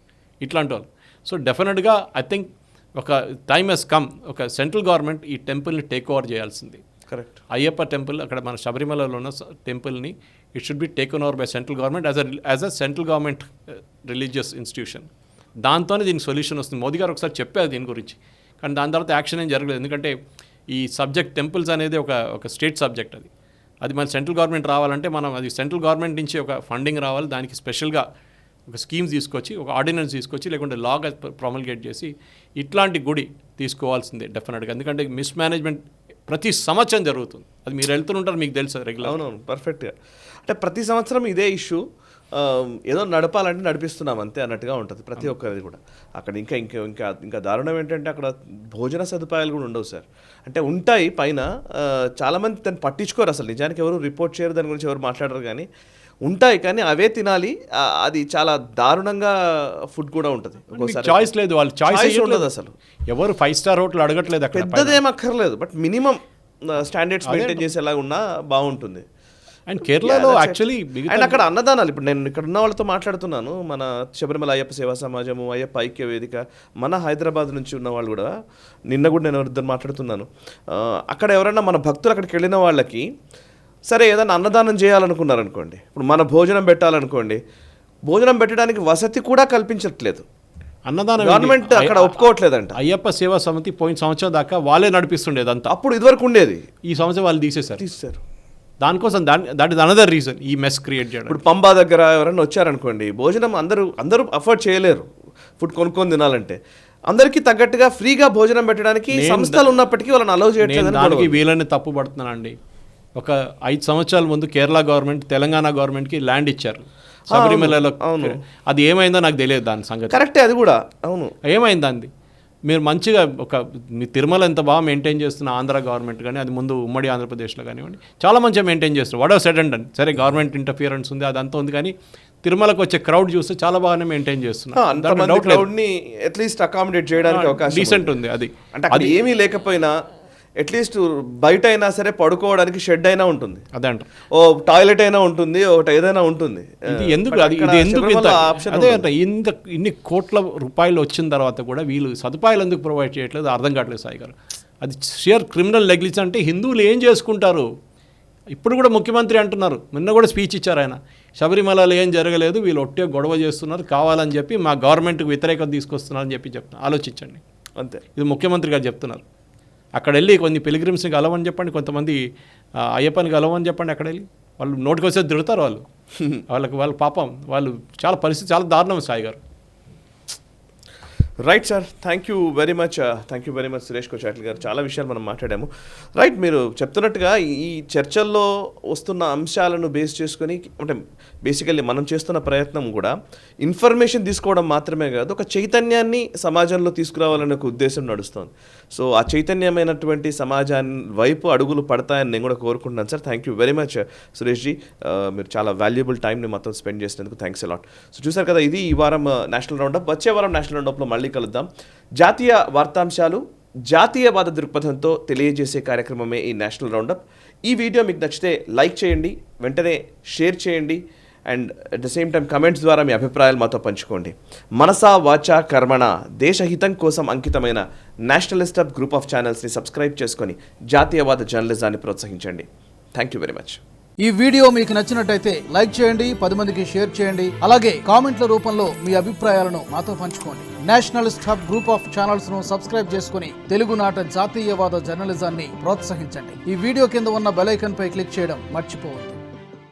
ఇట్లాంటి వాళ్ళు. సో డెఫినెట్గా ఐ థింక్ ఒక టైమ్ హెస్ కమ్, ఒక సెంట్రల్ గవర్నమెంట్ ఈ టెంపుల్ని టేక్ ఓవర్ చేయాల్సింది. కరెక్ట్. అయ్యప్ప టెంపుల్ అక్కడ మన శబరిమలలో ఉన్న టెంపుల్ని it should be taken over by central government as a central government religious institution. దాంతోనే దీనికి సొల్యూషన్ వస్తుంది. మోదీ గారు ఒకసారి చెప్పారు దీని గురించి, కానీ దాని తర్వాత యాక్షన్ ఏం జరగలేదు. ఎందుకంటే ఈ సబ్జెక్ట్ టెంపుల్స్ అనేది ఒక స్టేట్ సబ్జెక్ట్, అది మన సెంట్రల్ గవర్నమెంట్ రావాలంటే మనం అది సెంట్రల్ గవర్నమెంట్ నుంచి ఒక ఫండింగ్ రావాలి, దానికి స్పెషల్గా ఒక స్కీమ్స్ తీసుకొచ్చి, ఒక ఆర్డినెన్స్ తీసుకొచ్చి, లేకుంటే లాగా ప్రొమల్గేట్ చేసి ఇట్లాంటి గుడి తీసుకోవాల్సిందే డెఫినెట్గా. ఎందుకంటే మిస్మేనేజ్మెంట్ ప్రతి సంవత్సరం జరుగుతుంది, అది మీరు వెళ్తుంటారు, మీకు తెలుసు రెగ్యులర్. అవునవును, పర్ఫెక్ట్గా. అంటే ప్రతి సంవత్సరం ఇదే ఇష్యూ, ఏదో నడపాలంటే నడిపిస్తున్నాం అంతే అన్నట్టుగా ఉంటుంది ప్రతి ఒక్కరిది కూడా. అక్కడ ఇంకా ఇంకా ఇంకా ఇంకా దారుణం ఏంటంటే అక్కడ భోజన సదుపాయాలు కూడా ఉండవు సార్. అంటే ఉంటాయి పైన, చాలామంది దాన్ని పట్టించుకోరు అసలు, నిజానికి ఎవరు రిపోర్ట్ చేయరు, దాని గురించి ఎవరు మాట్లాడరు, కానీ ఉంటాయి, కానీ అవే తినాలి. అది చాలా దారుణంగా ఫుడ్ కూడా ఉంటుంది. చాయిస్ లేదు, వాళ్ళు చాయిస్ ఉండదు అసలు. ఎవరు 5 స్టార్ హోటల్ అడగట్లేదు, అక్కడ పెద్దదేం అక్కర్లేదు, బట్ మినిమం స్టాండర్డ్స్ మెయింటైన్ చేసేలా ఉన్నా బాగుంటుంది. అండ్ కేరళలో యాక్చువల్లీ అండ్ అక్కడ అన్నదానాలు, ఇప్పుడు నేను ఇక్కడ ఉన్న వాళ్ళతో మాట్లాడుతున్నాను, మన శబరిమల అయ్యప్ప సేవా సమాజము, అయ్యప్ప ఐక్య వేదిక, మన హైదరాబాద్ నుంచి ఉన్న వాళ్ళు కూడా, నిన్న కూడా నేను ఇద్దరు మాట్లాడుతున్నాను. అక్కడ ఎవరైనా మన భక్తులు అక్కడికి వెళ్ళిన వాళ్ళకి సరే ఏదైనా అన్నదానం చేయాలనుకున్నారనుకోండి, ఇప్పుడు మన భోజనం పెట్టాలనుకోండి, భోజనం పెట్టడానికి వసతి కూడా కల్పించట్లేదు అన్నదానం. గవర్నమెంట్ అక్కడ ఒప్పుకోవట్లేదంట. అయ్యప్ప సేవా సమితి పోయిన సంవత్సరం దాకా వాళ్ళే నడిపిస్తుండేది అంతా, అప్పుడు ఇదివరకు ఉండేది, ఈ సంవత్సరం వాళ్ళు తీసేశారు. దానికోసం దట్ ఇస్ అనదర్ రీజన్ ఈ మెస్ క్రియేట్ చేయడం. ఇప్పుడు పంబా దగ్గర ఎవరైనా వచ్చారనుకోండి, భోజనం అందరూ అఫోర్డ్ చేయలేరు, ఫుడ్ కొనుక్కొని తినాలంటే. అందరికీ తగ్గట్టుగా ఫ్రీగా భోజనం పెట్టడానికి సంస్థలు ఉన్నప్పటికీ వాళ్ళని అలౌ చేయట్లేదు. దానికి వీళ్ళని తప్పు పడుతున్నానండి. ఒక 5 సంవత్సరాల ముందు కేరళ గవర్నమెంట్ తెలంగాణ గవర్నమెంట్కి ల్యాండ్ ఇచ్చారు శబరిమలలో. అవును, అది ఏమైందో నాకు తెలియదు దాని సంగతి. కరెక్టే, అది కూడా అవును. ఏమైంది అంది, మీరు మంచిగా మీ తిరుమల ఎంత బాగా మెయింటైన్ చేస్తున్న ఆంధ్ర గవర్నమెంట్ కానీ, అది ముందు ఉమ్మడి ఆంధ్రప్రదేశ్లో కానివ్వండి, చాలా మంచిగా మెయింటైన్ చేస్తున్నారు. వాట్ ఎవర్ సెడ్ అండ్ సరే గవర్నమెంట్ ఇంటర్ఫియరెన్స్ ఉంది, అదంతా ఉంది, కానీ తిరుమలకు వచ్చే క్రౌడ్ చూస్తే చాలా బాగానే మెయింటైన్ చేస్తున్నారు. క్రౌడ్ని అట్లీస్ట్ అకామిడేట్ చేయడానికి అవకాశం డీసెంట్ ఉంది. అంటే అది ఏమీ లేకపోయినా అట్లీస్ట్ బయట అయినా సరే పడుకోవడానికి షెడ్ అయినా ఉంటుంది, అదే అంట, ఓ టాయిలెట్ అయినా ఉంటుంది, ఒకటి ఏదైనా ఉంటుంది. ఇది ఎందుకు అదే అంట, ఇన్ని కోట్ల రూపాయలు వచ్చిన తర్వాత కూడా వీళ్ళు సదుపాయాలు ఎందుకు ప్రొవైడ్ చేయట్లేదు అర్థం కావట్లేదు సాయి గారు. అది షియర్ క్రిమినల్ నెగ్లిజెన్స్. అంటే హిందువులు ఏం చేసుకుంటారు, ఇప్పుడు కూడా ముఖ్యమంత్రి అంటున్నారు, నిన్న కూడా స్పీచ్ ఇచ్చారు ఆయన, శబరిమలలో ఏం జరగలేదు, వీళ్ళు ఒట్టే గొడవ చేస్తున్నారు, కావాలని చెప్పి మా గవర్నమెంట్కి వ్యతిరేకత తీసుకొస్తున్నారని చెప్తున్నారు. ఆలోచించండి, అంతే. ఇది ముఖ్యమంత్రి గారు చెప్తున్నారు. అక్కడ వెళ్ళి కొన్ని పిలిగ్రిమ్స్ని కలవని చెప్పండి, కొంతమంది అయ్యప్పని కలవని చెప్పండి, అక్కడ వెళ్ళి వాళ్ళు నోటికి వచ్చే తిడతారు వాళ్ళ పాపం, వాళ్ళు చాలా పరిస్థితి చాలా దారుణం సాయి గారు. Right sir, thank you very much Suresh Kochatla గారు. చాలా విషయాలు మనం మాట్లాడాము. రైట్, మీరు చెప్తున్నట్టుగా ఈ చర్చల్లో వస్తున్న అంశాలను బేస్ చేసుకొని, అంటే బేసికల్లీ మనం చేస్తున్న ప్రయత్నం కూడా ఇన్ఫర్మేషన్ తీసుకోవడం మాత్రమే కాదు, ఒక చైతన్యాన్ని సమాజంలో తీసుకురావాలనే ఒక ఉద్దేశం నడుస్తుంది. సో ఆ చైతన్యమైనటువంటి సమాజాన్ని వైపు అడుగులు పడతాయని నేను కూడా కోరుకుంటున్నాను sir. Thank you very much Suresh ji, మీరు చాలా వాల్యుబుల్ టైంని మొత్తం స్పెండ్ చేసినందుకు థ్యాంక్స్ అలాట్. సో చూసారు కదా, ఇది ఈ వారం నేషనల్ రౌండప్. వచ్చే వారం నేషనల్ రౌండప్లో మళ్ళీ కలుద్దాం. జాతీయ వార్తాంశాలు జాతీయవాద దృక్పథంతో తెలియజేసే కార్యక్రమమే ఈ నేషనల్ రౌండప్. ఈ వీడియో మీకు నచ్చితే లైక్ చేయండి, వెంటనే షేర్ చేయండి, and at the same time comments ద్వారా మీ అభిప్రాయాలు మాతో పంచుకోండి. మనసా వాచా కర్మణ దేశహితం కోసం అంకితమైన నేషనలిస్ట్ హబ్ గ్రూప్ ఆఫ్ ఛానల్స్ని సబ్స్క్రైబ్ చేసుకొని జాతీయవాద జర్నలిజాన్ని ప్రోత్సహించండి. Thank you very much. ఈ వీడియో మీకు నచ్చినట్టయితే లైక్ చేయండి, 10 మందికి షేర్ చేయండి, అలాగే కామెంట్ల రూపంలో మీ అభిప్రాయాలను మాతో పంచుకోండి. Nationalist hub group of channels ను సబ్స్క్రైబ్ చేసుకుని తెలుగునాట జాతీయవాద జర్నలిజాన్ని ప్రోత్సహించండి. ఈ వీడియో కింద ఉన్న బెల్ ఐకాన్ పై క్లిక్ చేయడం మర్చిపోవద్దు.